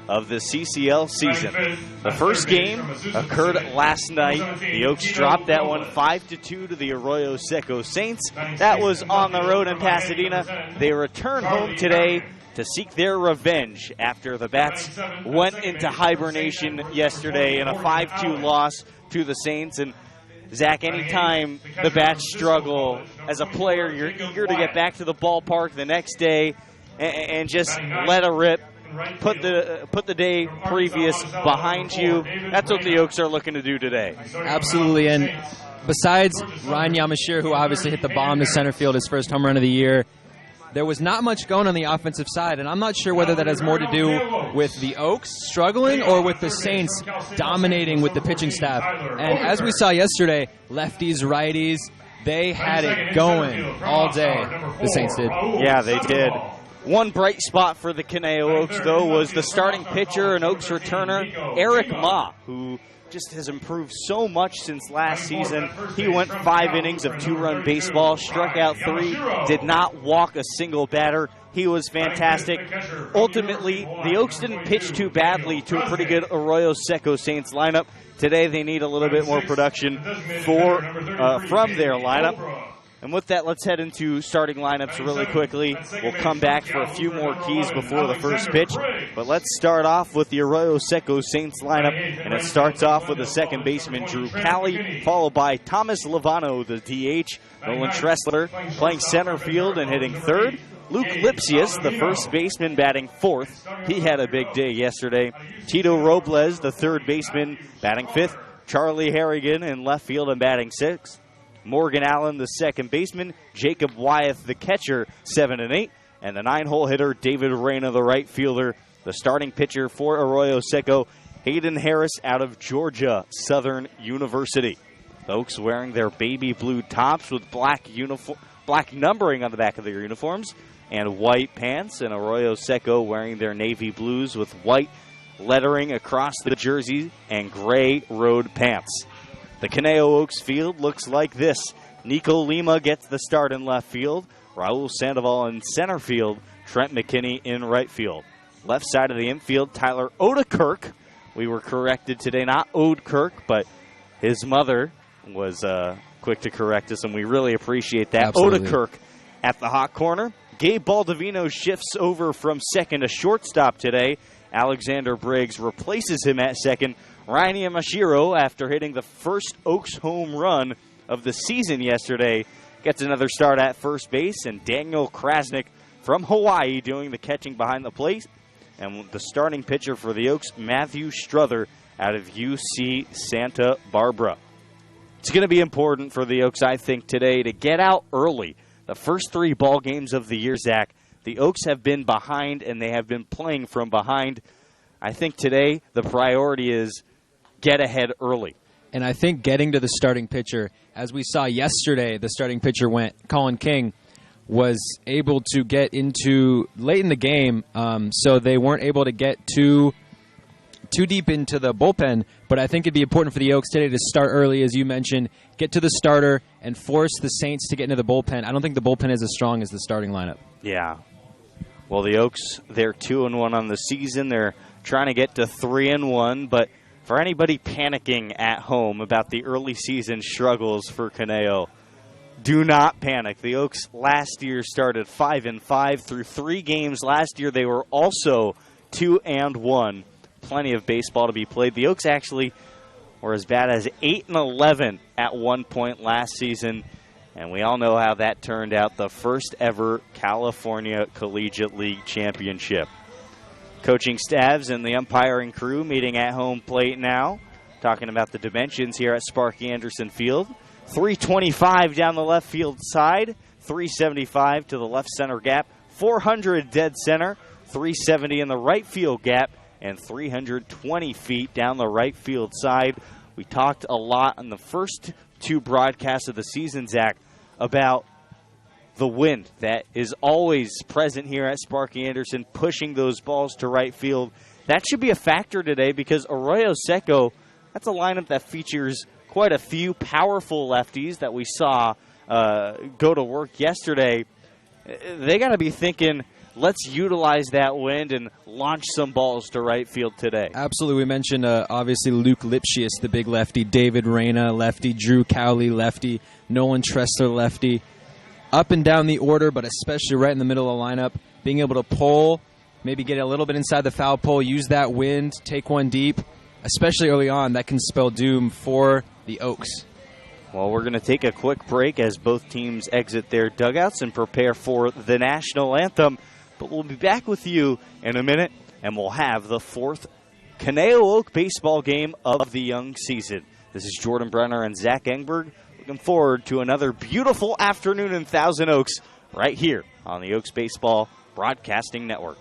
of the CCL season. The first game occurred last night. The Oaks dropped that one 5-2 to the Arroyo Seco Saints. That was on the road in Pasadena. They return home today to seek their revenge after the Bats went into hibernation yesterday in a 5-2 loss to the Saints. And Zach, anytime the Bats struggle as a player, you're eager to get back to the ballpark the next day and just let it rip. Put the day previous behind you. That's what the Oaks are looking to do today. Absolutely, and besides Ryan Yamashiro, who obviously hit the bomb to center field, his first home run of the year, there was not much going on the offensive side, and I'm not sure whether that has more to do with the Oaks struggling or with the Saints dominating with the pitching staff. And as we saw yesterday, lefties, righties, they had it going all day, the Saints did. Yeah, they did. One bright spot for the Conejo Oaks, though, was the starting pitcher and Oaks returner, Eric Ma, who just has improved so much since last season. He went 5 innings of 2-run baseball, struck out 3, did not walk a single batter. He was fantastic. Ultimately, the Oaks didn't pitch too badly to a pretty good Arroyo Seco Saints lineup. Today, they need a little bit more production from their lineup. And with that, let's head into starting lineups really quickly. We'll come back for a few more keys before the first pitch. But let's start off with the Arroyo Seco Saints lineup. And it starts off with the second baseman, Drew Cali, followed by Thomas Lovano, the DH. Nolan Tressler playing center field and hitting third. Luke Lipsius, the first baseman, batting fourth. He had a big day yesterday. Tito Robles, the third baseman, batting fifth. Charlie Harrigan in left field and batting sixth. Morgan Allen, the second baseman. Jacob Wyeth, the catcher, 7 and 8. And the 9-hole hitter, David Reyna, the right fielder. The starting pitcher for Arroyo Seco, Hayden Harris out of Georgia Southern University. The Oaks wearing their baby blue tops with black numbering on the back of their uniforms and white pants. And Arroyo Seco wearing their navy blues with white lettering across the jersey and gray road pants. The Conejo Oaks field looks like this. Nico Lima gets the start in left field. Raul Sandoval in center field. Trent McKinney in right field. Left side of the infield, Tyler Odekirk. We were corrected today, not Odekirk, but his mother was quick to correct us, and we really appreciate that. Absolutely. Odekirk at the hot corner. Gabe Baldovino shifts over from second to shortstop today. Alexander Briggs replaces him at second. Ryan Yamashiro, after hitting the first Oaks home run of the season yesterday, gets another start at first base. And Daniel Krasnick from Hawaii doing the catching behind the plate. And the starting pitcher for the Oaks, Matthew Struther out of UC Santa Barbara. It's going to be important for the Oaks, I think, today to get out early. The first 3 ball games of the year, Zach, the Oaks have been behind, and they have been playing from behind. I think today the priority is get ahead early. And I think getting to the starting pitcher, as we saw yesterday, the starting pitcher Colin King was able to get into late in the game, so they weren't able to get too deep into the bullpen. But I think it'd be important for the Oaks today to start early, as you mentioned, get to the starter and force the Saints to get into the bullpen. I don't think the bullpen is as strong as the starting lineup. Yeah. Well, the Oaks, they're 2-1 on the season. They're trying to get to 3-1, but for anybody panicking at home about the early season struggles for Conejo, do not panic. The Oaks last year started 5-5 through 3 games. Last year they were also 2-1. Plenty of baseball to be played. The Oaks actually were as bad as 8-11 at one point last season, and we all know how that turned out. The first ever California Collegiate League Championship. Coaching staffs and the umpiring crew meeting at home plate now, talking about the dimensions here at Sparky Anderson Field. 325 down the left field side, 375 to the left center gap, 400 dead center, 370 in the right field gap, and 320 feet down the right field side. We talked a lot on the first 2 broadcasts of the season, Zach, about the wind that is always present here at Sparky Anderson, pushing those balls to right field. That should be a factor today because Arroyo Seco, that's a lineup that features quite a few powerful lefties that we saw go to work yesterday. They got to be thinking, let's utilize that wind and launch some balls to right field today. Absolutely. We mentioned, obviously, Luke Lipschius, the big lefty, David Reyna, lefty, Drew Cowley, lefty, Nolan Tressler, lefty. Up and down the order, but especially right in the middle of the lineup, being able to pull, maybe get a little bit inside the foul pole, use that wind, take one deep, especially early on, that can spell doom for the Oaks. Well, we're going to take a quick break as both teams exit their dugouts and prepare for the national anthem. But we'll be back with you in a minute, and we'll have the 4th Conejo Oak baseball game of the young season. This is Jordan Brenner and Zach Engberg. Looking forward to another beautiful afternoon in Thousand Oaks right here on the Oaks Baseball Broadcasting Network.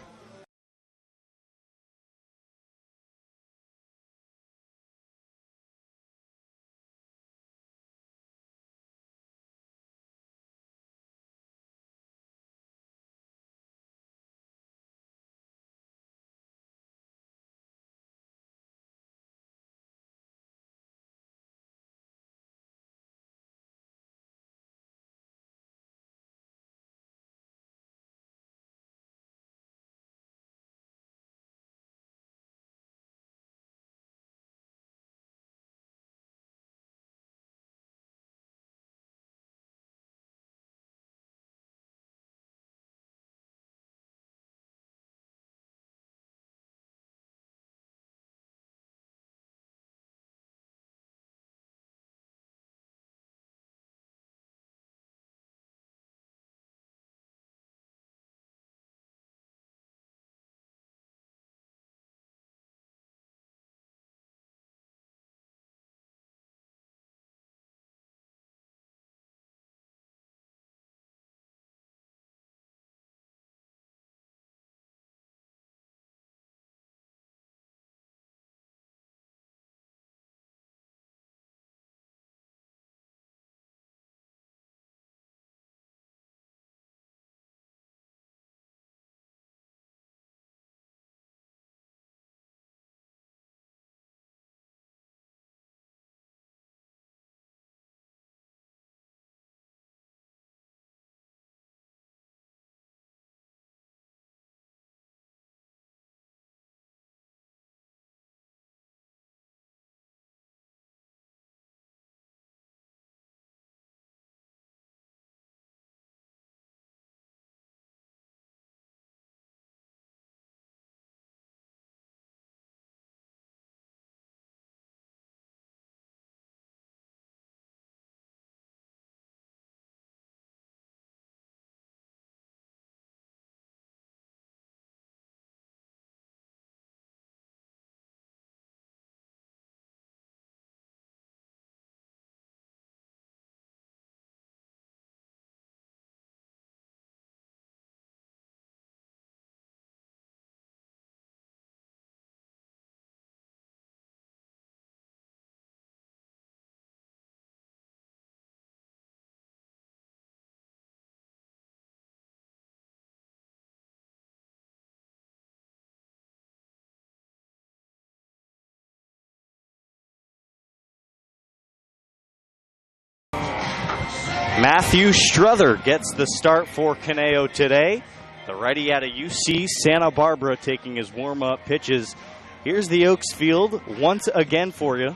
Matthew Struther gets the start for Conejo today. The righty out of UC Santa Barbara taking his warm-up pitches. Here's the Oaks field once again for you.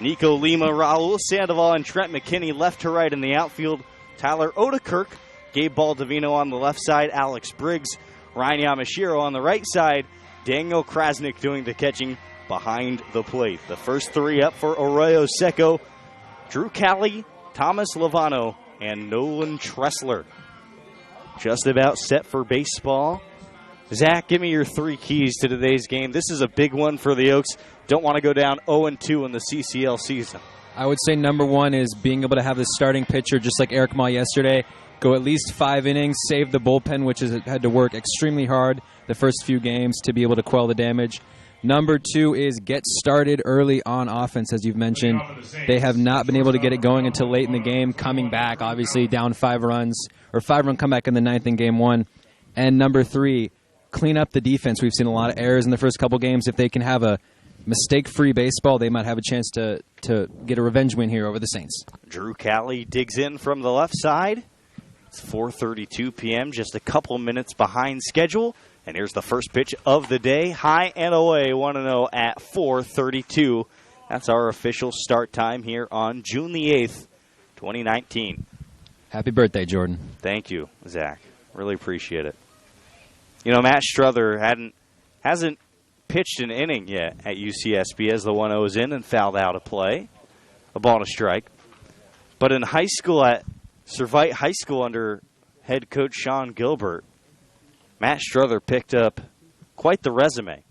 Nico Lima, Raul Sandoval, and Trent McKinney left to right in the outfield. Tyler Odekirk, Gabe Baldovino on the left side, Alex Briggs, Ryan Yamashiro on the right side, Daniel Krasnick doing the catching behind the plate. The first three up for Arroyo, Seco, Drew Cowley, Thomas Lovano, and Nolan Tressler. Just about set for baseball. Zach, give me your 3 keys to today's game. This is a big one for the Oaks. Don't want to go down 0-2 in the CCL season. I would say number 1 is being able to have the starting pitcher, just like Eric Ma yesterday, go at least 5 innings, save the bullpen, which has had to work extremely hard the first few games to be able to quell the damage. Number 2 is get started early on offense, as you've mentioned. They have not been able to get it going until late in the game, coming back, obviously, down 5 runs, or 5-run comeback in the 9th in game 1. And number 3, clean up the defense. We've seen a lot of errors in the first couple games. If they can have a mistake-free baseball, they might have a chance to get a revenge win here over the Saints. Drew Cowley digs in from the left side. It's 4:32 p.m., just a couple minutes behind schedule. And here's the first pitch of the day. High and away, 1-0 at 4:32. That's our official start time here on June the 8th, 2019. Happy birthday, Jordan. Thank you, Zach. Really appreciate it. You know, Matt Struther hasn't pitched an inning yet at UCSB as the 1-0 is in and fouled out of play. A ball and a strike. But in high school at Servite High School under head coach Sean Gilbert, Matt Struther picked up quite the resume.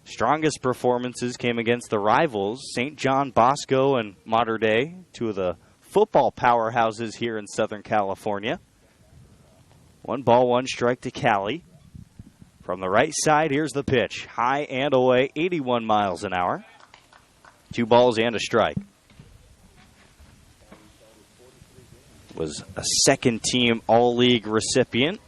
Strongest performances came against the rivals, St. John Bosco and Mater Dei, two of the football powerhouses here in Southern California. 1 ball, 1 strike to Cali. From the right side, here's the pitch. High and away, 81 miles an hour. 2 balls and a strike. Was a second-team All-League recipient.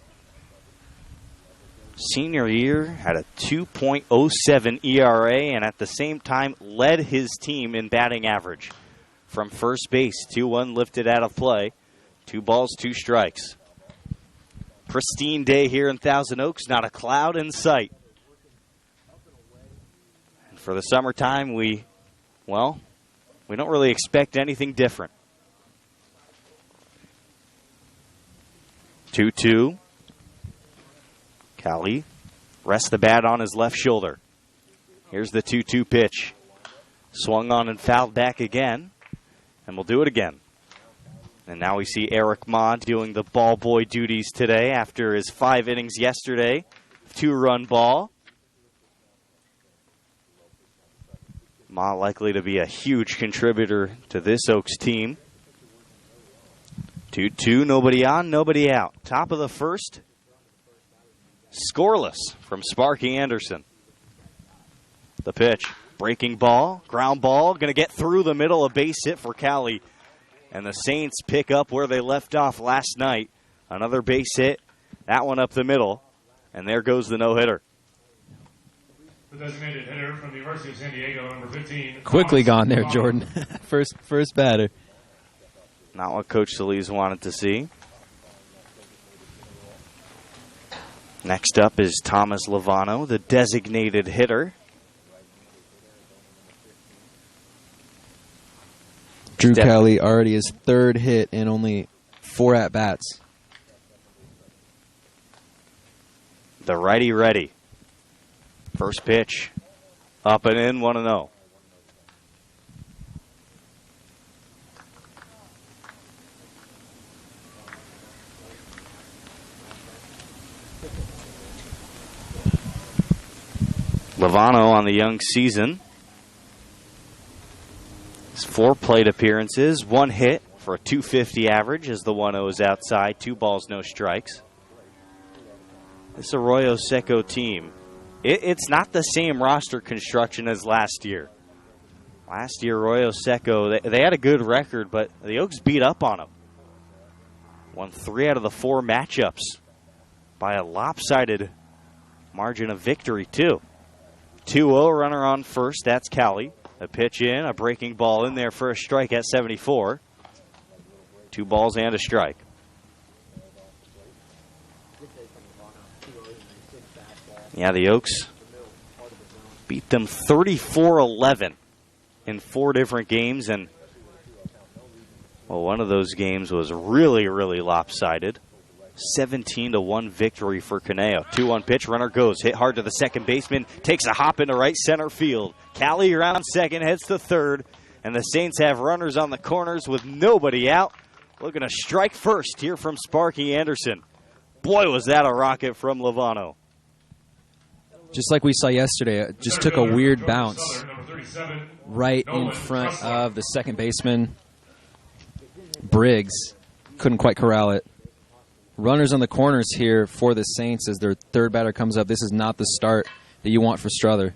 Senior year, had a 2.07 ERA, and at the same time led his team in batting average. From first base, 2-1 lifted out of play. 2 balls, 2 strikes. Pristine day here in Thousand Oaks, not a cloud in sight. And for the summertime, we don't really expect anything different. 2-2. Cali rests the bat on his left shoulder. Here's the 2-2 pitch. Swung on and fouled back again. And we'll do it again. And now we see Eric Ma doing the ball boy duties today after his 5 innings yesterday. 2-run ball. Ma likely to be a huge contributor to this Oaks team. 2-2, nobody on, nobody out. Top of the first. Scoreless from Sparky Anderson. The pitch. Breaking ball. Ground ball. Going to get through the middle. A base hit for Cali. And the Saints pick up where they left off last night. Another base hit. That one up the middle. And there goes the no-hitter. The designated hitter from the University of San Diego, number 15. Quickly gone there, Jordan. first batter. Not what Coach Solis wanted to see. Next up is Thomas Lovano, the designated hitter. Drew Cali already his 3rd hit in only 4 at-bats. The righty ready. First pitch. Up and in, 1-0. Lovano on the young season. His 4 plate appearances, 1 hit for a .250 average as the 1-0 is outside. 2 balls, no strikes. This Arroyo Seco team, it's not the same roster construction as last year. Last year, Arroyo Seco, they had a good record, but the Oaks beat up on them. Won 3 out of the 4 matchups by a lopsided margin of victory, too. 2-0, runner on first. That's Cali. A pitch in, a breaking ball in there for a strike at 74. 2 balls and a strike. Yeah, the Oaks beat them 34-11 in 4 different games. And, well, one of those games was really, really lopsided. 17-1 victory for Caneo. 2-1 pitch, runner goes, hit hard to the second baseman, takes a hop into right center field. Cali around second, heads to third, and the Saints have runners on the corners with nobody out. Looking to strike first here from Sparky Anderson. Boy, was that a rocket from Lovano. Just like we saw yesterday, it just took a weird bounce right in front of the second baseman. Briggs couldn't quite corral it. Runners on the corners here for the Saints as their 3rd batter comes up. This is not the start that you want for Struther.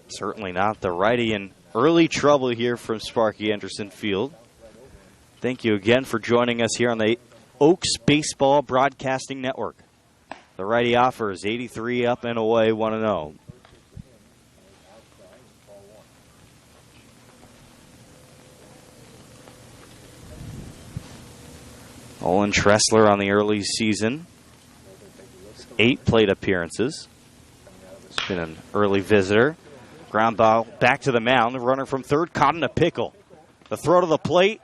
Certainly not. The righty in early trouble here from Sparky Anderson Field. Thank you again for joining us here on the Oaks Baseball Broadcasting Network. The righty offers 83 up and away, 1-0. Olin Tressler on the early season. 8 plate appearances. He's been an early visitor. Ground ball back to the mound. The runner from third caught in a pickle. The throw to the plate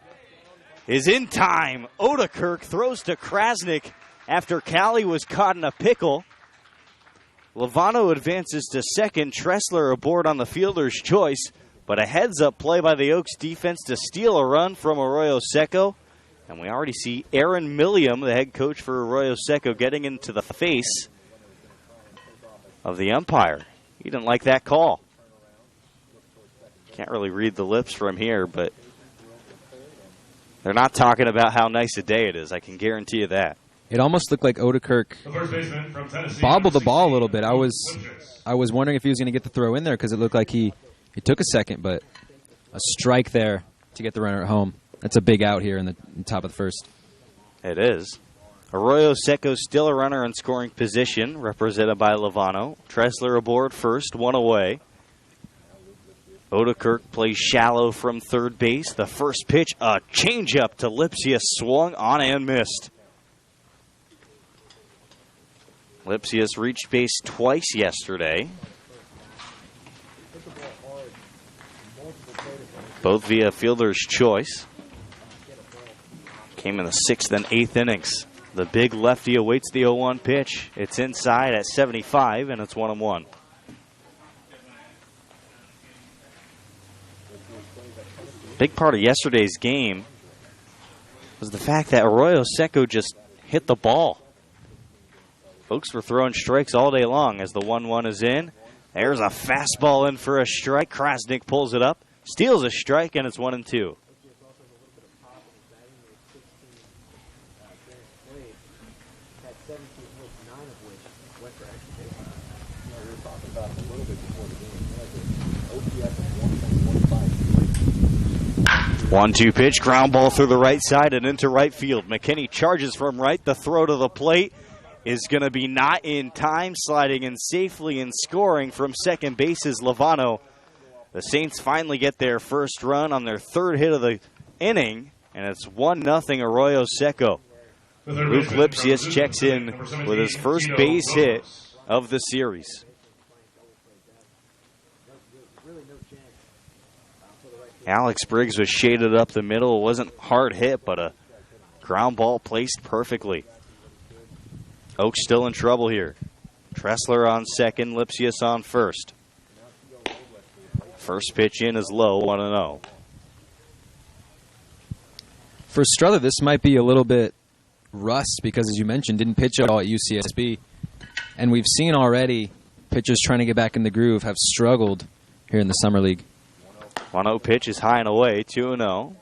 is in time. Odekirk throws to Krasnick after Callie was caught in a pickle. Lovano advances to second. Tressler aboard on the fielder's choice, but a heads-up play by the Oaks defense to steal a run from Arroyo Seco. And we already see Aaron Milliam, the head coach for Arroyo Seco, getting into the face of the umpire. He didn't like that call. Can't really read the lips from here, but they're not talking about how nice a day it is. I can guarantee you that. It almost looked like Odekirk bobbled the ball a little bit. I was wondering if he was going to get the throw in there because it looked like he took a second, but a strike there to get the runner at home. That's a big out here in the top of the first. It is. Arroyo Seco still a runner in scoring position, represented by Lovano. Tressler aboard first, 1 away. Odekirk plays shallow from third base. The first pitch, a changeup to Lipsius, swung on and missed. Lipsius reached base twice yesterday, both via fielder's choice. Came in the 6th and 8th innings. The big lefty awaits the 0-1 pitch. It's inside at 75, and it's 1-1. Big part of yesterday's game was the fact that Arroyo Seco just hit the ball. Folks were throwing strikes all day long as the 1-1 is in. There's a fastball in for a strike. Krasnick pulls it up, steals a strike, and it's 1-2. One-two pitch, ground ball through the right side and into right field. McKinney charges from right. The throw to the plate is going to be not in time. Sliding in safely and scoring from second base is Lovano. The Saints finally get their first run on their third hit of the inning, and it's 1-0 Arroyo Seco. Luke Lipsius checks in with his first base hit of the series. Alex Briggs was shaded up the middle. It wasn't hard hit, but a ground ball placed perfectly. Oaks still in trouble here. Tressler on second, Lipsius on first. First pitch in is low, 1-0. For Struther, this might be a little bit rust because, as you mentioned, didn't pitch at all at UCSB. And we've seen already pitchers trying to get back in the groove have struggled here in the Summer League. 1-0 pitch is high and away, 2-0.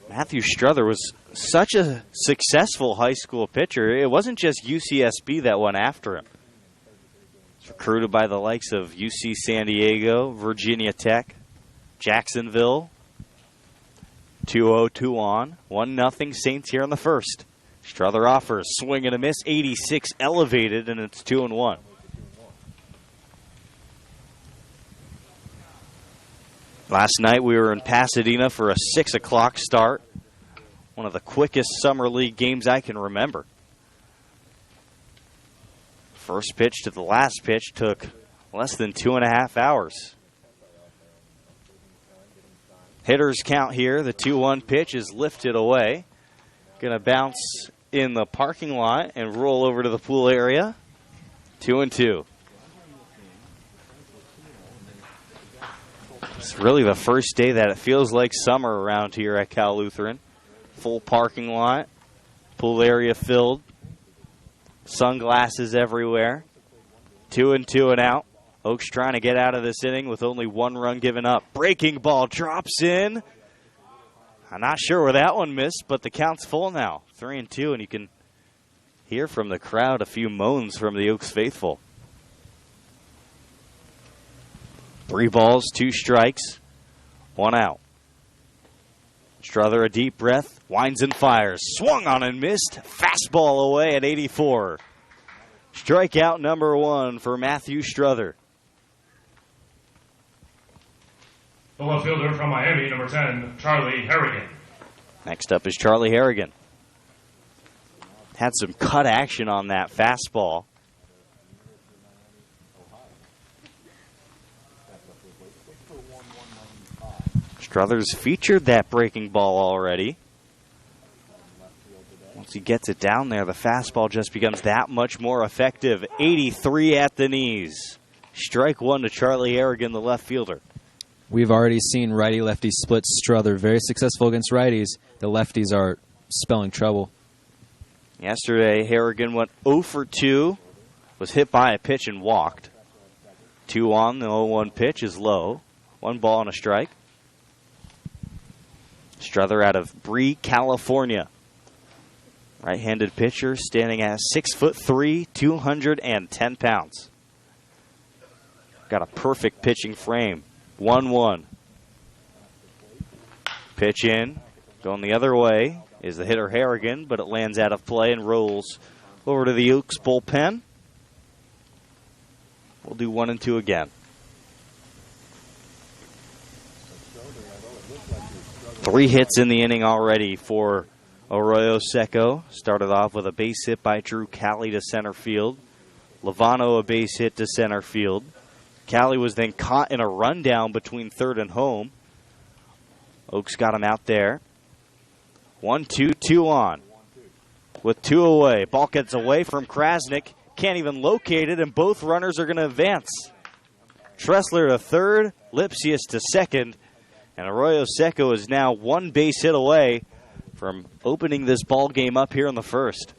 Matthew Struther was such a successful high school pitcher. It wasn't just UCSB that went after him. He's recruited by the likes of UC San Diego, Virginia Tech, Jacksonville. 2-0, 2-on. 1-0 Saints here in the first. Struther offers, swing and a miss, 86 elevated, and it's 2-1. Last night we were in Pasadena for a 6 o'clock start. One of the quickest Summer League games I can remember. First pitch to the last pitch took less than 2.5 hours. Hitters count here. The 2-1 pitch is lifted away. Going to bounce in the parking lot and roll over to the pool area. 2-2. It's really the first day that it feels like summer around here at Cal Lutheran. Full parking lot, pool area filled, sunglasses everywhere. 2-2 and out. Oaks trying to get out of this inning with only 1 run given up. Breaking ball drops in. I'm not sure where that one missed, but the count's full now. 3-2, and you can hear from the crowd a few moans from the Oaks faithful. 3 balls, 2 strikes, 1 out. Struther a deep breath, winds and fires. Swung on and missed. Fastball away at 84. Strikeout number 1 for Matthew Struther. The left fielder from Miami, number 10, Charlie Harrigan. Next up is Charlie Harrigan. Had some cut action on that fastball. Struthers featured that breaking ball already. Once he gets it down there, the fastball just becomes that much more effective. 83 at the knees. Strike one to Charlie Harrigan, the left fielder. We've already seen righty-lefty split Struther. Very successful against righties. The lefties are spelling trouble. Yesterday, Harrigan went 0 for 2, was hit by a pitch and walked. 2 on, the 0-1 pitch is low. 1 ball and a strike. Struther out of Bree, California. Right-handed pitcher standing at 6'3", 210 pounds. Got a perfect pitching frame. 1-1. Pitch in. Going the other way is the hitter Harrigan, but it lands out of play and rolls over to the Oaks bullpen. We'll do 1 and 2 again. 3 hits in the inning already for Arroyo Seco. Started off with a base hit by Drew Cali to center field. Lovano a base hit to center field. Cali was then caught in a rundown between third and home. Oaks got him out there. 1-2, 2 on. With 2 away. Ball gets away from Krasnick. Can't even locate it, and both runners are going to advance. Tressler to third, Lipsius to second, and Arroyo Seco is now 1 base hit away from opening this ball game up here in the first.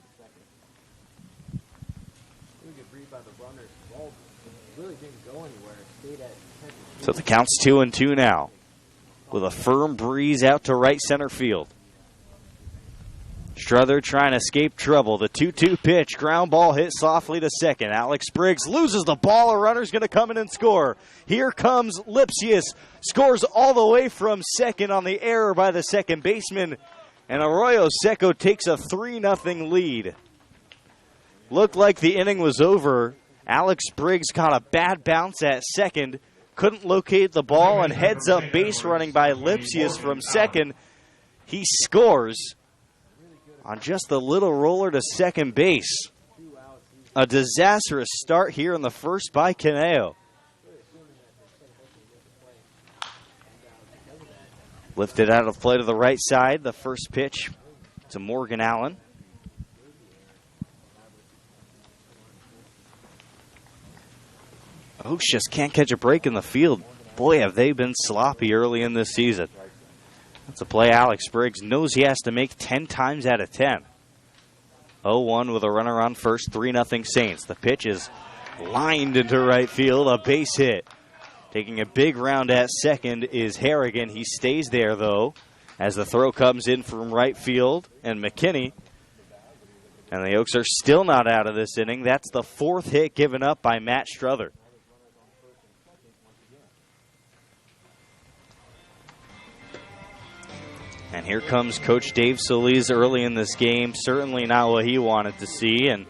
So the count's 2 and 2 now, with a firm breeze out to right center field. Struther trying to escape trouble. The 2-2 pitch, ground ball hit softly to second. Alex Briggs loses the ball. A runner's going to come in and score. Here comes Lipsius. Scores all the way from second on the error by the second baseman. And Arroyo Seco takes a 3-0 lead. Looked like the inning was over. Alex Briggs caught a bad bounce at second. Couldn't locate the ball, and heads up base running by Lipsius from second. He scores on just the little roller to second base. A disastrous start here in the first by Caneo. Lifted out of play to the right side. The first pitch to Morgan Allen. Oaks just can't catch a break in the field. Boy, have they been sloppy early in this season. That's a play Alex Briggs knows he has to make 10 times out of 10. 0-1 with a runner on first, 3-0 Saints. The pitch is lined into right field, a base hit. Taking a big round at second is Harrigan. He stays there, though, as the throw comes in from right field, and McKinney. And the Oaks are still not out of this inning. That's the 4th hit given up by Matt Struther. And here comes Coach Dave Solis early in this game. Certainly not what he wanted to see. And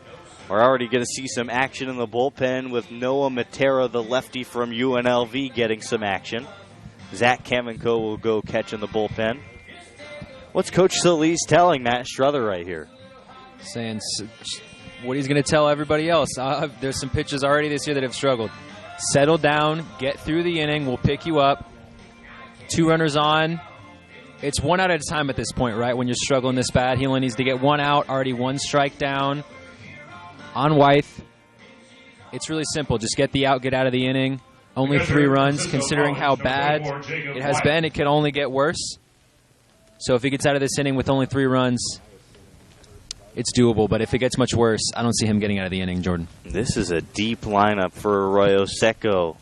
we're already going to see some action in the bullpen with Noah Matera, the lefty from UNLV, getting some action. Zach Kaminko will go catch in the bullpen. What's Coach Solis telling Matt Struther right here? Saying what he's going to tell everybody else. There's some pitchers already this year that have struggled. Settle down, get through the inning, we'll pick you up. 2 runners on. It's 1 out at a time at this point, right? When you're struggling this bad, he only needs to get 1 out, already 1 strike down on Wythe. It's really simple. Just get the out, get out of the inning. Only 3 runs. Considering how bad it has been, it can only get worse. So if he gets out of this inning with only 3 runs, it's doable. But if it gets much worse, I don't see him getting out of the inning, Jordan. This is a deep lineup for Arroyo Seco.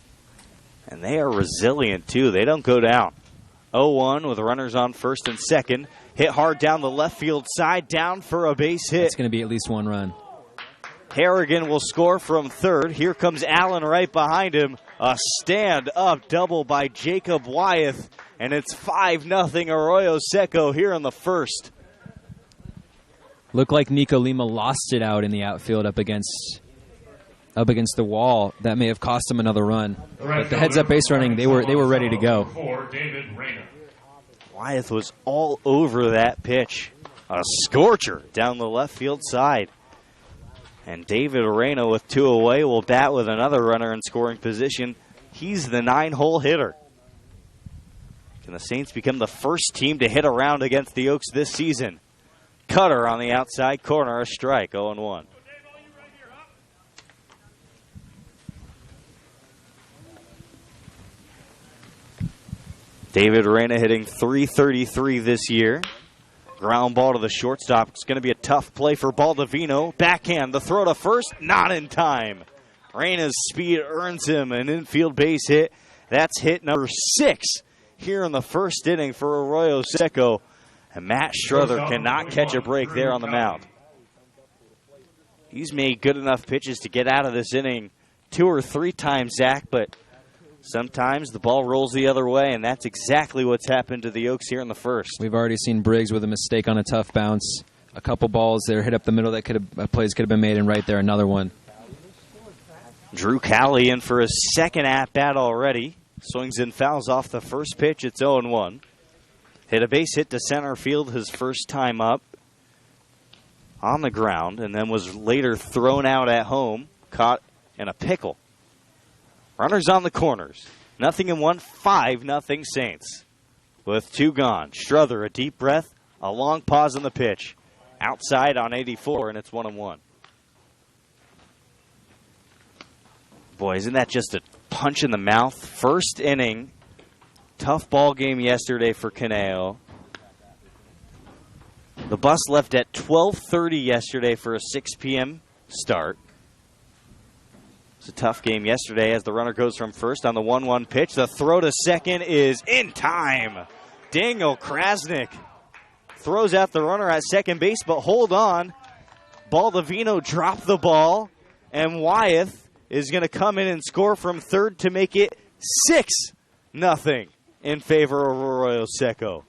And they are resilient, too. They don't go down. 0-1 with runners on first and second. Hit hard down the left field side, down for a base hit. It's going to be at least 1 run. Harrigan will score from third. Here comes Allen right behind him. A stand-up double by Jacob Wyeth. And it's 5-0 Arroyo Seco here in the first. Looked like Nico Lima lost it out in the outfield up against the wall. That may have cost him another run. But the heads-up base running, they were ready to go. Wyeth was all over that pitch. A scorcher down the left field side. And David Arroyo with 2 away will bat with another runner in scoring position. He's the 9-hole hitter. Can the Saints become the first team to hit a round against the Oaks this season? Cutter on the outside corner, a strike, 0-1. David Arroyo hitting .333 this year. Ground ball to the shortstop. It's going to be a tough play for Baldovino. Backhand, the throw to first, not in time. Reina's speed earns him an infield base hit. That's hit number 6 here in the first inning for Arroyo Seco. And Matt Struther cannot catch a break there on the mound. He's made good enough pitches to get out of this inning 2 or 3 times, Zach, but sometimes the ball rolls the other way, and that's exactly what's happened to the Oaks here in the first. We've already seen Briggs with a mistake on a tough bounce. A couple balls there hit up the middle that plays could have been made, and right there another one. Drew Cowley in for his second at-bat already. Swings and fouls off the first pitch. It's 0-1. Hit a base hit to center field his first time up on the ground, and then was later thrown out at home, caught in a pickle. Runners on the corners. 0-1, 5-0 Saints. With 2 gone. Struther, a deep breath, a long pause in the pitch. Outside on 84, and it's 1-1. Boy, isn't that just a punch in the mouth? First inning, tough ball game yesterday for Caneo. The bus left at 12:30 yesterday for a 6 p.m. start. It's a tough game yesterday as the runner goes from first on the 1-1 pitch. The throw to second is in time. Daniel Krasnick throws out the runner at second base, but hold on. Baldovino dropped the ball, and Wyeth is going to come in and score from third to make it 6-0 in favor of Arroyo Seco.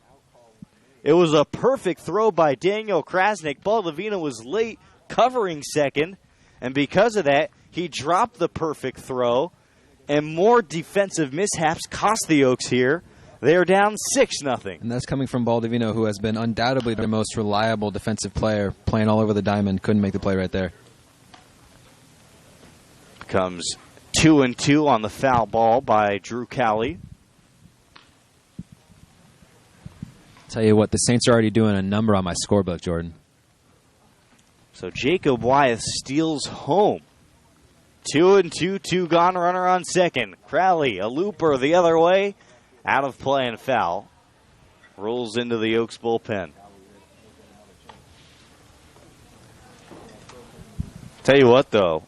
It was a perfect throw by Daniel Krasnick. Baldovino was late covering second, and because of that, he dropped the perfect throw, and more defensive mishaps cost the Oaks here. They are down 6-0. And that's coming from Baldovino, who has been undoubtedly the most reliable defensive player, playing all over the diamond. Couldn't make the play right there. Comes 2-2 on the foul ball by Drew Cowley. Tell you what, the Saints are already doing a number on my scorebook, Jordan. So Jacob Wyeth steals home. 2-2, 2 gone, runner on second. Crowley, a looper the other way. Out of play and foul. Rolls into the Oaks bullpen. Tell you what, though.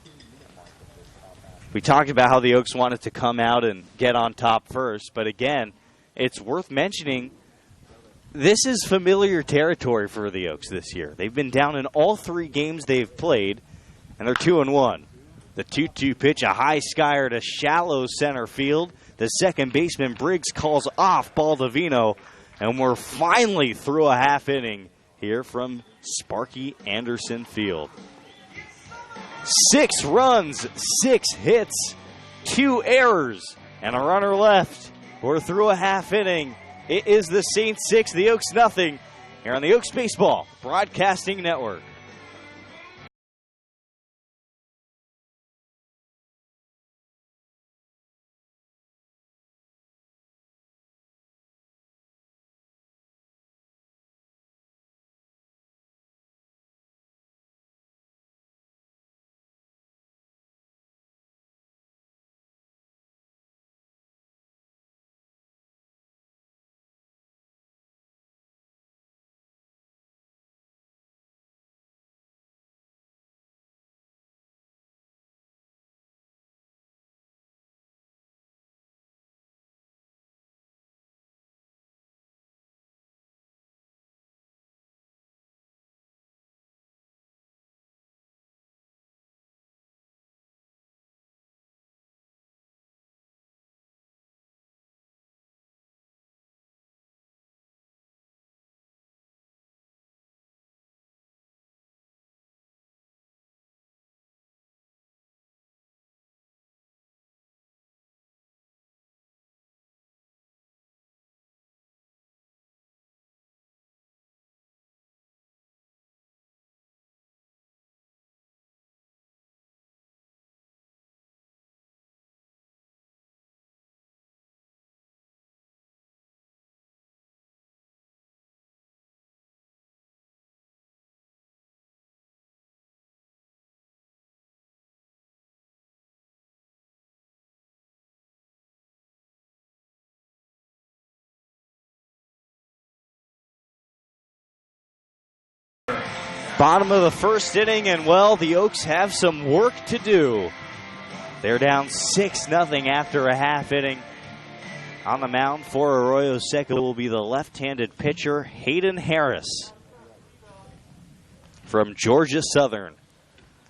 We talked about how the Oaks wanted to come out and get on top first. But again, it's worth mentioning this is familiar territory for the Oaks this year. They've been down in all 3 games they've played, and they're 2-1. The 2-2 pitch, a high skyer to shallow center field. The second baseman, Briggs, calls off Baldovino, and we're finally through a half inning here from Sparky Anderson Field. 6 runs, 6 hits, 2 errors, and a runner left. We're through a half inning. It is the Saints 6, the Oaks nothing, here on the Oaks Baseball Broadcasting Network. Bottom of the first inning, and well, the Oaks have some work to do. They're down 6-0 after a half inning. On the mound for Arroyo Seco will be the left-handed pitcher, Hayden Harris. From Georgia Southern,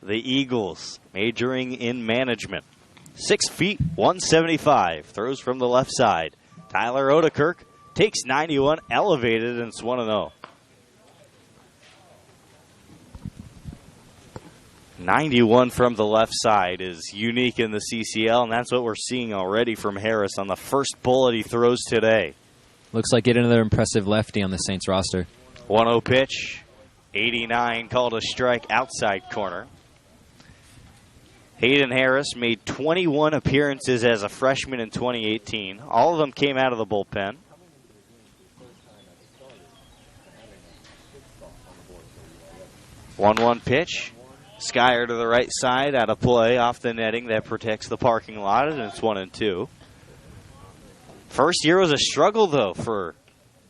the Eagles, majoring in management. 6 feet, 175, throws from the left side. Tyler Odekirk takes 91, elevated, and it's 1-0. 91 from the left side is unique in the CCL, and that's what we're seeing already from Harris on the first bullet he throws today. Looks like yet another impressive lefty on the Saints roster. 1-0 pitch, 89, called a strike outside corner. Hayden Harris made 21 appearances as a freshman in 2018. All of them came out of the bullpen. One pitch. Skyer to the right side, out of play, off the netting that protects the parking lot, and it's 1-2. First year was a struggle, though, for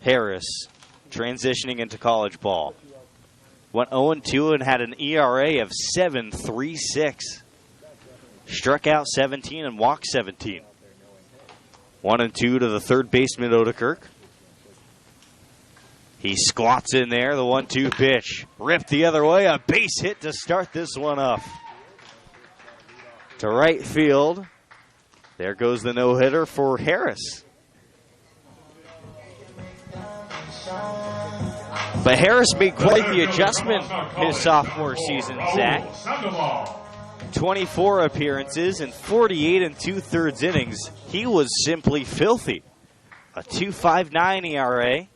Harris, transitioning into college ball. Went 0-2 and had an ERA of 7.36. Struck out 17 and walked 17. 1-2 to the third baseman, Odekirk. He squats in there, the 1-2 pitch. Ripped the other way, a base hit to start this one off. To right field. There goes the no-hitter for Harris. But Harris made quite the adjustment his sophomore season, Zach. 24 appearances and 48 2/3 innings. He was simply filthy. A 2.59 ERA.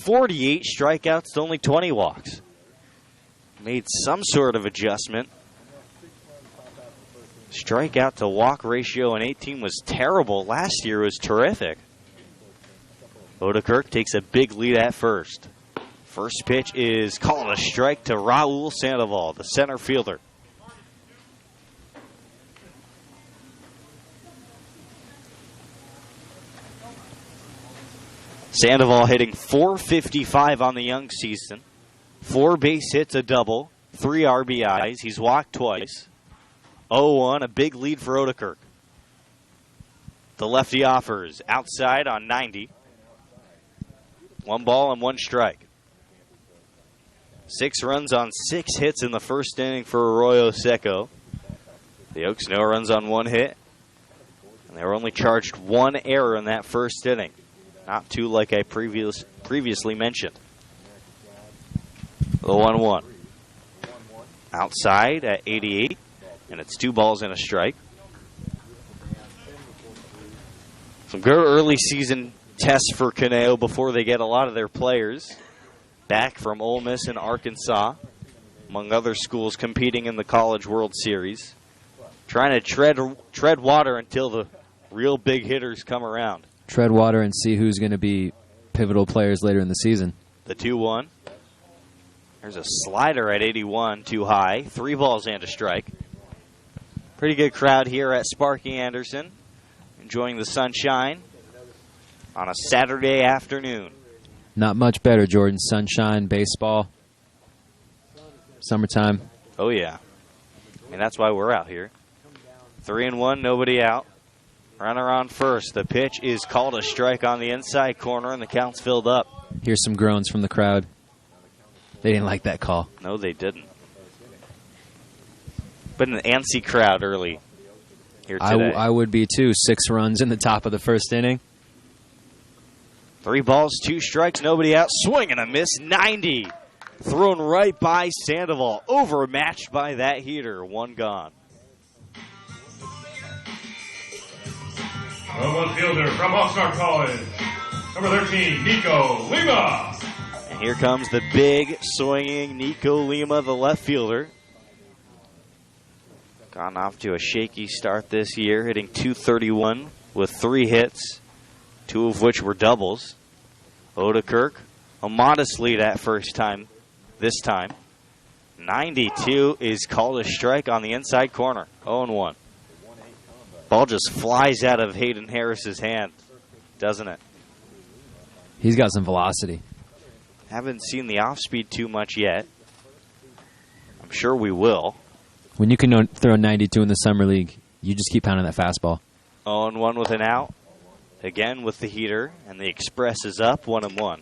48 strikeouts to only 20 walks. Made some sort of adjustment. Strikeout to walk ratio in 18 was terrible. Last year was terrific. Odekirk takes a big lead at first. First pitch is called a strike to Raul Sandoval, the center fielder. Sandoval hitting .455 on the young season. 4 base hits, a double, 3 RBIs. He's walked twice. 0-1, a big lead for Odekirk. The lefty offers outside on 90. 1 ball and 1 strike. 6 runs on 6 hits in the first inning for Arroyo Seco. The Oaks no runs on 1 hit. And they were only charged 1 error in that first inning. Not 2 like I previously mentioned. The 1-1. Outside at 88. And it's 2 balls and a strike. Some good early season tests for Caneo before they get a lot of their players back from Ole Miss and Arkansas, among other schools competing in the College World Series. Trying to tread water until the real big hitters come around. Tread water and see who's going to be pivotal players later in the season. The 2-1. There's a slider at 81, too high. 3 balls and a strike. Pretty good crowd here at Sparky Anderson. Enjoying the sunshine on a Saturday afternoon. Not much better, Jordan. Sunshine, baseball, summertime. Oh, yeah. And that's why we're out here. 3-1, nobody out. Runner on first. The pitch is called a strike on the inside corner, and the count's filled up. Here's some groans from the crowd. They didn't like that call. No, they didn't. But an antsy crowd early here today. I would be, too. 6 runs in the top of the first inning. 3 balls, 2 strikes, nobody out. Swing and a miss, 90. Thrown right by Sandoval. Overmatched by that heater. 1 gone. One fielder from Oxnard College, number 13, Nico Lima. And here comes the big, swinging Nico Lima, the left fielder. Gone off to a shaky start this year, hitting .231 with 3 hits, 2 of which were doubles. Odekirk, a modest lead at first time this time. 92 is called a strike on the inside corner. 0-1. Ball just flies out of Hayden Harris's hand, doesn't it? He's got some velocity. Haven't seen the off speed too much yet. I'm sure we will. When you can throw 92 in the summer league, you just keep pounding that fastball. 0-1 with an out. Again with the heater, and the Express is up 1-1.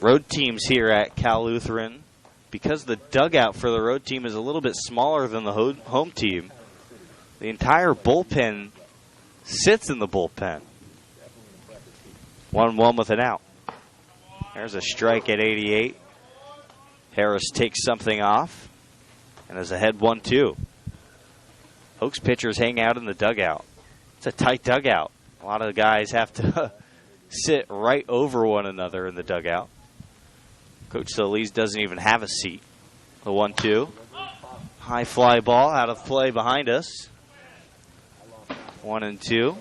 Road teams here at Cal Lutheran, because the dugout for the road team is a little bit smaller than the home team, the entire bullpen sits in the bullpen. 1-1 with an out. There's a strike at 88. Harris takes something off and is ahead 1-2. Oaks pitchers hang out in the dugout. It's a tight dugout. A lot of the guys have to sit right over one another in the dugout. Coach Solis doesn't even have a seat. The 1-2. High fly ball out of play behind us. 1-2.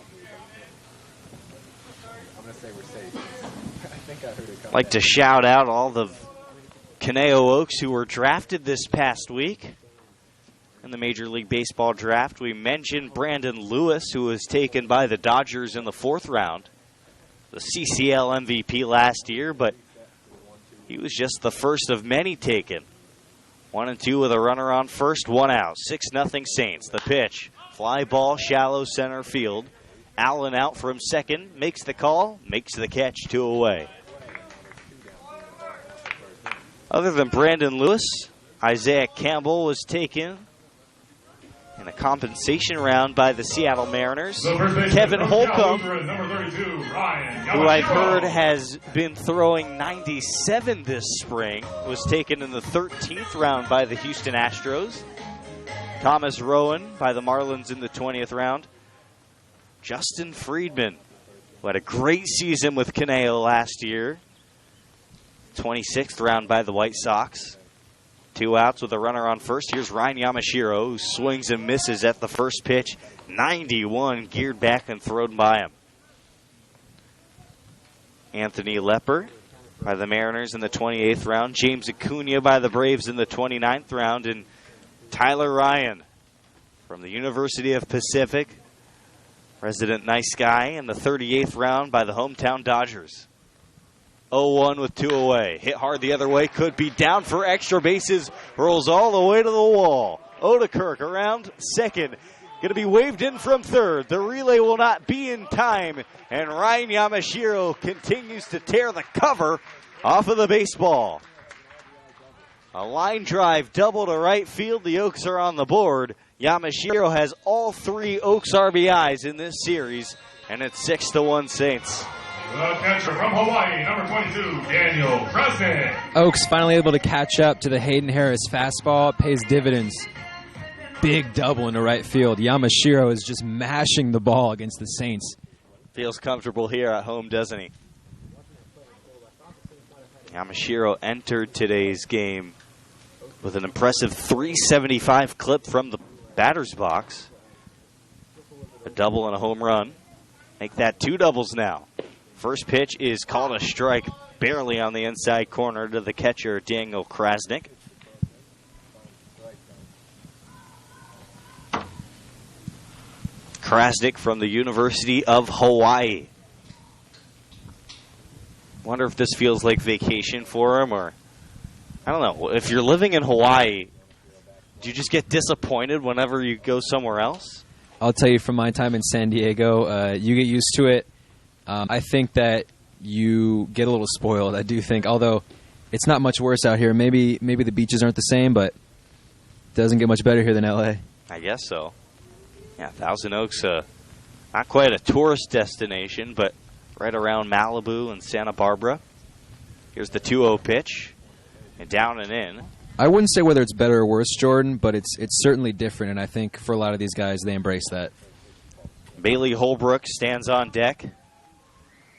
I'd like to shout out all the Conejo Oaks who were drafted this past week in the Major League Baseball draft. We mentioned Brandon Lewis, who was taken by the Dodgers in the 4th round, the CCL MVP last year, but he was just the first of many taken. 1-2 with a runner on first, 1 out. 6-0 Saints. The pitch, fly ball, shallow center field. Allen out from second, makes the call, makes the catch, 2 away. Other than Brandon Lewis, Isaiah Campbell was taken in a compensation round by the Seattle Mariners. Kevin Holcomb, who I've heard has been throwing 97 this spring, was taken in the 13th round by the Houston Astros. Thomas Rowan by the Marlins in the 20th round. Justin Friedman, who had a great season with Conejo last year. 26th round by the White Sox. 2 outs with a runner on first. Here's Ryan Yamashiro, who swings and misses at the first pitch. 91 geared back and thrown by him. Anthony Lepper by the Mariners in the 28th round. James Acuna by the Braves in the 29th round. And Tyler Ryan from the University of Pacific, resident nice guy, in the 38th round by the hometown Dodgers. 0-1 with 2 away. Hit hard the other way. Could be down for extra bases. Rolls all the way to the wall. Odekirk around second. Going to be waved in from third. The relay will not be in time. And Ryan Yamashiro continues to tear the cover off of the baseball. A line drive double to right field. The Oaks are on the board. Yamashiro has all 3 Oaks RBIs in this series. And it's 6-1 Saints. The catcher from Hawaii, number 22, Daniel Krasnick. Oaks finally able to catch up to the Hayden Harris fastball. It pays dividends. Big double into right field. Yamashiro is just mashing the ball against the Saints. Feels comfortable here at home, doesn't he? Yamashiro entered today's game with an impressive 375 clip from the batter's box. A double and a home run. Make that 2 doubles now. First pitch is called a strike, barely on the inside corner to the catcher, Daniel Krasnick. Krasnick from the University of Hawaii. Wonder if this feels like vacation for him, or I don't know. If you're living in Hawaii, do you just get disappointed whenever you go somewhere else? I'll tell you from my time in San Diego, you get used to it. I think that you get a little spoiled. I do think, although it's not much worse out here. Maybe the beaches aren't the same, but it doesn't get much better here than L.A. I guess so. Yeah, Thousand Oaks, not quite a tourist destination, but right around Malibu and Santa Barbara. Here's the 2-0 pitch, and down and in. I wouldn't say whether it's better or worse, Jordan, but it's certainly different, and I think for a lot of these guys, they embrace that. Bailey Holbrook stands on deck,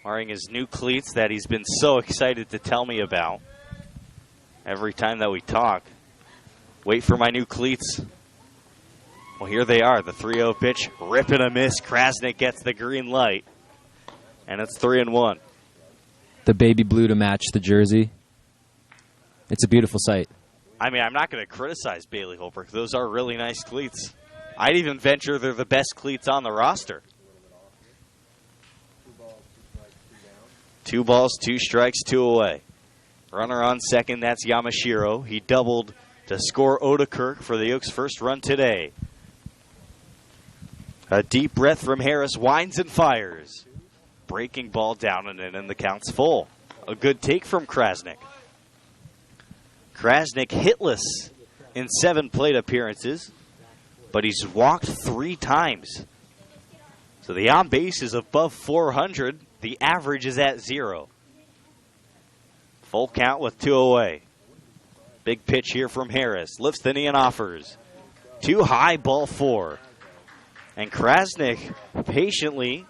wearing his new cleats that he's been so excited to tell me about. Every time that we talk, wait for my new cleats. Well, here they are. The 3-0 pitch, rip and a miss. Krasnick gets the green light, and it's 3-1. The baby blue to match the jersey. It's a beautiful sight. I mean, I'm not going to criticize Bailey Holbrook. Those are really nice cleats. I'd even venture they're the best cleats on the roster. 2 balls, 2 strikes, 2 away. Runner on second, that's Yamashiro. He doubled to score Odekirk for the Oaks' first run today. A deep breath from Harris, winds and fires. Breaking ball down and in, and the count's full. A good take from Krasnick. Krasnick hitless in 7 plate appearances, but he's walked 3 times. So the on base is above 400. The average is at 0. Full count with 2 away. Big pitch here from Harris. Lifts the knee and offers. 2 high, ball 4. And Krasnick patiently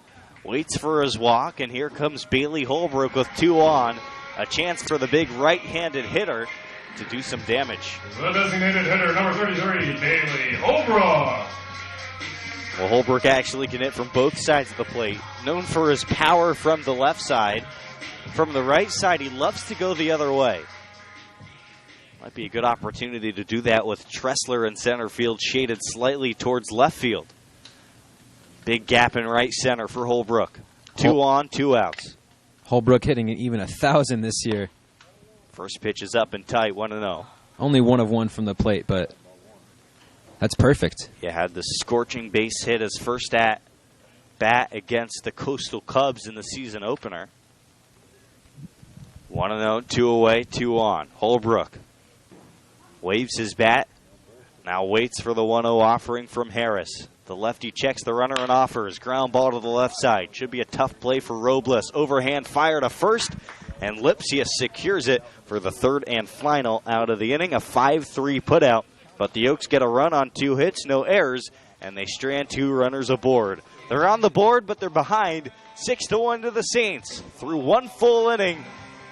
waits for his walk, and here comes Bailey Holbrook with 2 on. A chance for the big right-handed hitter to do some damage. The designated hitter, number 33, Bailey Holbrook. Well, Holbrook actually can hit from both sides of the plate. Known for his power from the left side. From the right side, he loves to go the other way. Might be a good opportunity to do that with Tressler in center field, shaded slightly towards left field. Big gap in right center for Holbrook. 2 on, 2 outs. Holbrook hitting even 1,000 this year. First pitch is up and tight, 1-0. Only 1 of 1 from the plate, but that's perfect. Yeah, had the scorching base hit his first at bat against the Coastal Cubs in the season opener. 1-0, 2 away, 2 on. Holbrook waves his bat. Now waits for the 1-0 offering from Harris. The lefty checks the runner and offers. Ground ball to the left side. Should be a tough play for Robles. Overhand fire to first, and Lipsia secures it for the 3rd and final out of the inning. A 5-3 putout, but the Oaks get a run on 2 hits, no errors, and they strand 2 runners aboard. They're on the board, but they're behind 6-1 to the Saints. Through 1 full inning,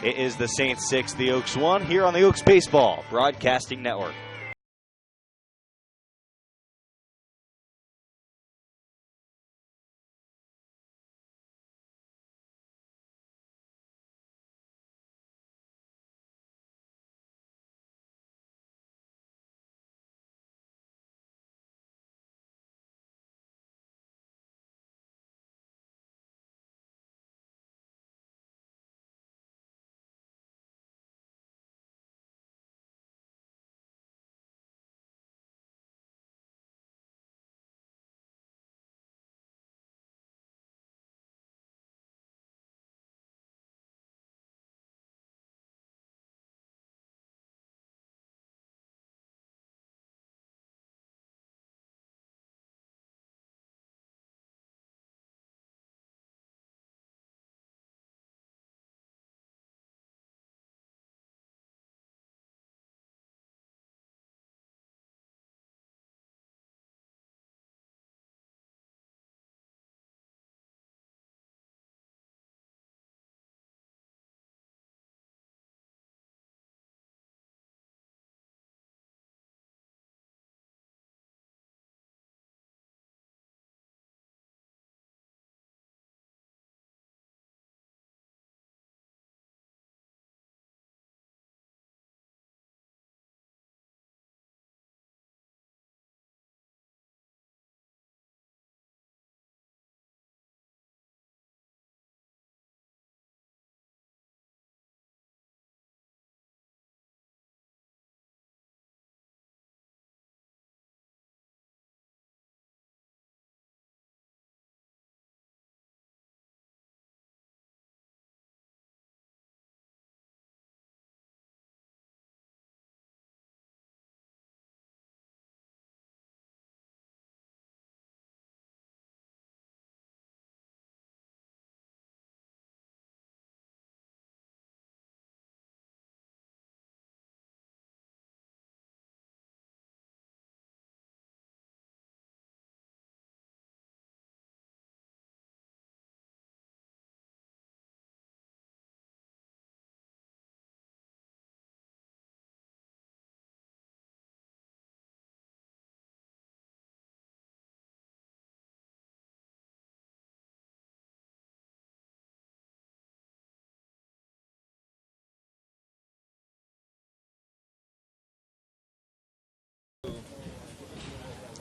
it is the Saints 6, the Oaks 1, here on the Oaks Baseball Broadcasting Network.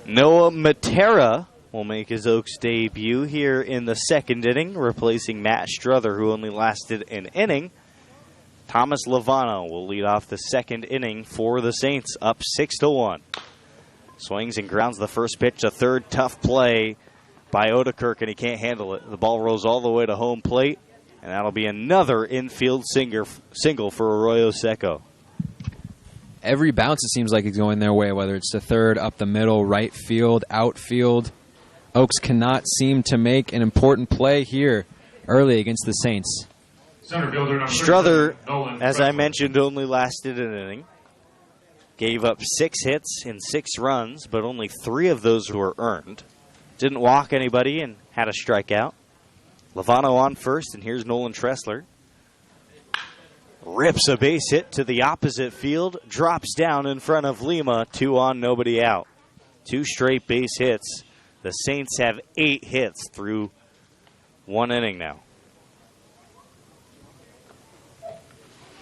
Noah Matera will make his Oaks debut here in the 2nd inning, replacing Matt Struther, who only lasted an inning. Thomas Lovano will lead off the second inning for the Saints, up 6-1. Swings and grounds the first pitch, a third tough play by Odekirk, and he can't handle it. The ball rolls all the way to home plate, and that'll be another infield single for Arroyo Seco. Every bounce, it seems like, is going their way, whether it's to third, up the middle, right field, outfield. Oaks cannot seem to make an important play here early against the Saints. Center fielder number Struther, 13, as I mentioned, only lasted an inning. Gave up 6 hits and 6 runs, but only 3 of those were earned. Didn't walk anybody and had a strikeout. Lovano on first, and here's Nolan Tressler. Rips a base hit to the opposite field, drops down in front of Lima, 2 on, nobody out. 2 straight base hits. The Saints have 8 hits through 1 inning now.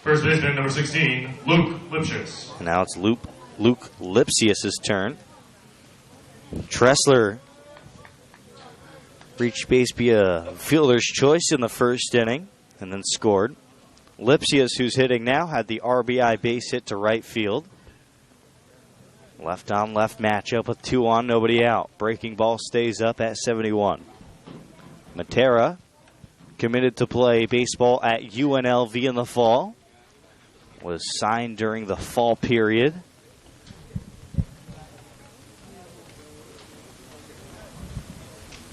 First baseman number 16, Luke Lipschitz. And now it's Luke Lipsius' turn. Tressler reached base via fielder's choice in the first inning and then scored. Lipsius, who's hitting now, had the RBI base hit to right field. Left on left matchup with 2 on, nobody out. Breaking ball stays up at 71. Matera committed to play baseball at UNLV in the fall. Was signed during the fall period.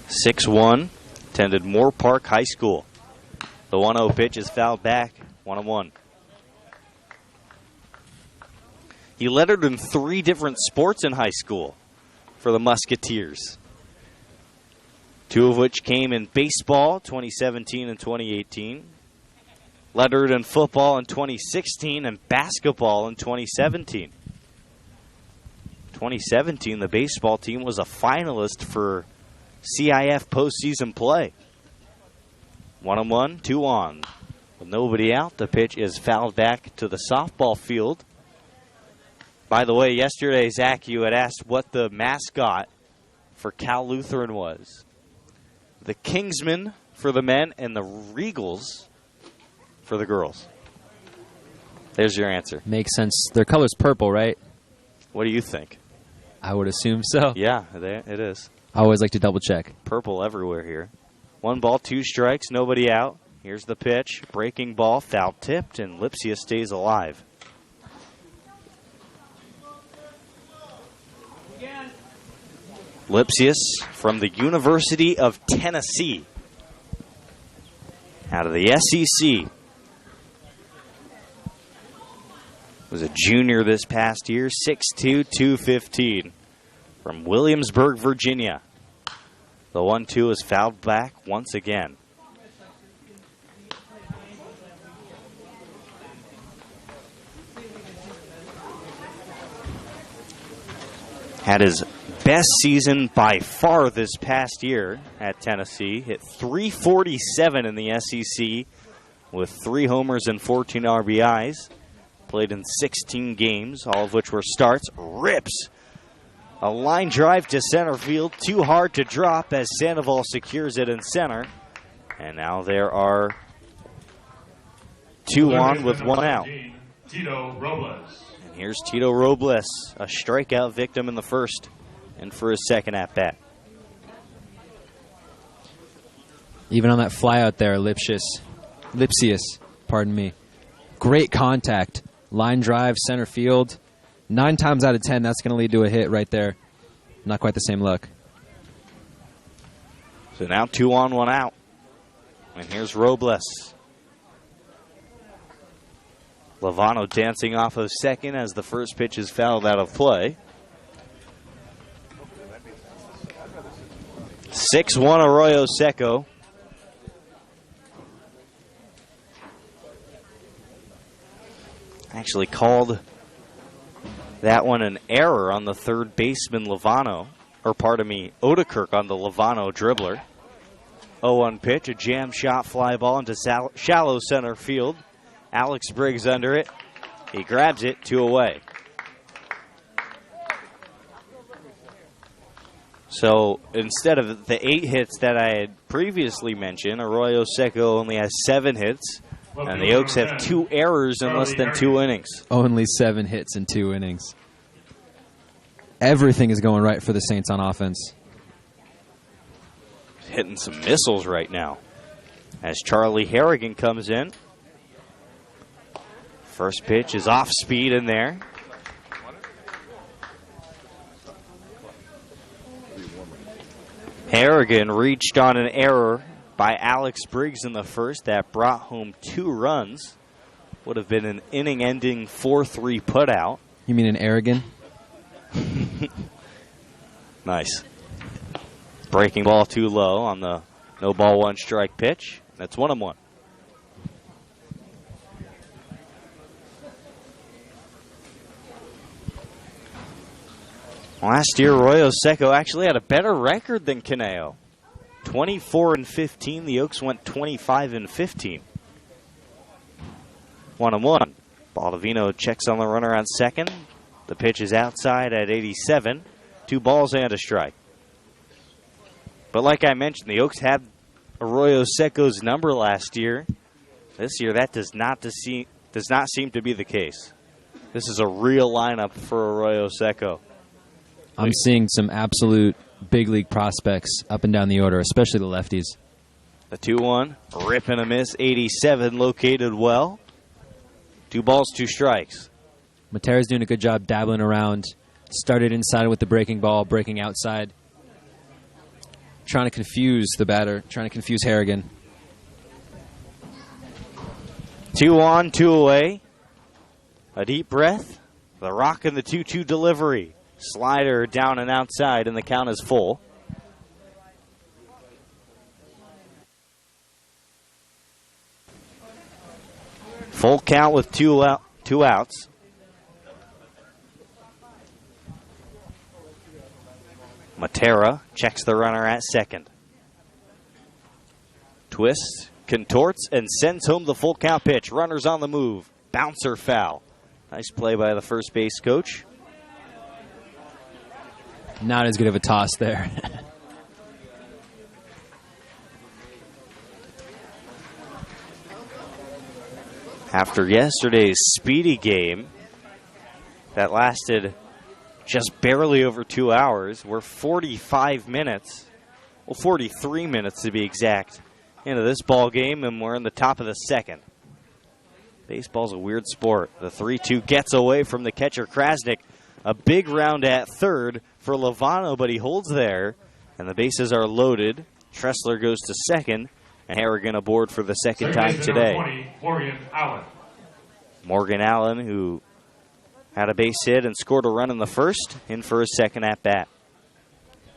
.61, attended Moore Park High School. The 1-0 pitch is fouled back, 1-1. He lettered in 3 different sports in high school for the Musketeers. 2 of which came in baseball, 2017 and 2018. Lettered in football in 2016 and basketball in 2017. 2017, the baseball team was a finalist for CIF postseason play. 1-1, 2 on. With nobody out, the pitch is fouled back to the softball field. By the way, yesterday, Zach, you had asked what the mascot for Cal Lutheran was. The Kingsmen for the men and the Regals for the girls. There's your answer. Makes sense. Their color's purple, right? What do you think? I would assume so. Yeah, it is. I always like to double check. Purple everywhere here. 1 ball, 2 strikes, nobody out. Here's the pitch. Breaking ball, foul tipped, and Lipsia stays alive. Lipsius from the University of Tennessee. Out of the SEC. Was a junior this past year, 6'2", 215. From Williamsburg, Virginia. The 1-2 is fouled back once again. Had his best season by far this past year at Tennessee. Hit .347 in the SEC with 3 homers and 14 RBIs. Played in 16 games, all of which were starts. Rips a line drive to center field. Too hard to drop as Sandoval secures it in center. And now there are 2 on with 1 out. Tito Robles. And here's Tito Robles, a strikeout victim in the first and for his second at-bat. Even on that fly out there, Lipsius, pardon me. Great contact. Line drive, center field. 9 times out of 10, that's going to lead to a hit right there. Not quite the same look. So now 2 on, 1 out. And here's Robles. Lovano dancing off of second as the first pitch is fouled out of play. 6-1 Arroyo Seco. Actually called that one an error on the third baseman Lovano, or pardon me, Odekirk on the Lovano dribbler. 0-1 pitch, a jam shot fly ball into shallow center field. Alex Briggs under it. He grabs it, 2 away. So instead of the 8 hits that I had previously mentioned, Arroyo Seco only has 7 hits. And the Oaks have 2 errors in less than 2 innings. Only 7 hits in 2 innings. Everything is going right for the Saints on offense. Hitting some missiles right now. As Charlie Harrigan comes in. First pitch is off speed in there. Harrigan reached on an error by Alex Briggs in the first that brought home 2 runs. Would have been an inning-ending 4-3 putout. You mean an Aragon? Nice. Breaking ball too low on the no ball 1 strike pitch. That's 1-1. Last year, Arroyo Seco actually had a better record than Caneo. 24-15. The Oaks went 25-15. 1-1. Baldovino checks on the runner on second. The pitch is outside at 87. 2 balls and a strike. But like I mentioned, the Oaks had Arroyo Seco's number last year. This year, that does not seem to be the case. This is a real lineup for Arroyo Seco. I'm seeing some absolute big league prospects up and down the order, especially the lefties. The 2-1, rip and a miss, 87, located well. 2 balls, 2 strikes. Matera's doing a good job dabbling around. Started inside with the breaking ball, breaking outside. Trying to confuse the batter, trying to confuse Harrigan. 2 on, 2 away. A deep breath. The rock and the 2-2 delivery. Slider down and outside, and the count is full. Full count with 2 outs. Matera checks the runner at second. Twists, contorts, and sends home the full count pitch. Runners on the move. Bouncer foul. Nice play by the first base coach. Not as good of a toss there. After yesterday's speedy game that lasted just barely over 2 hours, we're 45 minutes, well 43 minutes to be exact, into this ball game, and we're in the top of the second. Baseball's a weird sport. The 3-2 gets away from the catcher Krasnick. A big round at third for Lovano, but he holds there, and the bases are loaded. Tressler goes to second, and Harrigan aboard for the second time today. 20, Morgan Allen. Morgan Allen, who had a base hit and scored a run in the first, in for his second at bat.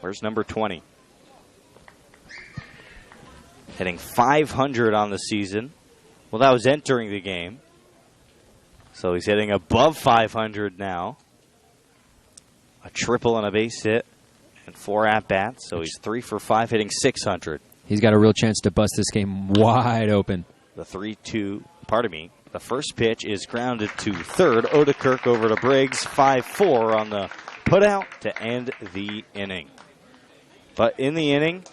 Where's number 20? Hitting .500 on the season. Well, that was entering the game. So he's hitting above .500 now. A triple and a base hit and 4 at-bats, so he's 3 for 5, hitting .600. He's got a real chance to bust this game wide open. The 3-2, the first pitch is grounded to third. Odekirk over to Briggs, 5-4 on the putout to end the inning. But in the inning,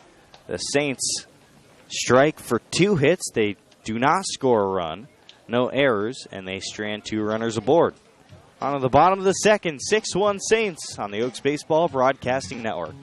the Saints strike for 2 hits. They do not score a run, no errors, and they strand 2 runners aboard. On to the bottom of the second, 6-1 Saints on the Oaks Baseball Broadcasting Network.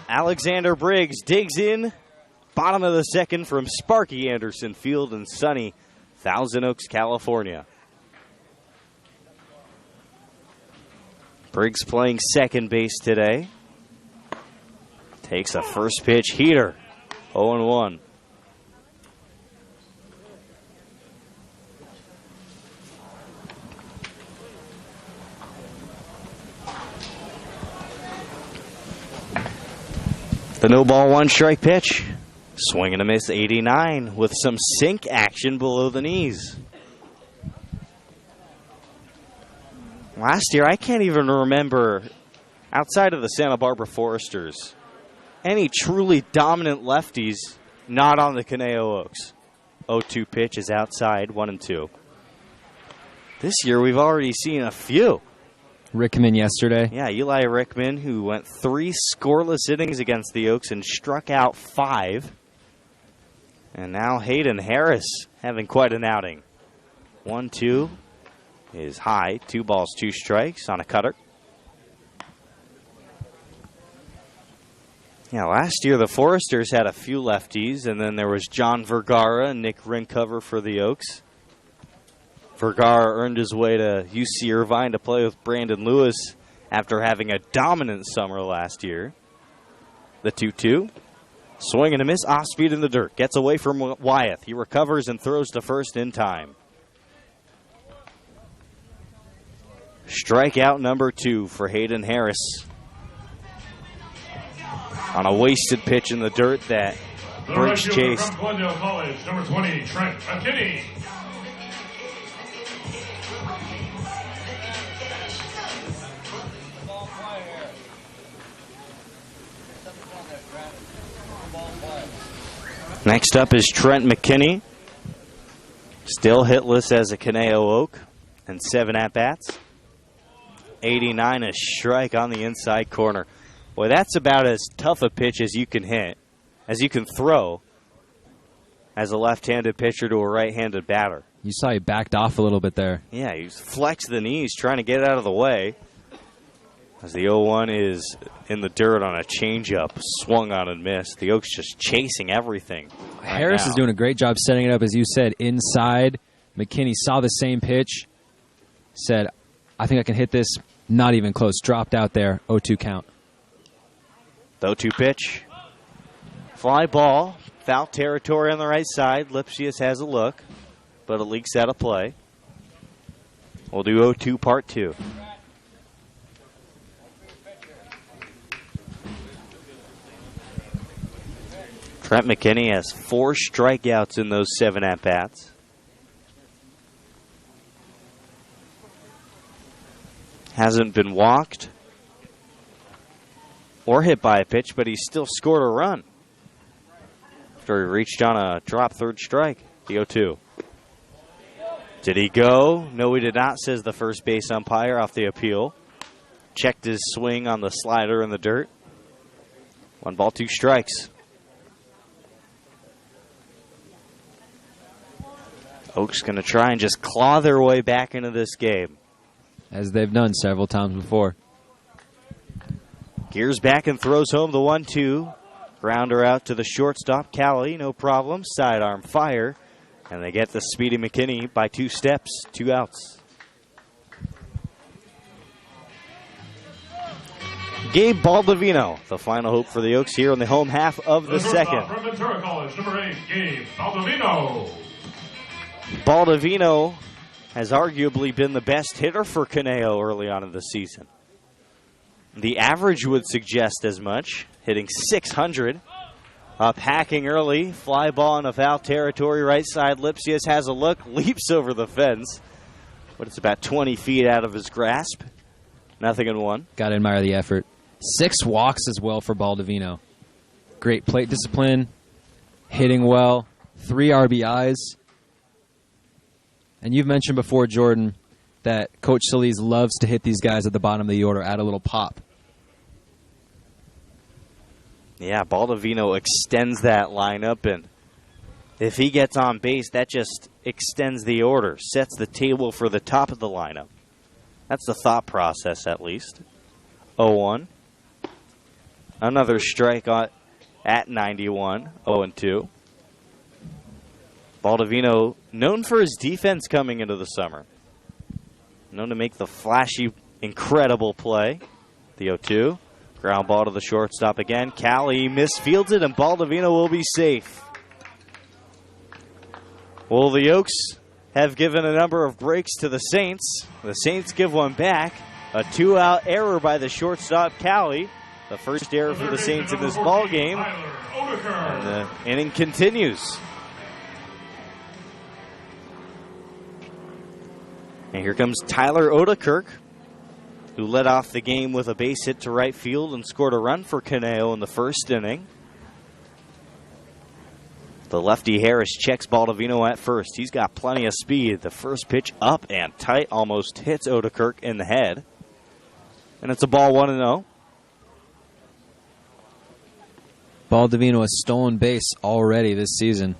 Alexander Briggs digs in. Bottom of the second from Sparky Anderson Field in sunny Thousand Oaks, California. Briggs playing second base today. Takes a first pitch heater. 0-1. The no ball, one strike pitch. Swing and a miss, 89 with some sink action below the knees. Last year, I can't even remember, outside of the Santa Barbara Foresters, any truly dominant lefties not on the Conejo Oaks. 0-2 pitch is outside, 1-2. This year, we've already seen a few. Rickman yesterday. Yeah, Eli Rickman, who went 3 scoreless innings against the Oaks and struck out 5. And now Hayden Harris having quite an outing. 1-2 is high. 2 balls, 2 strikes on a cutter. Yeah, last year the Foresters had a few lefties, and then there was John Vergara and Nick Rincover for the Oaks. Vergara earned his way to UC Irvine to play with Brandon Lewis after having a dominant summer last year. The 2-2. Swing and a miss, off speed in the dirt. Gets away from Wyeth. He recovers and throws to first in time. Strikeout number 2 for Hayden Harris. On a wasted pitch in the dirt that Briggs chased. From Glendale College, number 20, Trent McKinney. Next up is Trent McKinney. Still hitless as a Conejo Oak and 7 at-bats. 89, a strike on the inside corner. Boy, that's about as tough a pitch as you can hit, as you can throw, as a left-handed pitcher to a right-handed batter. You saw he backed off a little bit there. Yeah, he flexed the knees trying to get it out of the way. As the 0-1 is in the dirt on a changeup, swung on and missed. The Oaks just chasing everything. Harris is doing a great job setting it up, as you said, inside. McKinney saw the same pitch, said, I think I can hit this. Not even close. Dropped out there. 0-2 count. The 0-2 pitch. Fly ball. Foul territory on the right side. Lipsius has a look, but it leaks out of play. We'll do 0-2 part 2. Trent McKinney has 4 strikeouts in those 7 at-bats. Hasn't been walked or hit by a pitch, but he's still scored a run after he reached on a drop third strike. The 0-2. Did he go? No, he did not, says the first base umpire off the appeal. Checked his swing on the slider in the dirt. 1 ball, 2 strikes. Oaks going to try and just claw their way back into this game, as they've done several times before. Gears back and throws home the 1-2. Grounder out to the shortstop, Cali, no problem. Sidearm fire, and they get the speedy McKinney by 2 steps, 2 outs. Gabe Baldovino, the final hope for the Oaks here in the home half of the second. From Ventura College, number 8, Gabe Baldovino. Baldovino has arguably been the best hitter for Conejo early on in the season. The average would suggest as much, hitting .600. Up hacking early, fly ball in a foul territory, right side. Lipsius has a look, leaps over the fence, but it's about 20 feet out of his grasp. 0-1. Got to admire the effort. 6 walks as well for Baldovino. Great plate discipline, hitting well, 3 RBIs. And you've mentioned before, Jordan, that Coach Solis loves to hit these guys at the bottom of the order, add a little pop. Yeah, Baldovino extends that lineup, and if he gets on base, that just extends the order, sets the table for the top of the lineup. That's the thought process, at least. 0-1. Another strike at 91, 0-2. Baldovino, known for his defense coming into the summer. Known to make the flashy, incredible play. The 0-2. Ground ball to the shortstop again. Callie misfields it, and Baldovino will be safe. Well, the Oaks have given a number of breaks to the Saints. The Saints give one back. A 2-out error by the shortstop, Callie. The first error for the Saints in this ball game. And the inning continues. And here comes Tyler Odekirk, who led off the game with a base hit to right field and scored a run for Caneo in the first inning. The lefty Harris checks Baldovino at first. He's got plenty of speed. The first pitch up and tight, almost hits Odekirk in the head. And it's a ball 1-0. Baldovino has stolen base already this season.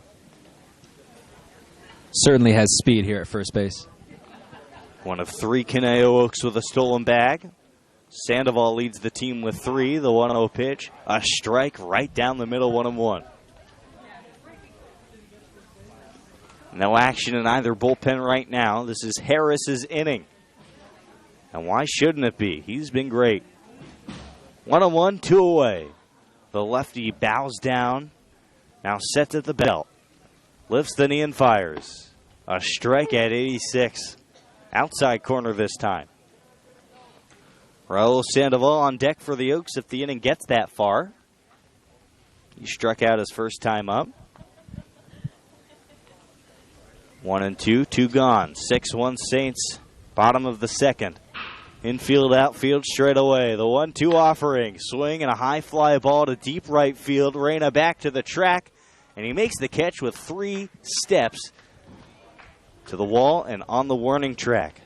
Certainly has speed here at first base. One of 3 Caneo Oaks with a stolen bag. Sandoval leads the team with 3. The 1-0 pitch. A strike right down the middle, 1-1. No action in either bullpen right now. This is Harris's inning. And why shouldn't it be? He's been great. 1-1, 2 away. The lefty bows down. Now sets at the belt. Lifts the knee and fires. A strike at 86. Outside corner this time. Raul Sandoval on deck for the Oaks if the inning gets that far. He struck out his first time up. 1-2, 2 gone. 6-1 Saints. Bottom of the second. Infield, outfield, straight away. The 1-2 offering. Swing and a high fly ball to deep right field. Reyna back to the track. And he makes the catch with 3 steps to the wall and on the warning track.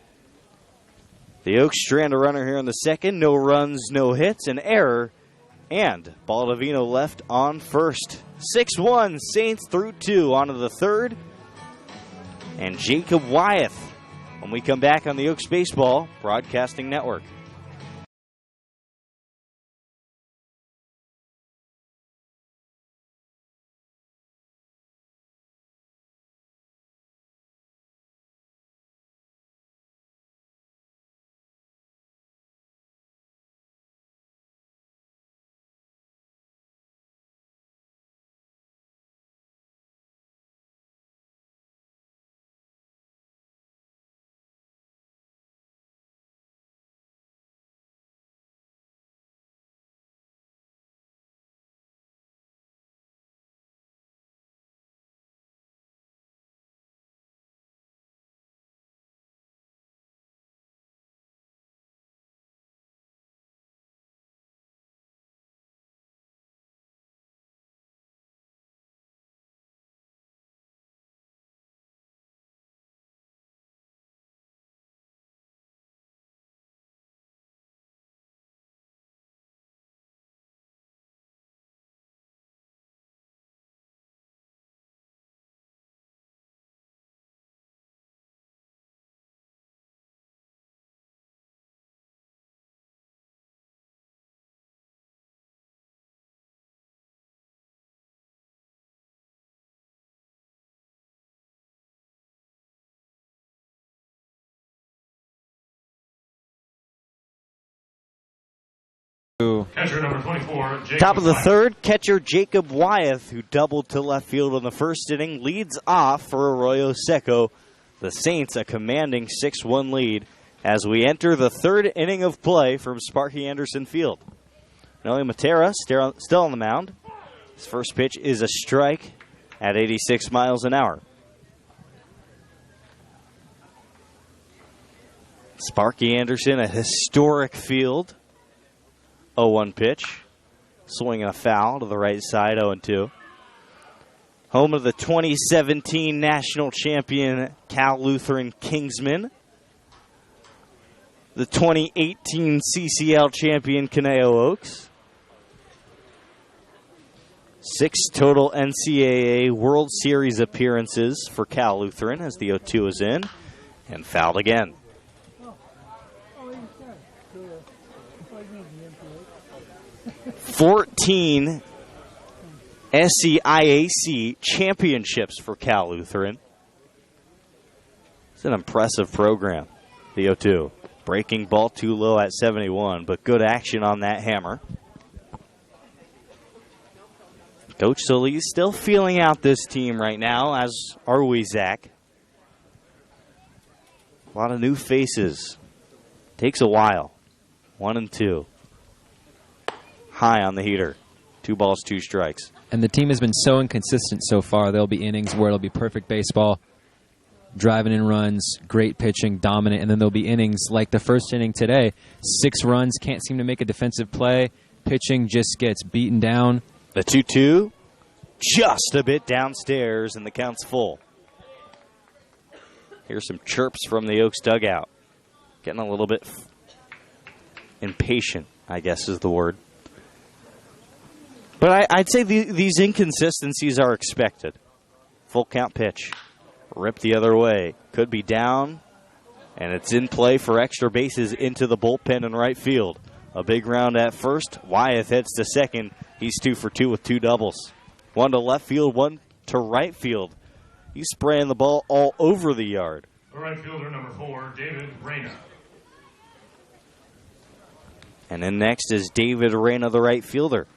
The Oaks strand a runner here in the second. No runs, no hits, an error. And Baldovino left on first. 6-1, Saints through 2. On to the third. And Jacob Wyeth when we come back on the Oaks Baseball Broadcasting Network. Catcher number 24, Jacob Top of the Wyeth. third, catcher Jacob Wyeth, who doubled to left field in the first inning, leads off for Arroyo Seco. The Saints a commanding 6-1 lead as we enter the third inning of play from Sparky Anderson Field. Noe Matera still on the mound. His first pitch is a strike at 86 miles an hour. Sparky Anderson, a historic field. 0-1 pitch. Swing and a foul to the right side, 0-2. Home of the 2017 national champion Cal Lutheran Kingsmen. The 2018 CCL champion Caneo Oaks. 6 total NCAA World Series appearances for Cal Lutheran as the 0-2 is in. And fouled again. 14 SCIAC championships for Cal Lutheran. It's an impressive program, the 0-2. Breaking ball too low at 71, but good action on that hammer. Coach Solis still feeling out this team right now, as are we, Zach. A lot of new faces. Takes a while. 1-2. High on the heater. 2 balls, 2 strikes. And the team has been so inconsistent so far. There'll be innings where it'll be perfect baseball, driving in runs, great pitching, dominant, and then there'll be innings like the first inning today. 6 runs, can't seem to make a defensive play. Pitching just gets beaten down. The 2-2, just a bit downstairs, and the count's full. Here's some chirps from the Oaks dugout. Getting a little bit impatient, I guess is the word. But I'd say these inconsistencies are expected. Full count pitch. Rip the other way. Could be down, and it's in play for extra bases into the bullpen in right field. A big round at first. Wyeth heads to second. He's 2 for 2 with 2 doubles. 1 to left field, 1 to right field. He's spraying the ball all over the yard. The right fielder, number 4, David Reyna. And then next is David Reyna, the right fielder.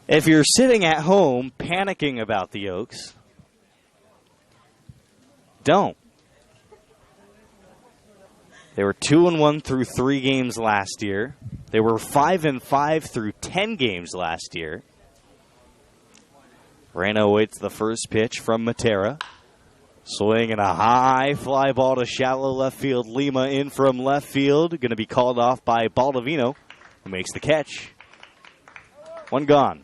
If you're sitting at home panicking about the Oaks, don't. They were 2-1 through 3 games last year. They were 5-5 through 10 games last year. Reyna awaits the first pitch from Matera. Swinging a high fly ball to shallow left field. Lima in from left field. Going to be called off by Baldovino, who makes the catch. 1 gone.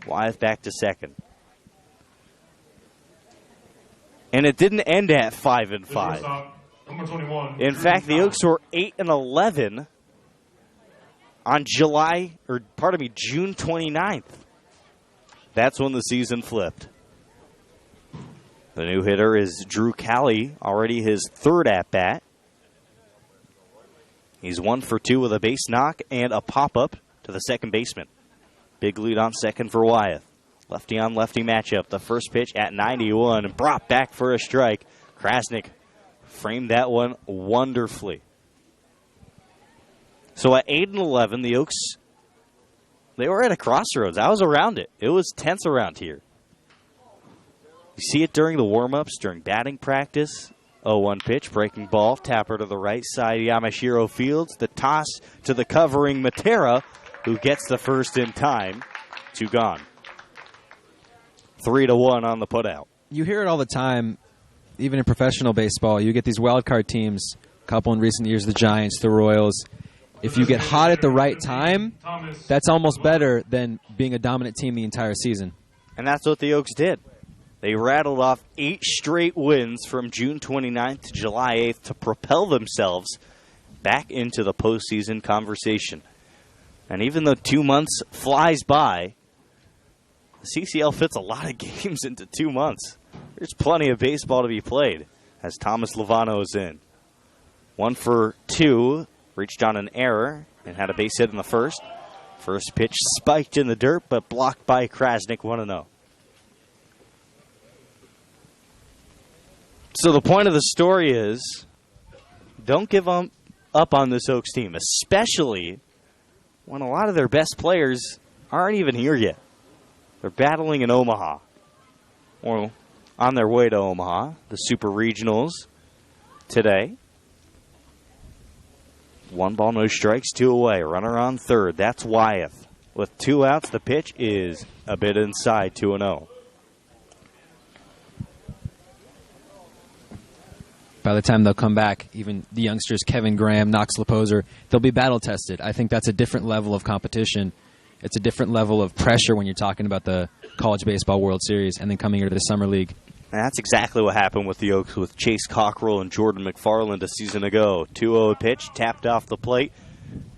Wyeth back to second. And it didn't end at 5-5. Number 21. In fact, the Oaks were 8-11 on June 29th. That's when the season flipped. The new hitter is Drew Calley, already his 3rd at-bat. He's 1 for 2 with a base knock and a pop-up to the second baseman. Big lead on second for Wyeth. Lefty on lefty matchup. The first pitch at 91. Brought back for a strike. Krasnick framed that one wonderfully. So at 8-11, the Oaks, they were at a crossroads. I was around it. It was tense around here. You see it during the warm-ups, during batting practice. 0-1 pitch, breaking ball, tapper to the right side. Yamashiro fields the toss to the covering Matera, who gets the first in time. 2 gone. 3-1 on the putout. You hear it all the time, even in professional baseball. You get these wild card teams, a couple in recent years, the Giants, the Royals. If you get hot at the right time, that's almost better than being a dominant team the entire season. And that's what the Oaks did. They rattled off 8 straight wins from June 29th to July 8th to propel themselves back into the postseason conversation. And even though 2 months flies by, the CCL fits a lot of games into 2 months. There's plenty of baseball to be played as Thomas Lovano is in. 1 for 2, reached on an error and had a base hit in the first. First pitch spiked in the dirt, but blocked by Krasnick, 1-0. So the point of the story is, don't give up on this Oaks team, especially when a lot of their best players aren't even here yet. They're battling in Omaha, or on their way to Omaha, the Super Regionals today. 1 ball, no strikes, 2 away. Runner on third. That's Wyeth. With 2 outs, the pitch is a bit inside, 2-0. By the time they'll come back, even the youngsters, Kevin Graham, Knox Leposer, they'll be battle-tested. I think that's a different level of competition. It's a different level of pressure when you're talking about the College Baseball World Series and then coming into the Summer League. And that's exactly what happened with the Oaks with Chase Cockrell and Jordan McFarland a season ago. 2-0 pitch, tapped off the plate.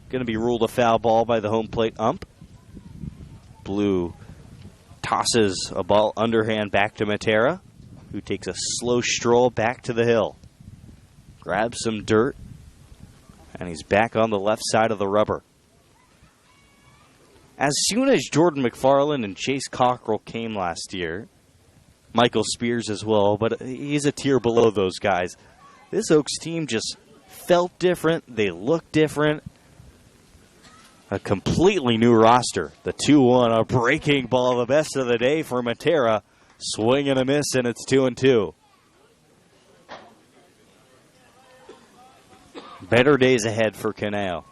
Going to be ruled a foul ball by the home plate ump. Blue tosses a ball underhand back to Matera, who takes a slow stroll back to the hill. Grabs some dirt And he's back on the left side of the rubber. As soon as Jordan McFarland and Chase Cockrell came last year, Michael Spears as well, but he's a tier below those guys. This Oaks team just felt different. They looked different. A completely new roster. The 2-1, a breaking ball, the best of the day for Matera. Swing and a miss, and it's 2-2. Better days ahead for Canale.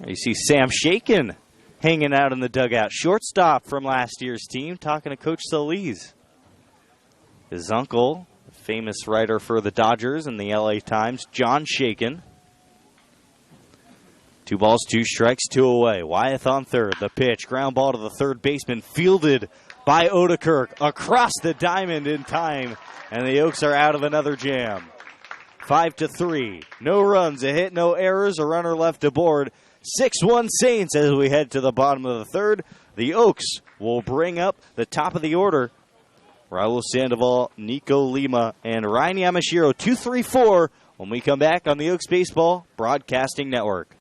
You see Sam Shakin hanging out in the dugout. Shortstop from last year's team, talking to Coach Solis. His uncle, a famous writer for the Dodgers and the LA Times, John Shakin. 2 balls, 2 strikes, 2 away. Wyeth on third. The pitch, ground ball to the third baseman, fielded by Odekirk across the diamond in time, and the Oaks are out of another jam. 5-3. No runs, a hit, no errors, a runner left aboard. 6-1 Saints as we head to the bottom of the third. The Oaks will bring up the top of the order. Raul Sandoval, Nico Lima, and Ryan Yamashiro, 2-3-4 when we come back on the Oaks Baseball Broadcasting Network.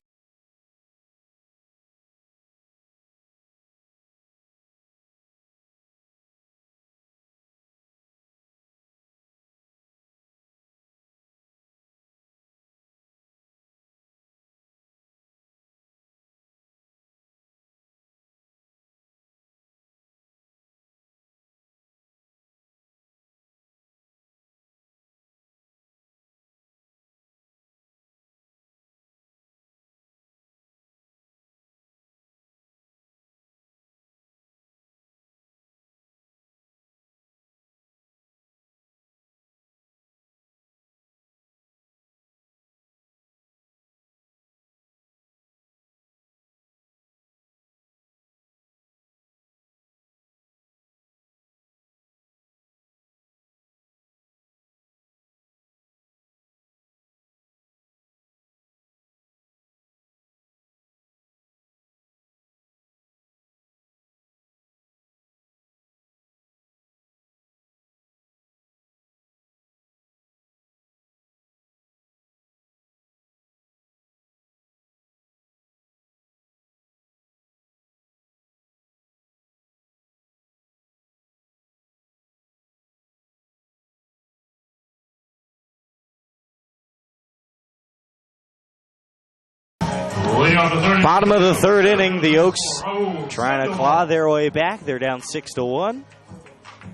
Bottom of the third inning, the Oaks trying to claw their way back. They're down 6-1. And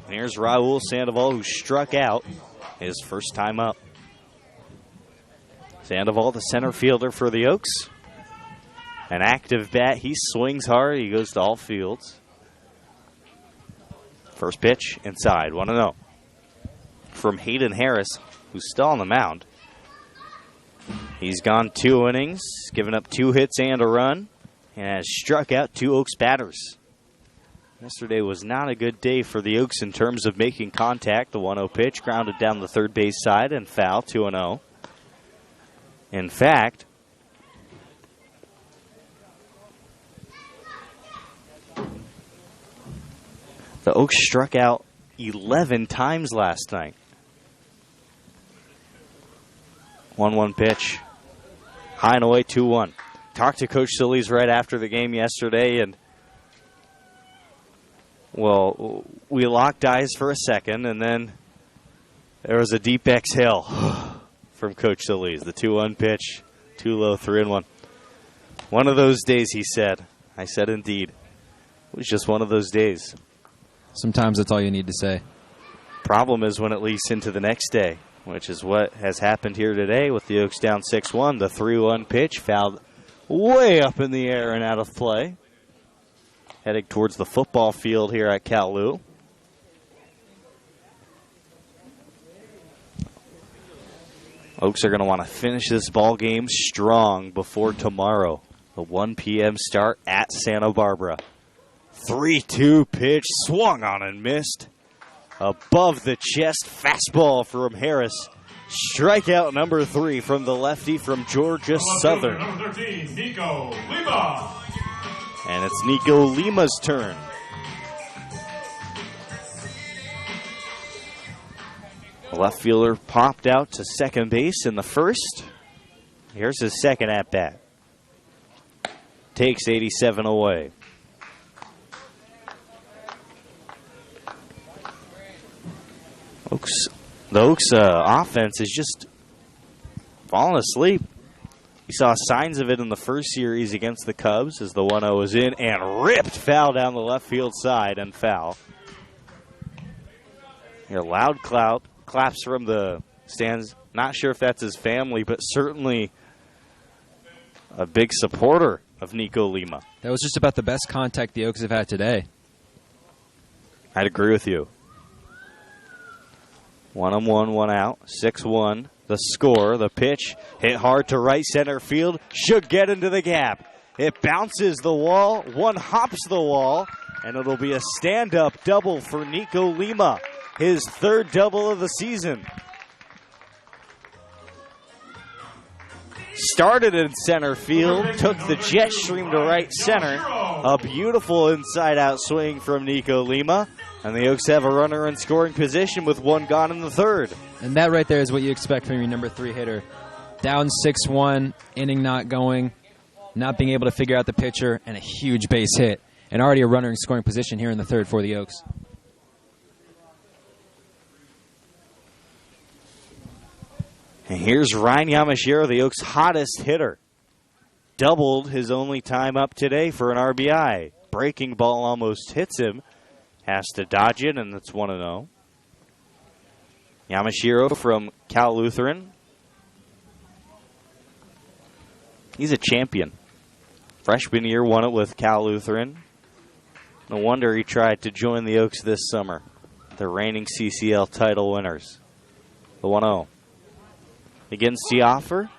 here's Raul Sandoval, who struck out his first time up. Sandoval, the center fielder for the Oaks. An active bat. He swings hard. He goes to all fields. First pitch, inside, 1-0. From Hayden Harris, who's still on the mound. He's gone 2 innings, given up 2 hits and a run, and has struck out 2 Oaks batters. Yesterday was not a good day for the Oaks in terms of making contact. The 1-0 pitch grounded down the third base side and foul, 2-0. In fact, the Oaks struck out 11 times last night. 1-1 pitch. High and away, 2-1. Talked to Coach Solis right after the game yesterday, and, well, we locked eyes for a second, and then there was a deep exhale from Coach Solis. The 2-1 pitch, too low, 3-1. One of those days, he said. I said, indeed. It was just one of those days. Sometimes that's all you need to say. Problem is when it leaks into the next day, which is what has happened here today with the Oaks down 6-1. The 3-1 pitch fouled way up in the air and out of play. Heading towards the football field here at Cal-Lou. Oaks are going to want to finish this ball game strong before tomorrow. The 1 p.m. start at Santa Barbara. 3-2 pitch, swung on and missed. Above the chest, fastball from Harris. Strikeout number 3 from the lefty from Georgia Southern. Number 13, Nico Lima. And it's Nico Lima's turn. The left fielder popped out to second base in the first. Here's his second at-bat. Takes 87 away. The Oaks offense is just falling asleep. We saw signs of it in the first series against the Cubs as the 1-0 was in and ripped foul down the left field side and foul. Here, loud claps from the stands. Not sure if that's his family, but certainly a big supporter of Nico Lima. That was just about the best contact the Oaks have had today. I'd agree with you. 1-1, 1 out, 6-1. The score, the pitch, hit hard to right center field, should get into the gap. It bounces the wall, one hops the wall, and it'll be a stand-up double for Nico Lima, his third double of the season. Started in center field, took the jet stream to right center. A beautiful inside-out swing from Nico Lima. And the Oaks have a runner in scoring position with one gone in the third. And that right there is what you expect from your number 3 hitter. Down 6-1, inning not going, not being able to figure out the pitcher, and a huge base hit. And already a runner in scoring position here in the third for the Oaks. And here's Ryan Yamashiro, the Oaks' hottest hitter. Doubled his only time up today for an RBI. Breaking ball almost hits him. Has to dodge it, and it's 1-0. Yamashiro from Cal Lutheran. He's a champion. Freshman year won it with Cal Lutheran. No wonder he tried to join the Oaks this summer. The reigning CCL title winners. The 1-0. Begins the offer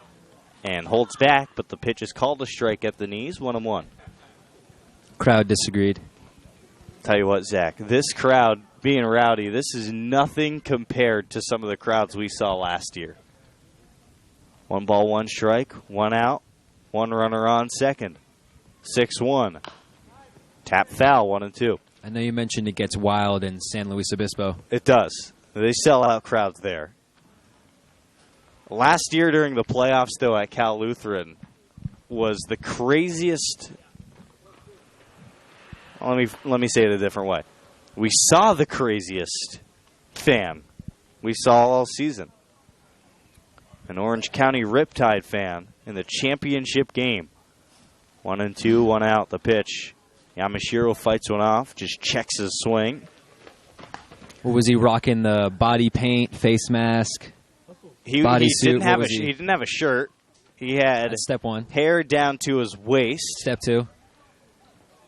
and holds back, but the pitch is called a strike at the knees. 1-1. Crowd disagreed. Tell you what, Zach, this crowd being rowdy, this is nothing compared to some of the crowds we saw last year. 1 ball, 1 strike, 1 out, 1 runner on second. 6-1. Tap foul, 1-2. I know you mentioned it gets wild in San Luis Obispo. It does. They sell out crowds there. Last year during the playoffs, though, at Cal Lutheran was the craziest. Let me say it a different way. We saw the craziest fan we saw all season. An Orange County Riptide fan in the championship game. 1-2, 1 out, the pitch. Yamashiro fights one off, just checks his swing. What was he rocking? The body paint, face mask, He bodysuit? He didn't have a shirt. He had step 1. Hair down to his waist. Step 2.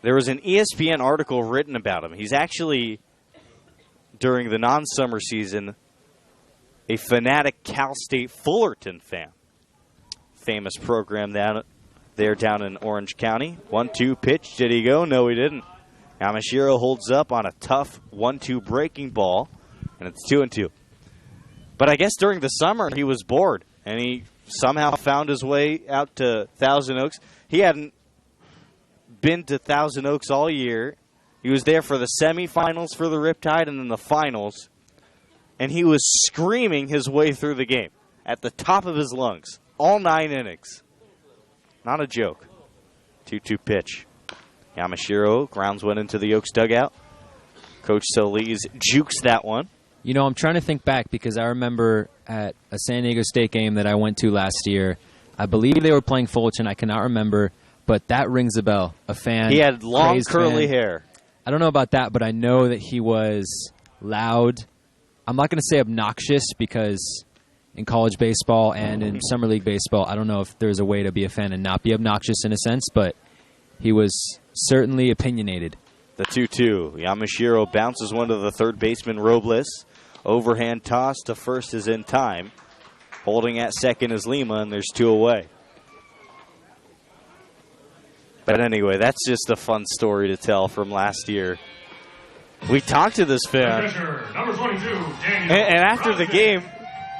There was an ESPN article written about him. He's actually, during the non-summer season, a fanatic Cal State Fullerton fan. Famous program down in Orange County. 1-2 pitch. Did he go? No, he didn't. Yamashiro holds up on a tough 1-2 breaking ball, and it's 2-2. But I guess during the summer he was bored, and he somehow found his way out to Thousand Oaks. He hadn't been to Thousand Oaks all year. He was there for the semifinals for the Riptide and then the finals. And he was screaming his way through the game at the top of his lungs. All 9 innings. Not a joke. 2-2 pitch. Yamashiro grounds one into the Oaks dugout. Coach Solis jukes that one. You know, I'm trying to think back because I remember at a San Diego State game that I went to last year, I believe they were playing Fullerton. I cannot remember. But that rings a bell. A fan. He had long curly hair. I don't know about that, but I know that he was loud. I'm not going to say obnoxious because in college baseball and in summer league baseball, I don't know if there's a way to be a fan and not be obnoxious in a sense, but he was certainly opinionated. The 2-2. Yamashiro bounces one to the third baseman, Robles. Overhand toss to first is in time. Holding at second is Lima, and there's 2 away. But anyway, that's just a fun story to tell from last year. We talked to this fan, Number 22, and after the game,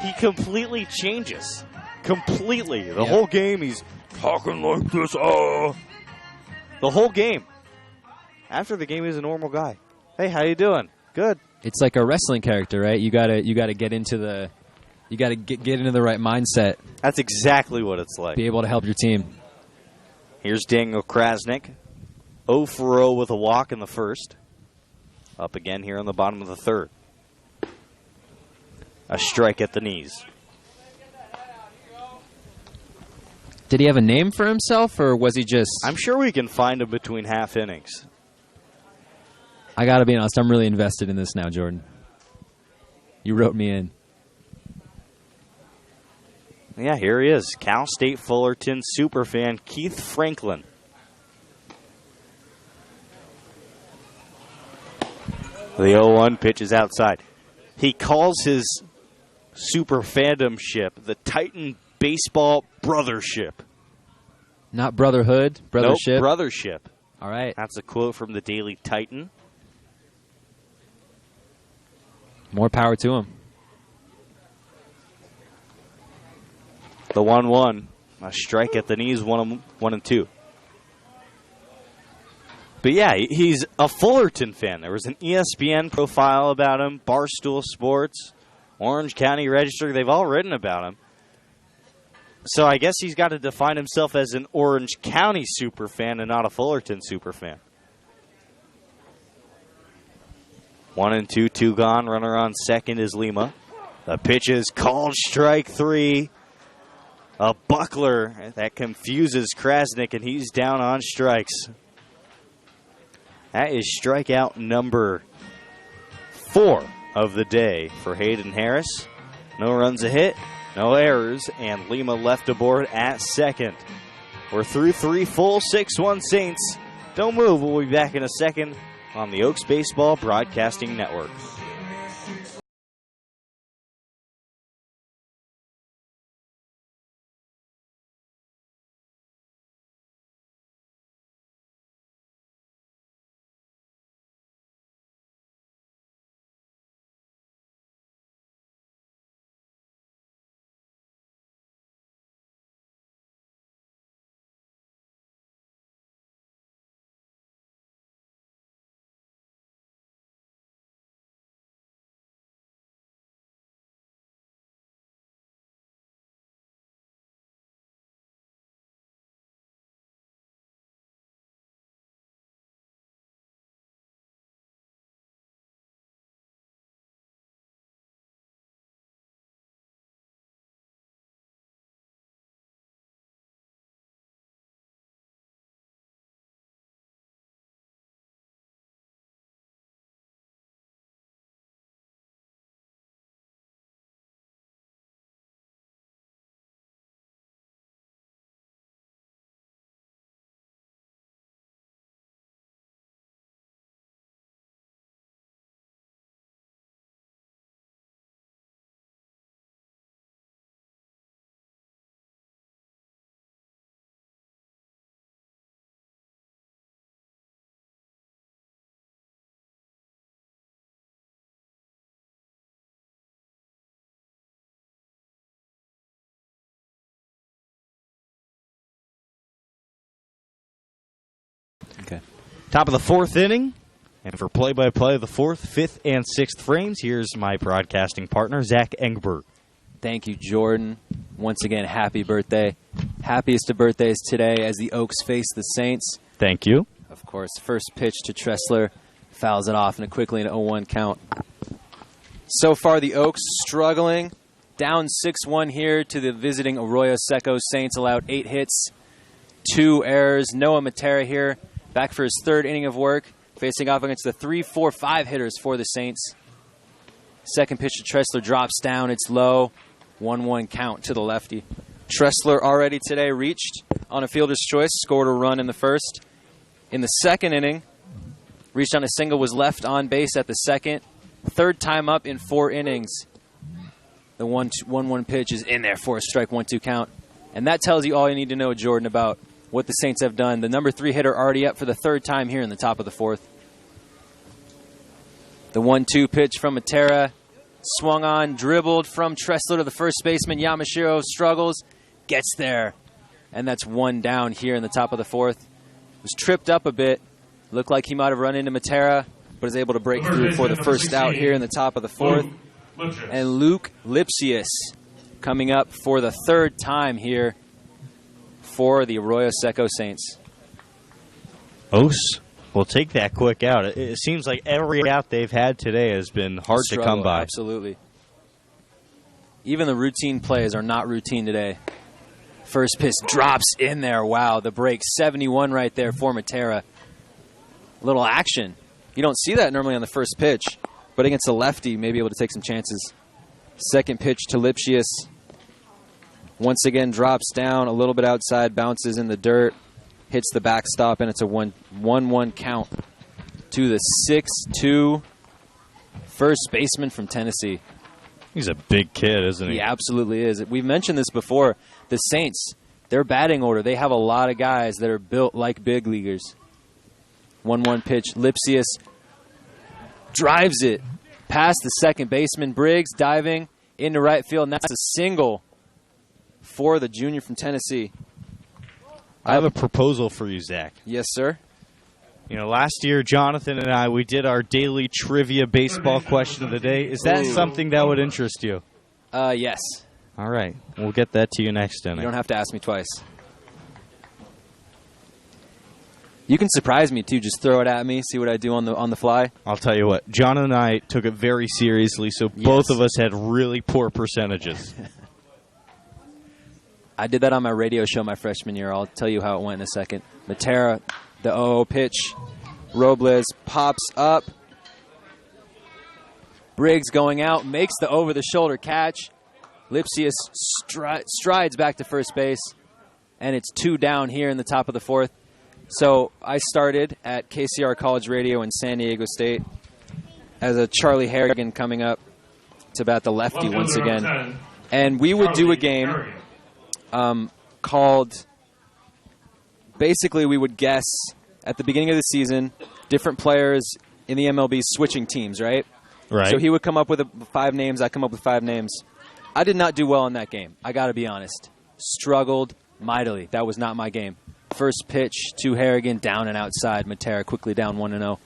he completely changes. Completely. The whole game, he's talking like this. The whole game. After the game, he's a normal guy. Hey, how you doing? Good. It's like a wrestling character, right? You gotta get into the You got to get into the right mindset. That's exactly what it's like. Be able to help your team. Here's Daniel Krasnick. 0 for 0 with a walk in the first. Up again here on the bottom of the third. A strike at the knees. Did he have a name for himself, or was he just... I'm sure we can find him between half innings. I got to be honest, I'm really invested in this now, Jordan. You wrote me in. Yeah, here he is. Cal State Fullerton superfan Keith Franklin. The 0-1 pitch is outside. He calls his super fandomship the Titan Baseball Brothership. Not brotherhood, brothership? Nope, brothership. All right. That's a quote from the Daily Titan. More power to him. The 1-1. A strike at the knees, 1 and 2. But yeah, he's a Fullerton fan. There was an ESPN profile about him, Barstool Sports, Orange County Register. They've all written about him. So I guess he's got to define himself as an Orange County superfan and not a Fullerton superfan. 1 and 2, 2 gone. Runner on second is Lima. The pitch is called strike 3. A buckler that confuses Krasnick, and he's down on strikes. That is strikeout number 4 of the day for Hayden Harris. No runs a hit, no errors, and Lima left aboard at second. We're through 3 full, 6-1 Saints. Don't move. We'll be back in a second on the Oaks Baseball Broadcasting Network. Okay. Top of the 4th inning. And for play-by-play of the 4th, 5th, and 6th frames, here's my broadcasting partner, Zach Engbert. Thank you, Jordan. Once again, happy birthday. Happiest of birthdays today as the Oaks face the Saints. Thank you. Of course, first pitch to Tressler. Fouls it off and quickly an 0-1 count. So far, the Oaks struggling. Down 6-1 here to the visiting Arroyo Seco Saints. Allowed 8 hits, 2 errors. Noah Matera here, back for his 3rd inning of work, facing off against the 3, 4, 5 hitters for the Saints. Second pitch to Tressler drops down. It's low. 1-1 count to the lefty. Tressler already today reached on a fielder's choice, scored a run in the first. In the second inning, reached on a single, was left on base at the second. 3rd time up in 4 innings. The 1-1 pitch is in there for a strike 1-2 count. And that tells you all you need to know, Jordan, about what the Saints have done. The number 3 hitter already up for the 3rd time here in the top of the 4th. The 1-2 pitch from Matera. Swung on, dribbled from Tressler to the first baseman. Yamashiro struggles, gets there. And that's 1 down here in the top of the 4th. Was tripped up a bit. Looked like he might have run into Matera, but is able to break through for the first out here in the top of the 4th. And Luke Lipsius coming up for the third time here for the Arroyo Seco Saints. Oaks will take that quick out. It seems like every out they've had today has been hard to come by. Absolutely. Even the routine plays are not routine today. First pitch drops in there. Wow, the break. 71 right there for Matera. Little action. You don't see that normally on the first pitch, but against a lefty, maybe able to take some chances. Second pitch to Lipsius. Once again, drops down a little bit outside, bounces in the dirt, hits the backstop, and it's a 1-1 count to the 6'2" first baseman from Tennessee. He's a big kid, isn't he? He absolutely is. We've mentioned this before. The Saints, their batting order, they have a lot of guys that are built like big leaguers. 1-1 pitch. Lipsius drives it past the second baseman. Briggs diving into right field, and that's a single for the junior from Tennessee. I have a proposal for you, Zach. Yes, sir. You know, last year, Jonathan and I, we did our daily trivia baseball question of the day. Is that something that would interest you? Yes. All right. We'll get that to you next inning. You don't have to ask me twice. You can surprise me, too. Just throw it at me, see what I do on the fly. I'll tell you what. John and I took it very seriously, so both of us had really poor percentages. I did that on my radio show my freshman year. I'll tell you how it went in a second. Matera, the 0-0 pitch. Robles pops up. Briggs going out, makes the over-the-shoulder catch. Lipsius strides back to first base, and it's 2 down here in the top of the fourth. So I started at KCR College Radio in San Diego State as a Charlie Harrigan coming up to bat the lefty once again. And we would do a game called, basically we would guess at the beginning of the season different players in the MLB switching teams, right? Right. So he would come up with 5 names, I come up with 5 names. I did not do well in that game. I got to be honest. Struggled mightily. That was not my game. First pitch to Harrigan, down and outside. Matera quickly down 1-0.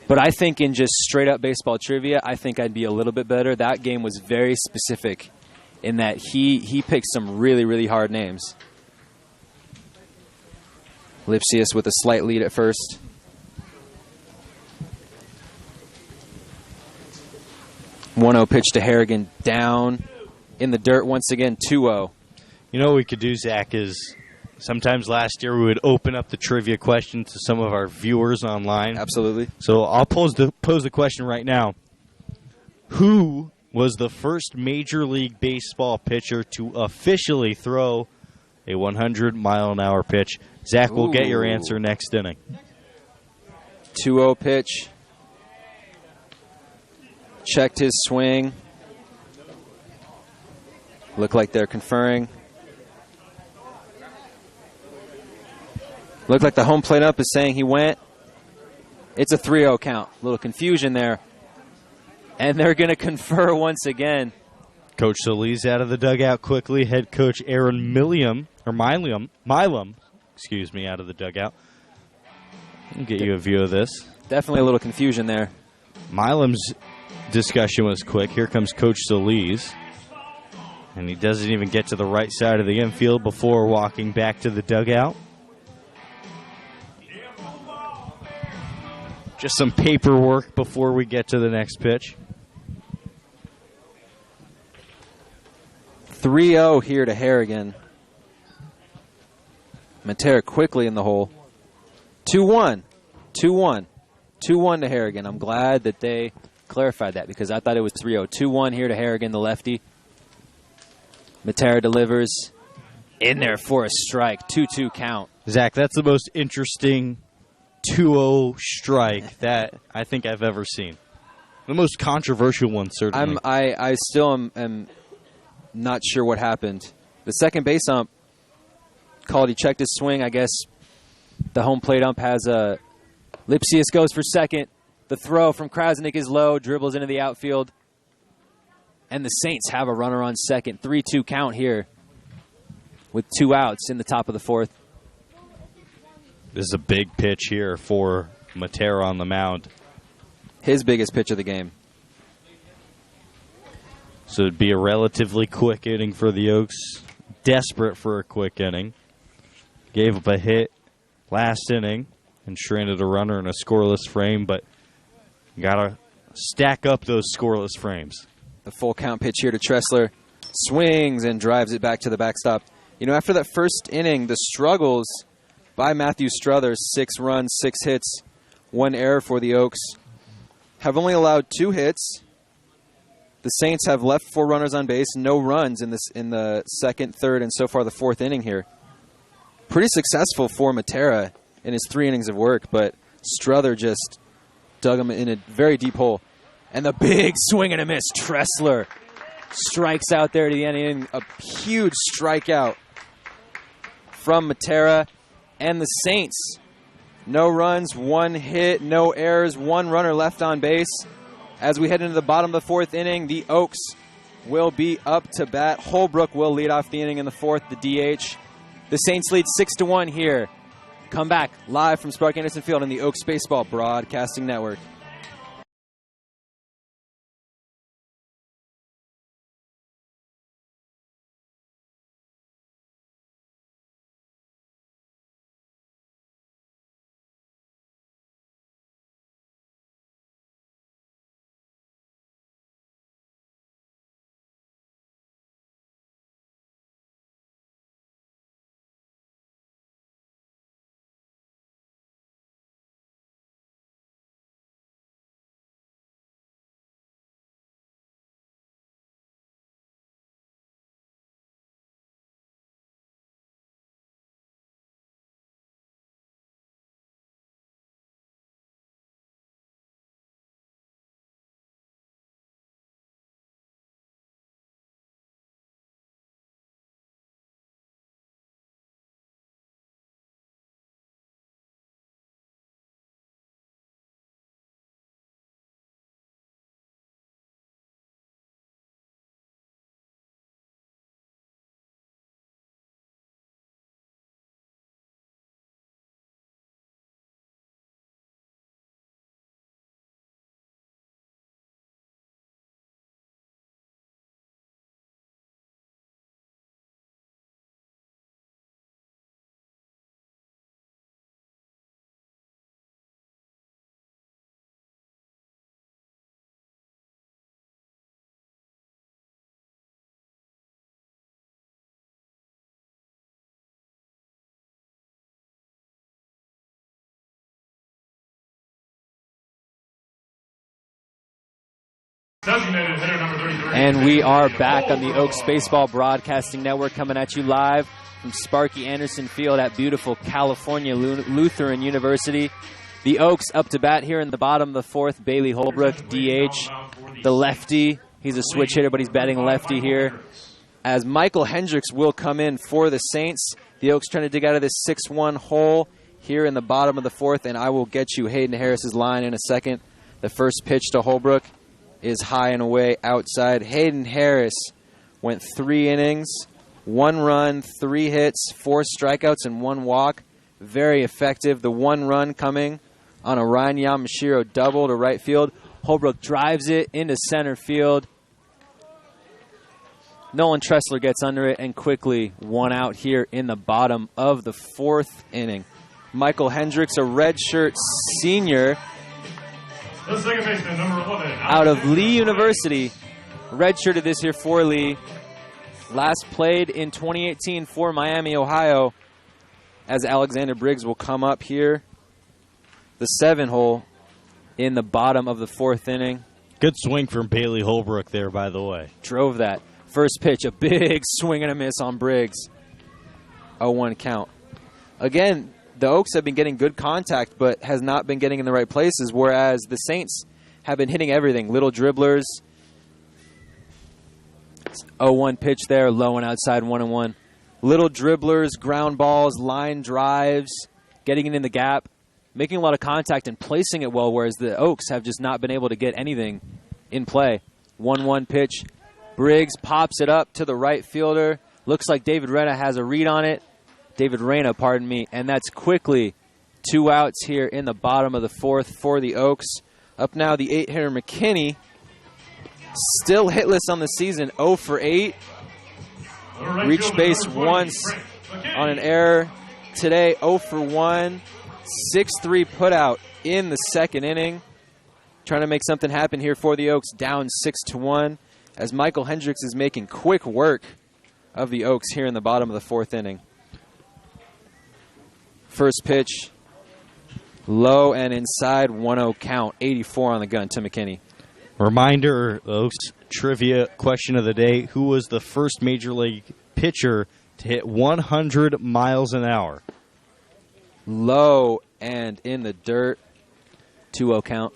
But I think in just straight-up baseball trivia, I think I'd be a little bit better. That game was very specific in that he picked some really, really hard names. Lipsius with a slight lead at first. One-0 pitch to Harrigan, down in the dirt once again, 2-0. You know what we could do, Zach, is sometimes last year we would open up the trivia question to some of our viewers online. Absolutely. So I'll pose the question right now. Who was the first Major League Baseball pitcher to officially throw a 100-mile-an-hour pitch? Zach will get your answer next inning. 2-0 pitch. Checked his swing. Look like they're conferring. Looked like the home plate up is saying he went. It's a 3-0 count. A little confusion there. And they're going to confer once again. Coach Solis out of the dugout quickly. Head coach Aaron Milam, out of the dugout. I'll get you a view of this. Definitely a little confusion there. Milam's discussion was quick. Here comes Coach Solis. And he doesn't even get to the right side of the infield before walking back to the dugout. Just some paperwork before we get to the next pitch. 3-0 here to Harrigan. Matera quickly in the hole. 2-1. 2-1. 2-1 to Harrigan. I'm glad that they clarified that because I thought it was 3-0. 2-1 here to Harrigan, the lefty. Matera delivers in there for a strike. 2-2 count. Zach, that's the most interesting 2-0 strike that I think I've ever seen. The most controversial one, certainly. I still am not sure what happened. The second base ump called. He checked his swing. I guess the home plate ump has a Lipsius goes for second. The throw from Krasnick is low. Dribbles into the outfield. And the Saints have a runner on second. 3-2 count here with 2 outs in the top of the fourth. This is a big pitch here for Matera on the mound. His biggest pitch of the game. So it'd be a relatively quick inning for the Oaks. Desperate for a quick inning. Gave up a hit last inning and stranded a runner in a scoreless frame, but got to stack up those scoreless frames. The full count pitch here to Tressler. Swings and drives it back to the backstop. You know, after that first inning, the struggles by Matthew Struthers, 6 runs, 6 hits, 1 error for the Oaks, have only allowed 2 hits. The Saints have left 4 runners on base, no runs in the second, third, and so far the 4th inning here. Pretty successful for Matera in his 3 innings of work, but Struther just dug him in a very deep hole. And the big swing and a miss. Tressler strikes out there to the end of the inning. A huge strikeout from Matera. And the Saints, no runs, 1 hit, no errors, 1 runner left on base. As we head into the bottom of the 4th inning, the Oaks will be up to bat. Holbrook will lead off the inning in the 4th, the DH. The Saints lead 6-1 here. Come back live from Sparky Anderson Field on the Oaks Baseball Broadcasting Network. Designated hitter number 33. And we are back on the Oaks Baseball Broadcasting Network, coming at you live from Sparky Anderson Field at beautiful California Lutheran University. The Oaks up to bat here in the bottom of the 4th. Bailey Holbrook, DH, the lefty. He's a switch hitter, but he's batting lefty here. As Michael Hendricks will come in for the Saints. The Oaks trying to dig out of this 6-1 hole here in the bottom of the 4th, and I will get you Hayden Harris's line in a second. The first pitch to Holbrook is high and away outside. Hayden Harris went 3 innings, 1 run, 3 hits, 4 strikeouts, and 1 walk. Very effective. The 1 run coming on a Ryan Yamashiro double to right field. Holbrook drives it into center field. Nolan Tressler gets under it and quickly 1 out here in the bottom of the 4th inning. Michael Hendricks, a redshirt senior, The second baseman, number 11. out of Lee University, redshirted this year for Lee. Last played in 2018 for Miami, Ohio, as Alexander Briggs will come up here. The 7 hole in the bottom of the 4th inning. Good swing from Bailey Holbrook there, by the way. Drove that. First pitch, a big swing and a miss on Briggs. 0-1 count. Again, the Oaks have been getting good contact, but has not been getting in the right places, whereas the Saints have been hitting everything. Little dribblers. 0-1 pitch there, low and outside, 1-1. Little dribblers, ground balls, line drives, getting it in the gap, making a lot of contact and placing it well, whereas the Oaks have just not been able to get anything in play. 1-1 pitch. Briggs pops it up to the right fielder. Looks like David Reyna has a read on it. Pardon me. And that's quickly 2 outs here in the bottom of the 4th for the Oaks. Up now the 8-hitter McKinney. Still hitless on the season, 0 for 8. Reached base once on an error. Today, 0 for 1. 6-3 putout in the second inning. Trying to make something happen here for the Oaks, down 6-1, as Michael Hendricks is making quick work of the Oaks here in the bottom of the fourth inning. First pitch, low and inside, 1-0 count, 84 on the gun to McKinney. Reminder, Oaks trivia question of the day: who was the first major league pitcher to hit 100 miles an hour? Low and in the dirt, 2-0 count.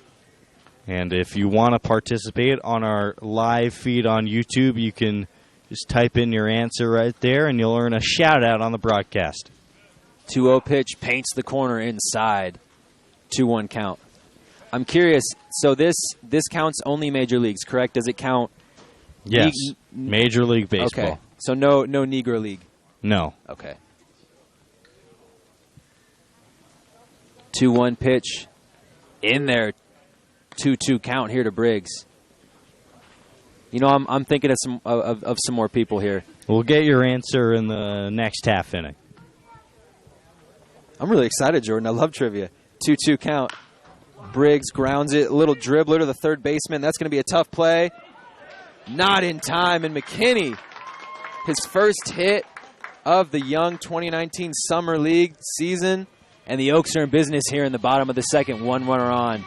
And if you want to participate on our live feed on YouTube, you can just type in your answer right there, and you'll earn a shout-out on the broadcast. 2-0 pitch, paints the corner inside, 2-1 count. I'm curious, so this counts only major leagues, correct? Does it count? Yes, Major League Baseball. Okay, so no Negro League. No. Okay. 2-1 pitch, in there, 2-2 count here to Briggs. You know, I'm thinking of some more people here. We'll get your answer in the next half inning. I'm really excited, Jordan. I love trivia. 2-2 count. Briggs grounds it. A little dribbler to the third baseman. That's going to be a tough play. Not in time. And McKinney, his first hit of the young 2019 Summer League season. And the Oaks are in business here in the bottom of the second. One runner on.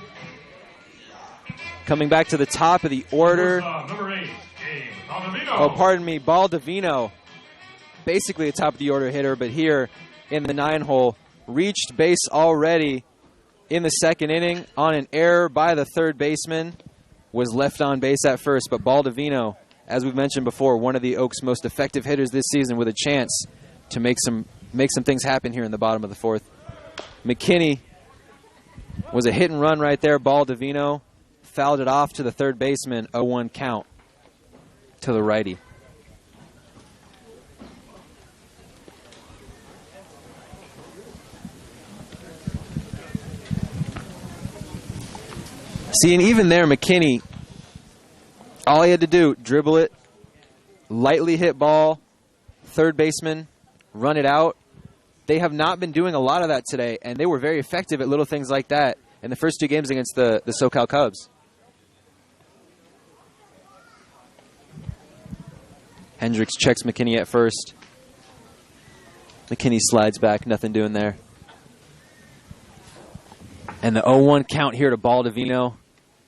Coming back to the top of the order. Number 8, Baldovino. Oh, pardon me. Baldovino. Basically a top of the order hitter, but here in the 9-hole. Reached base already in the second inning on an error by the third baseman. Was left on base at first, but Baldovino, as we've mentioned before, one of the Oaks' most effective hitters this season, with a chance to make some things happen here in the bottom of the fourth. McKinney was a hit and run right there. Baldovino fouled it off to the third baseman. 0-1 count to the righty. See, and even there, McKinney, all he had to do, dribble it, lightly hit ball, third baseman, run it out. They have not been doing a lot of that today, and they were very effective at little things like that in the first two games against the SoCal Cubs. Hendricks checks McKinney at first. McKinney slides back, nothing doing there. And the 0-1 count here to Baldovino.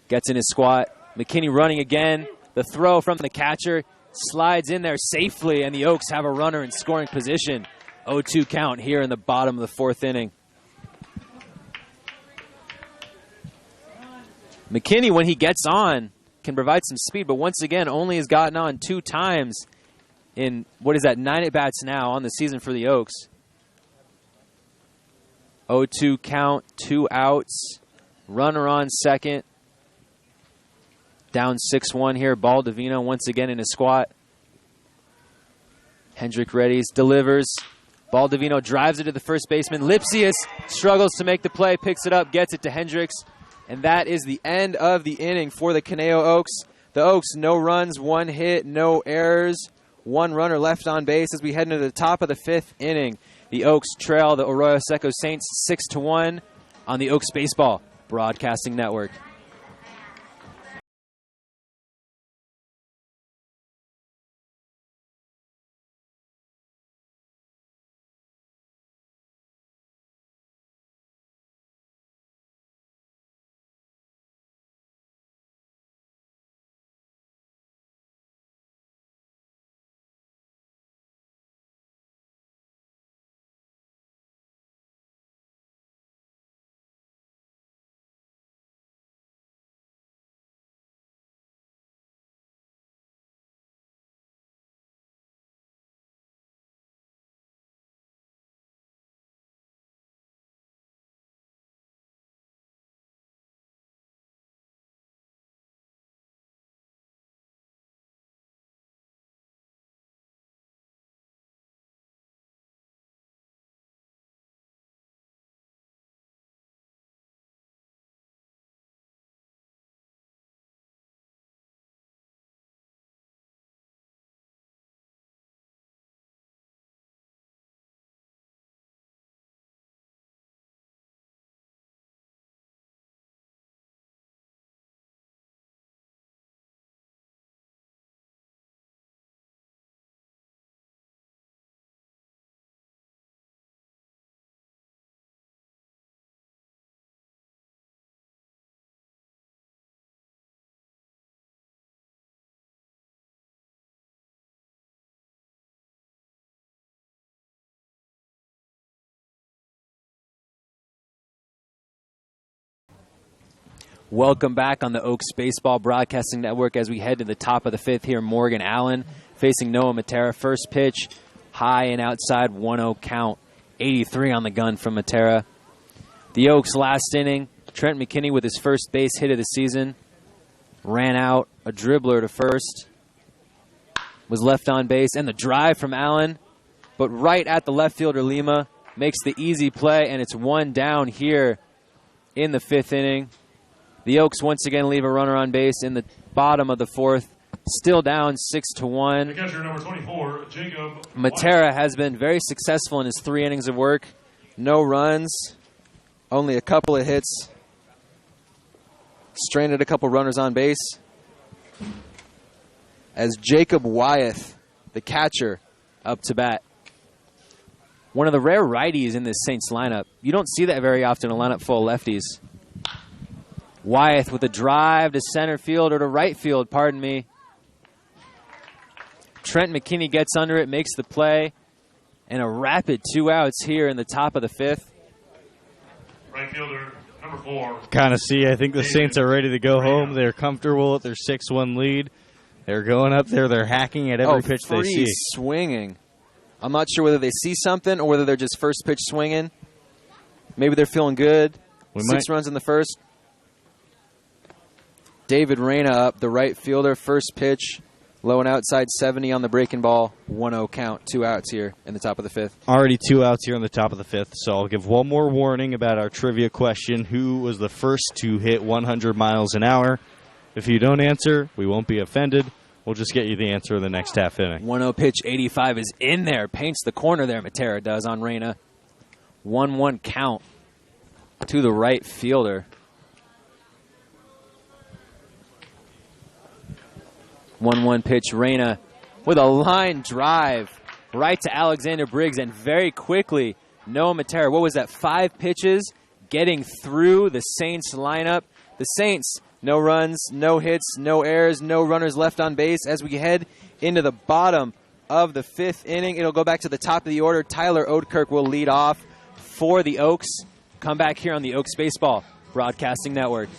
Gets in his squat. McKinney running again. The throw from the catcher. Slides in there safely, and the Oaks have a runner in scoring position. 0-2 count here in the bottom of the fourth inning. McKinney, when he gets on, can provide some speed, but once again, only has gotten on 2 times in, 9 at-bats now on the season for the Oaks. 0-2 count, 2 outs. Runner on second. Down 6-1 here. Baldovino once again in his squat. Hendrick readies, delivers. Baldovino drives it to the first baseman. Lipsius struggles to make the play, picks it up, gets it to Hendricks. And that is the end of the inning for the Conejo Oaks. The Oaks, no runs, 1 hit, no errors. 1 runner left on base as we head into the top of the 5th inning. The Oaks trail the Arroyo Seco Saints 6-1 on the Oaks Baseball Broadcasting Network. Welcome back on the Oaks Baseball Broadcasting Network as we head to the top of the fifth here. Morgan Allen facing Noah Matera. First pitch, high and outside, 1-0 count. 83 on the gun from Matera. The Oaks last inning, Trent McKinney with his first base hit of the season. Ran out a dribbler to first. Was left on base. And the drive from Allen. But right at the left fielder, Lima makes the easy play. And it's one down here in the fifth inning. The Oaks once again leave a runner on base in the bottom of the fourth. Still down 6-1. The catcher, number 24, Jacob Matera has been very successful in his 3 innings of work. No runs, only a couple of hits. Stranded a couple runners on base. As Jacob Wyeth, the catcher, up to bat. One of the rare righties in this Saints lineup. You don't see that very often, a lineup full of lefties. Wyeth with a drive to center field, or to right field, pardon me. Trent McKinney gets under it, makes the play, and a rapid 2 outs here in the top of the fifth. Right fielder, number 4. Kind of see, I think the Saints are ready to go home. They're comfortable with their 6-1 lead. They're going up there. They're hacking at every pitch they see. Swinging. I'm not sure whether they see something or whether they're just first pitch swinging. Maybe they're feeling good. 6 runs in the first. David Reyna up, the right fielder, first pitch, low and outside, 70 on the breaking ball, 1-0 count, 2 outs here in the top of the fifth. Already 2 outs here in the top of the fifth, so I'll give one more warning about our trivia question. Who was the first to hit 100 miles an hour? If you don't answer, we won't be offended. We'll just get you the answer in the next half inning. 1-0 pitch, 85 is in there, paints the corner there, Matera does on Reyna. 1-1 count to the right fielder. 1-1 pitch, Reyna with a line drive right to Alexander Briggs, and very quickly, Noah Matera, what was that, 5 pitches, getting through the Saints lineup. The Saints, no runs, no hits, no errors, no runners left on base. As we head into the bottom of the fifth inning, it'll go back to the top of the order. Tyler Oatkirk will lead off for the Oaks. Come back here on the Oaks Baseball Broadcasting Network.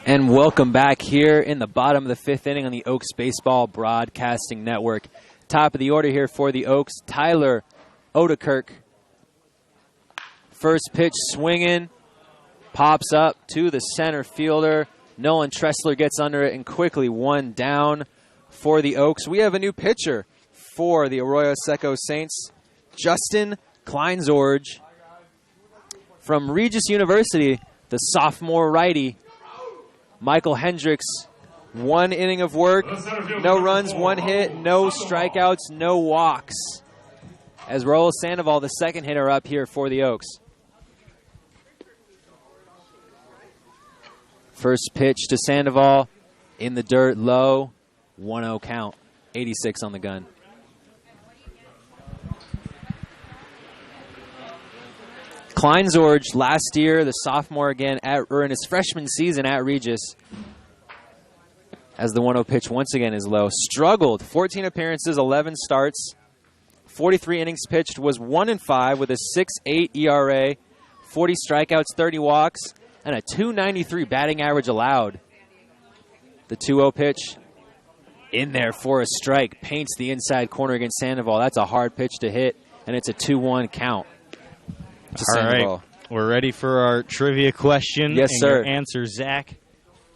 And welcome back here in the bottom of the fifth inning on the Oaks Baseball Broadcasting Network. Top of the order here for the Oaks, Tyler Odekirk. First pitch swinging, pops up to the center fielder. Nolan Tressler gets under it and quickly one down for the Oaks. We have a new pitcher for the Arroyo Seco Saints, Justin Kleinsorge. From Regis University, the sophomore righty, Michael Hendricks. 1 inning of work, no runs, 1 hit, no strikeouts, no walks. As Raul Sandoval, the second hitter, up here for the Oaks. First pitch to Sandoval, in the dirt, low, 1-0 count, 86 on the gun. Kleinsorge last year, the sophomore again, in his freshman season at Regis, as the 1-0 pitch once again is low. Struggled, 14 appearances, 11 starts, 43 innings pitched, was 1-5 with a 6.8 ERA, 40 strikeouts, 30 walks, and a .293 batting average allowed. The 2-0 pitch in there for a strike, paints the inside corner against Sandoval. That's a hard pitch to hit, and it's a 2-1 count to Sandoval. All right, we're ready for our trivia question. Yes, sir. Your answer, Zach.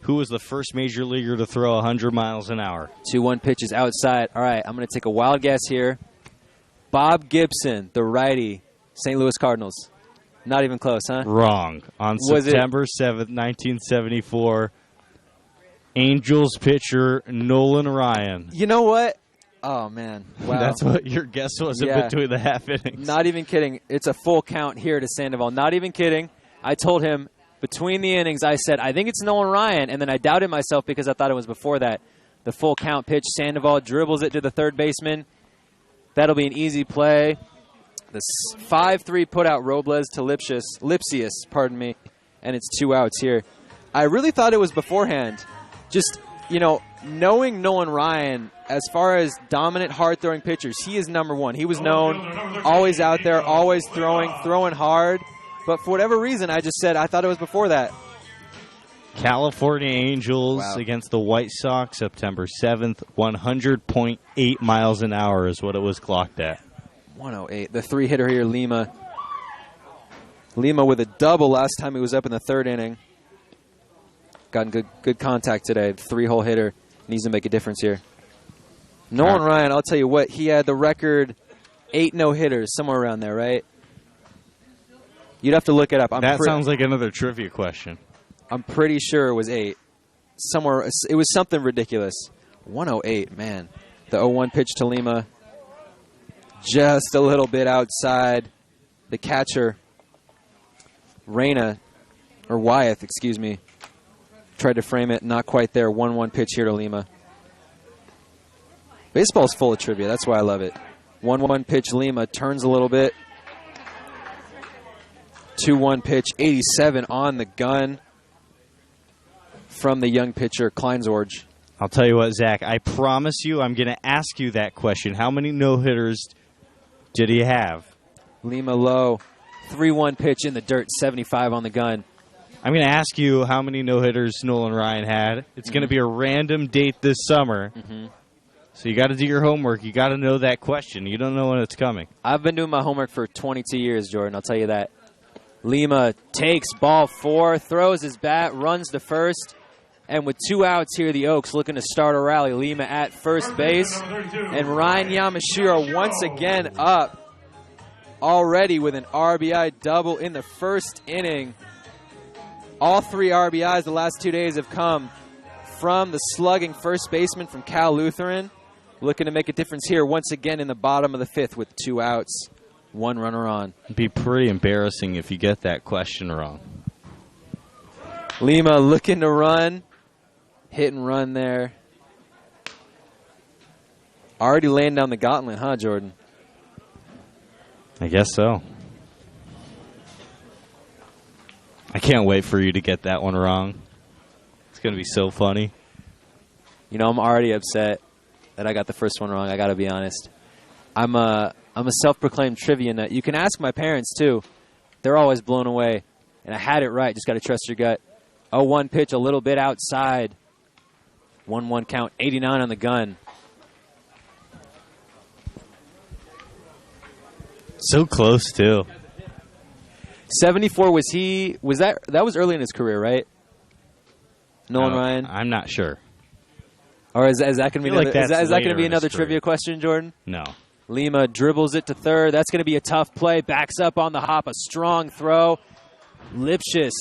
Who was the first major leaguer to throw 100 miles an hour? 2-1 pitch is outside. All right, I'm going to take a wild guess here. Bob Gibson, the righty, St. Louis Cardinals. Not even close, huh? Wrong. On September 7th, 1974, Angels pitcher Nolan Ryan. You know what? Oh, man. Wow. That's what your guess was in between the half innings. Not even kidding. It's a full count here to Sandoval. Not even kidding. I told him between the innings, I said, I think it's Nolan Ryan, and then I doubted myself because I thought it was before that. The full count pitch, Sandoval dribbles it to the third baseman. That'll be an easy play. The 5-3 put out Robles to Lipsius, and it's 2 outs here. I really thought it was beforehand. Just, knowing Nolan Ryan, as far as dominant, hard-throwing pitchers, he is number one. He was known, always out there, always throwing hard. But for whatever reason, I just said I thought it was before that. California Angels against the White Sox, September 7th, 100.8 miles an hour is what it was clocked at. 108. The 3-hitter here, Lima. Lima with a double last time he was up in the 3rd inning. Gotten good contact today. The 3-hole hitter needs to make a difference here. Nolan Ryan, I'll tell you what, he had the record 8 no-hitters, somewhere around there, right? You'd have to look it up. That sounds like another trivia question. I'm pretty sure it was 8. Somewhere, it was something ridiculous. 108, man. The 0-1 pitch to Lima. Just a little bit outside. The catcher, Wyeth, tried to frame it. Not quite there. 1-1 pitch here to Lima. Baseball's full of trivia. That's why I love it. 1-1 pitch, Lima turns a little bit. 2-1 pitch, 87 on the gun from the young pitcher, Kleinsorge. I'll tell you what, Zach, I promise you I'm going to ask you that question. How many no-hitters did he have? Lima low, 3-1 pitch in the dirt, 75 on the gun. I'm going to ask you how many no-hitters Nolan Ryan had. It's going to be a random date this summer. So you got to do your homework. You got to know that question. You don't know when it's coming. I've been doing my homework for 22 years, Jordan. I'll tell you that. Lima takes ball 4, throws his bat, runs to first. And with 2 outs here, the Oaks looking to start a rally. Lima at first base. And Ryan Yamashiro once again up already with an RBI double in the first inning. All 3 RBIs the last 2 days have come from the slugging first baseman from Cal Lutheran. Looking to make a difference here once again in the bottom of the 5th with 2 outs. 1 runner on. It'd be pretty embarrassing if you get that question wrong. Lima looking to run. Hit and run there. Already laying down the gauntlet, huh, Jordan? I guess so. I can't wait for you to get that one wrong. It's going to be so funny. I'm already upset that I got the first one wrong. I got to be honest. I'm a self-proclaimed trivia nut. You can ask my parents, too. They're always blown away. And I had it right. Just got to trust your gut. 0-1 pitch, a little bit outside. 1-1 count, 89 on the gun. So close, too. 74 that was early in his career, right? Nolan Ryan? I'm not sure. Or is that going to be another, like is that going to be later in his another career. trivia question, Jordan? No. Lima dribbles it to third. That's going to be a tough play. Backs up on the hop. A strong throw. Lipsius.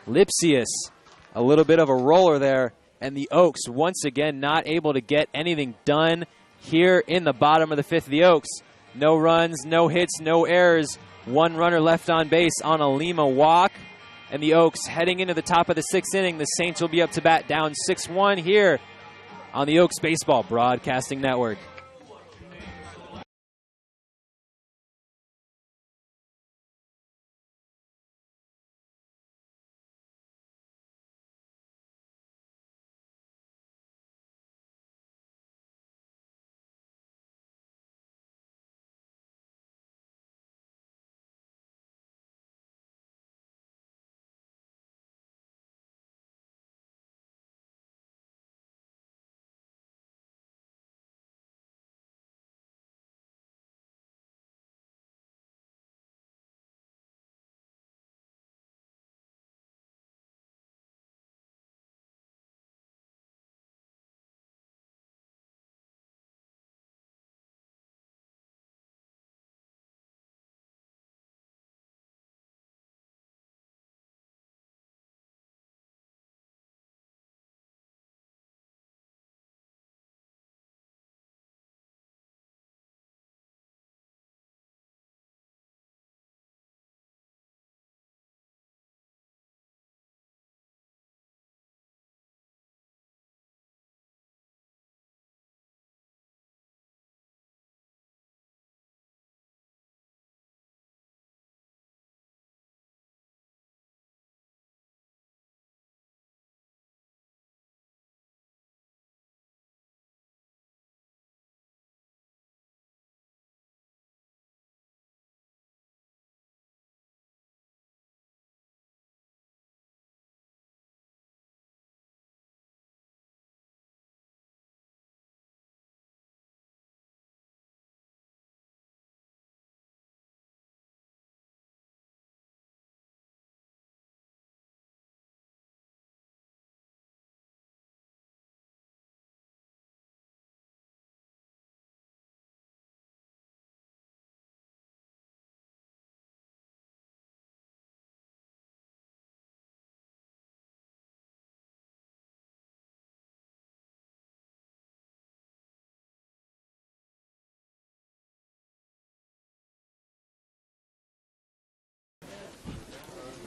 A little bit of a roller there. And the Oaks, once again, not able to get anything done here in the bottom of the fifth. The Oaks, no runs, no hits, no errors. One runner left on base on a Lima walk. And the Oaks heading into the top of the sixth inning. The Saints will be up to bat down 6-1 here on the Oaks Baseball Broadcasting Network.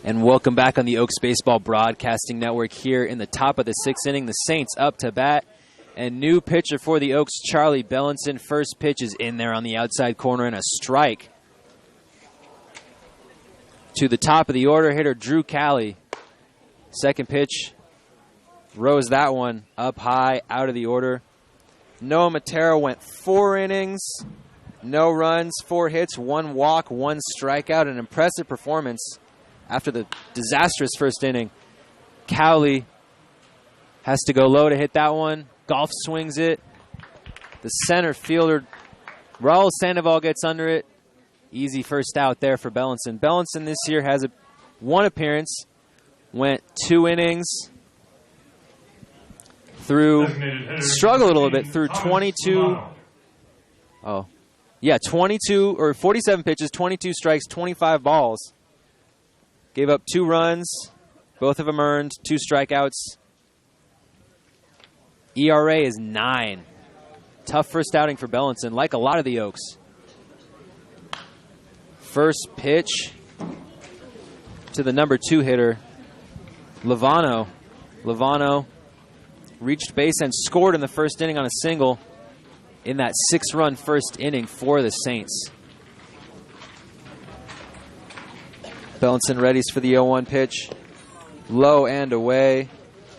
And welcome back on the Oaks Baseball Broadcasting Network here in the top of the sixth inning. The Saints up to bat. And new pitcher for the Oaks, Charlie Bellinson. First pitch is in there on the outside corner and a strike. To the top of the order, hitter Drew Calley. Second pitch, rose that one up high, out of the order. Noah Matera went 4 innings, no runs, 4 hits, 1 walk, 1 strikeout. An impressive performance after the disastrous first inning. Cowley has to go low to hit that one. Golf swings it. The center fielder, Raul Sandoval, gets under it. Easy first out there for Bellinson. Bellinson this year has 1 appearance, went 2 innings, struggled a little bit through 22 or 47 pitches, 22 strikes, 25 balls. Gave up 2 runs, both of them earned, 2 strikeouts. ERA is 9. Tough first outing for Bellinson, like a lot of the Oaks. First pitch to the number 2 hitter, Lovano. Lovano reached base and scored in the first inning on a single in that 6-run first inning for the Saints. Bellinson readies for the 0-1 pitch. Low and away.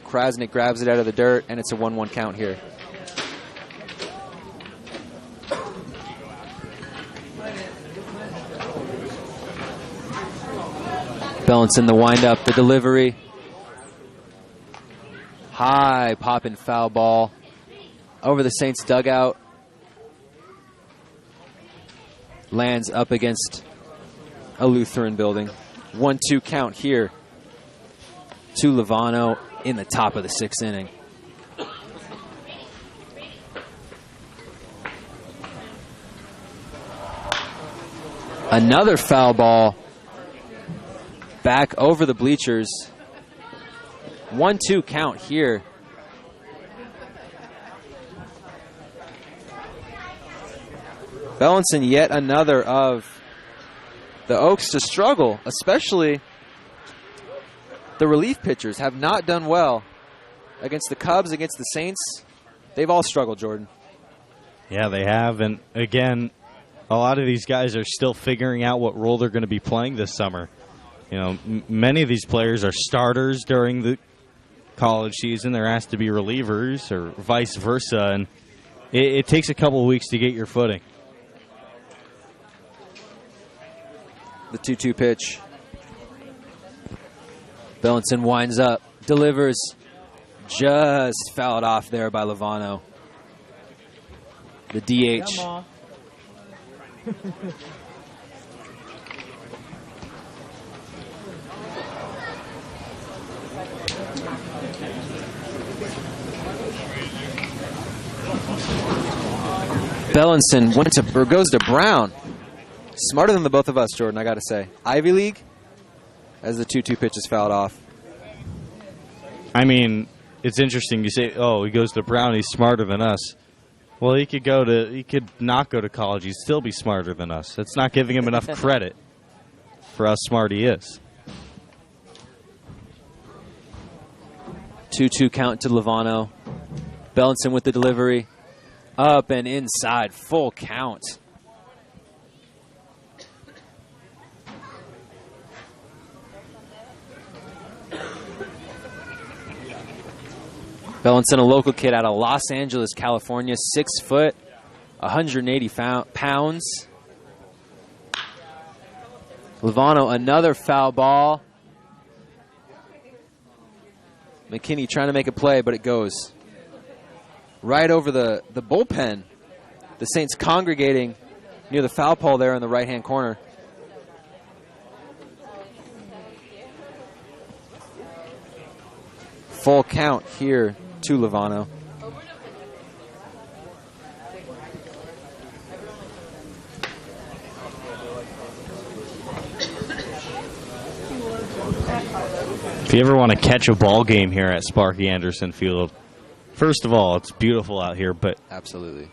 Krasnick grabs it out of the dirt, and it's a 1-1 count here. Bellinson, the windup, the delivery. High popping foul ball over the Saints dugout. lands up against a Lutheran building. 1-2 count here to Lovano in the top of the 6th inning. Another foul ball back over the bleachers. 1-2 count here. Bellinson, yet another of the Oaks to struggle, especially the relief pitchers have not done well against the Cubs, against the Saints. They've all struggled, Jordan. Yeah, they have. And again, a lot of these guys are still figuring out what role they're going to be playing this summer. You know, many of these players are starters during the college season. They're asked to be relievers or vice versa. And it takes a couple of weeks to get your footing. The 2-2 pitch. Bellinson winds up, delivers, just fouled off there by Lovano. The DH. Bellinson goes to Brown. Smarter than the both of us, Jordan, I got to say. Ivy League, as the 2-2 pitch is fouled off. I mean, it's interesting. You say, oh, he goes to Brown, he's smarter than us. Well, he could not go to college. He'd still be smarter than us. That's not giving him enough credit for how smart he is. 2-2 count to Lovano. Bellinson with the delivery. Up and inside, full count. Bellinson, a local kid out of Los Angeles, California, 6 foot, 180 pounds. Lovano, another foul ball. McKinney trying to make a play, but it goes right over the bullpen. The Saints congregating near the foul pole there in the right-hand corner. Full count here to Lovano. If you ever want to catch a ball game here at Sparky Anderson Field, first of all, it's beautiful out here, but absolutely.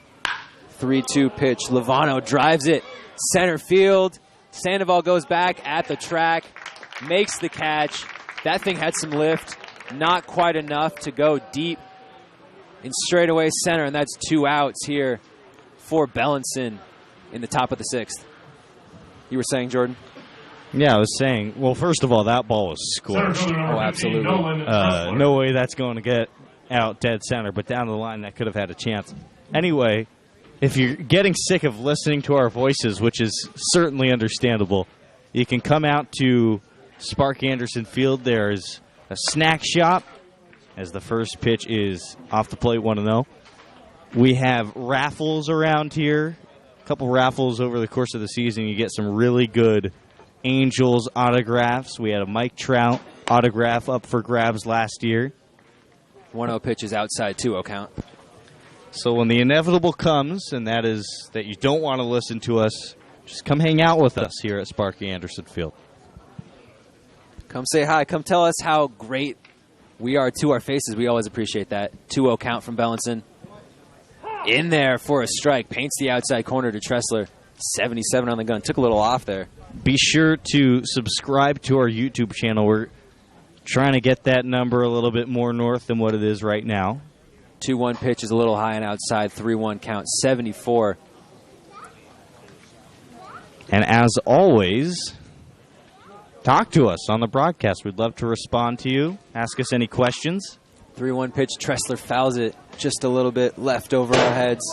3-2 pitch. Lovano drives it center field. Sandoval goes back at the track, makes the catch. That thing had some lift. Not quite enough to go deep in straightaway center, and that's 2 outs here for Bellinson in the top of the 6th. You were saying, Jordan? Yeah, I was saying, well, first of all, that ball was scorched. Oh, absolutely. No way that's going to get out dead center, but down the line that could have had a chance. Anyway, if you're getting sick of listening to our voices, which is certainly understandable, you can come out to Spark Anderson Field. There's a snack shop as the first pitch is off the plate, 1-0. We have raffles around here, a couple raffles over the course of the season. You get some really good Angels autographs. We had a Mike Trout autograph up for grabs last year. 1-0 pitch is outside, 2-0 count. So when the inevitable comes, and that is that you don't want to listen to us, just come hang out with us here at Sparky Anderson Field. Come say hi. Come tell us how great we are to our faces. We always appreciate that. 2-0 count from Bellinson. In there for a strike. Paints the outside corner to Tressler. 77 on the gun. Took a little off there. Be sure to subscribe to our YouTube channel. We're trying to get that number a little bit more north than what it is right now. 2-1 pitch is a little high and outside. 3-1 count. 74. And as always, talk to us on the broadcast. We'd love to respond to you. Ask us any questions. 3-1 pitch. Tressler fouls it just a little bit left over our heads.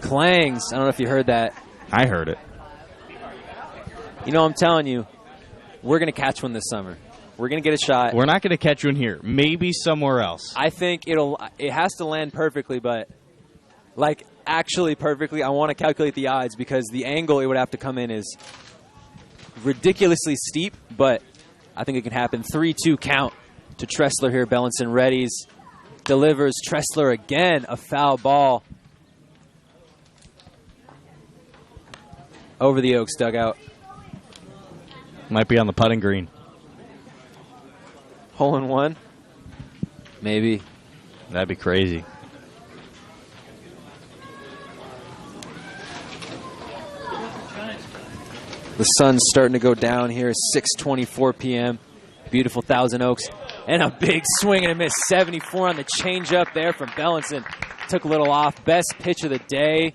Clangs. I don't know if you heard that. I heard it. You know, I'm telling you, we're going to catch one this summer. We're going to get a shot. We're not going to catch one here. Maybe somewhere else. I think it has to land perfectly, but like actually perfectly. I want to calculate the odds because the angle it would have to come in is ridiculously steep, but I think it can happen. 3-2 count to Tressler here. Bellinson readies, delivers. Tressler again, a foul ball over the Oaks dugout. Might be on the putting green. Hole in one? Maybe. That'd be crazy. The sun's starting to go down here. 6:24 p.m. Beautiful Thousand Oaks. And a big swing and a miss. 74 on the changeup there from Bellinson. Took a little off. Best pitch of the day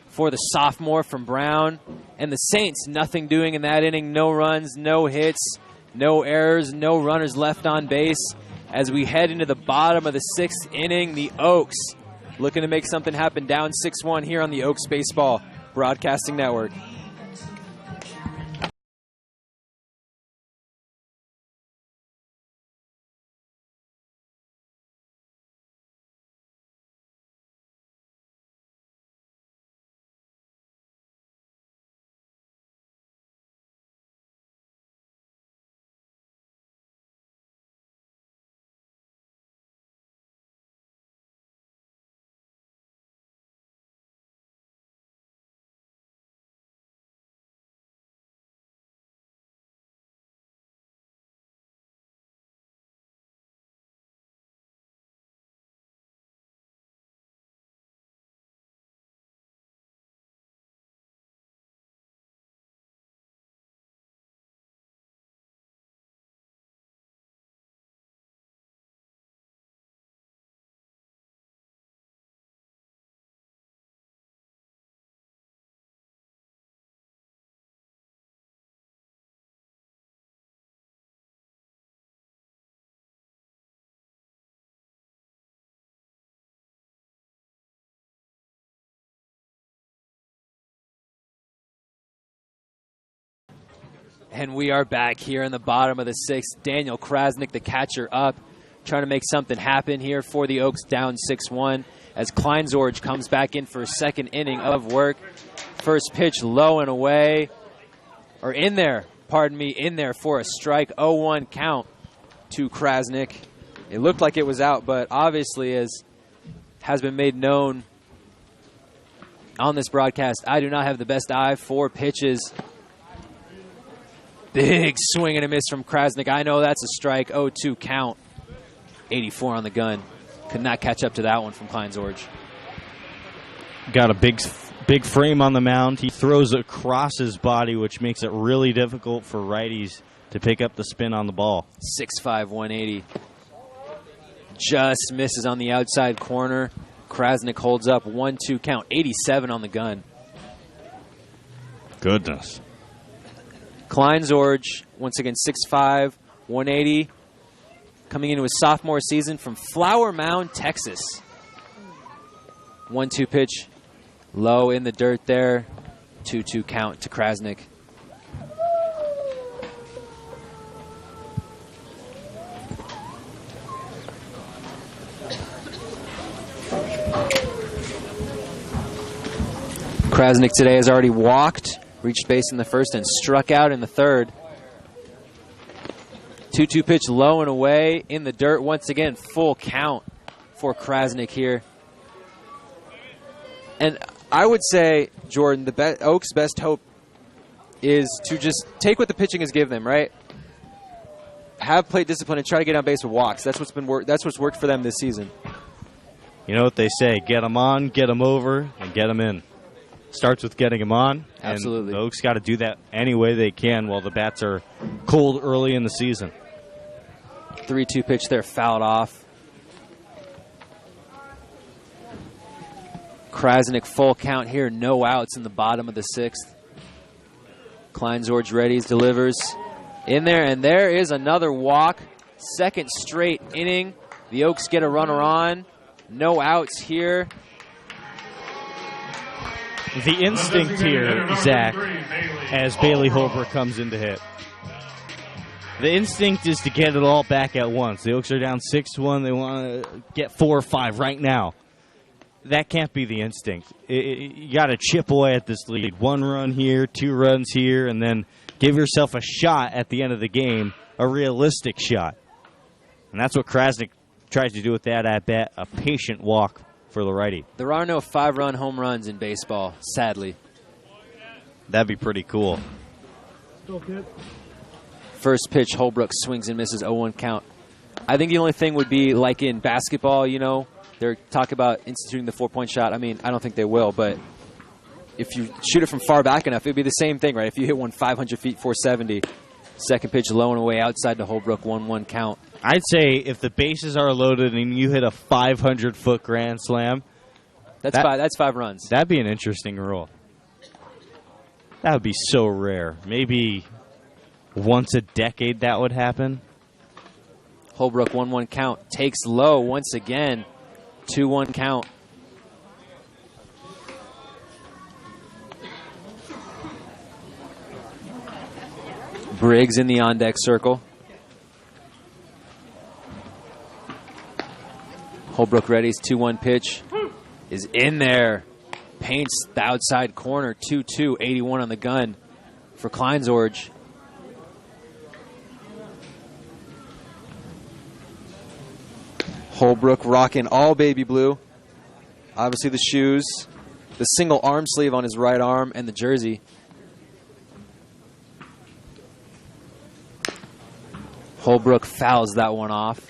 for the sophomore from Brown. And the Saints, nothing doing in that inning. No runs, no hits, no errors, no runners left on base. As we head into the bottom of the 6th inning, the Oaks looking to make something happen, down 6-1 here on the Oaks Baseball Broadcasting Network. And we are back here in the bottom of the 6th. Daniel Krasnick, the catcher, up, trying to make something happen here for the Oaks, down 6-1. As Kleinzorge comes back in for a second inning of work. First pitch low and away, or in there, pardon me, in there for a strike. 0-1 count to Krasnick. It looked like it was out, but obviously, as has been made known on this broadcast, I do not have the best eye for pitches. Big swing and a miss from Krasnick. I know that's a strike. 0-2 count. 84 on the gun. Could not catch up to that one from Kleinzorge. Got a big frame on the mound. He throws across his body, which makes it really difficult for righties to pick up the spin on the ball. 6'5", 180. Just misses on the outside corner. Krasnick holds up. 1-2 count. 87 on the gun. Goodness. Kleinzorge, once again, 6'5", 180, coming into his sophomore season from Flower Mound, Texas. 1-2 pitch, low in the dirt there. 2-2 count to Krasnick. Krasnick today has already walked, reached base in the first, and struck out in the third. 2-2 pitch low and away in the dirt. Once again, full count for Krasnick here. And I would say, Jordan, the Oaks' best hope is to just take what the pitching has given them, right? Have plate discipline and try to get on base with walks. That's what's worked for them this season. You know what they say, get them on, get them over, and get them in. Starts with getting them on. Absolutely. And the Oaks got to do that any way they can while the bats are cold early in the season. 3-2 pitch there, fouled off. Krasnick full count here, no outs in the bottom of the 6th. Kleinzorge readies, delivers in there, and there is another walk. Second straight inning. The Oaks get a runner on. No outs here. The instinct here, Zach, as Bailey Holbrook comes in to hit. The instinct is to get it all back at once. The Oaks are down 6-1. They want to get 4 or 5 right now. that can't be the instinct. You got to chip away at this lead. 1 run here, 2 runs here, and then give yourself a shot at the end of the game, a realistic shot. And that's what Krasnick tries to do with that at-bat, a patient walk for the righty. There are no 5-run home runs in baseball, sadly. That'd be pretty cool. First pitch, Holbrook swings and misses, 0-1 count. I think the only thing would be like in basketball, they're talking about instituting the 4-point shot. I mean, I don't think they will, but if you shoot it from far back enough, it'd be the same thing, right? If you hit one 500 feet, 470, second pitch low and away outside to Holbrook, 1-1 count. I'd say if the bases are loaded and you hit a 500-foot grand slam, that's 5 runs. That'd be an interesting rule. That would be so rare. Maybe once a decade that would happen. Holbrook, 1-1 count. Takes low once again. 2-1 count. Briggs in the on-deck circle. Holbrook readies, 2-1 pitch. Is in there. Paints the outside corner. 2-2, 81 on the gun for Kleinsorge. Holbrook rocking all baby blue. Obviously the shoes, the single arm sleeve on his right arm, and the jersey. Holbrook fouls that one off.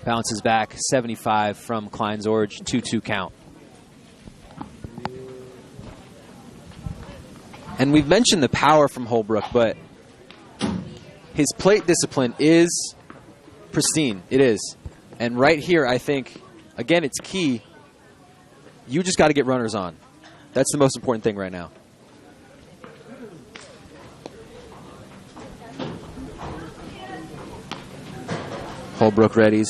Bounces back, 75 from Kleinsorge, 2-2 count. And we've mentioned the power from Holbrook, but his plate discipline is pristine. It is. And right here, I think, again, it's key. You just got to get runners on. That's the most important thing right now. Holbrook readies.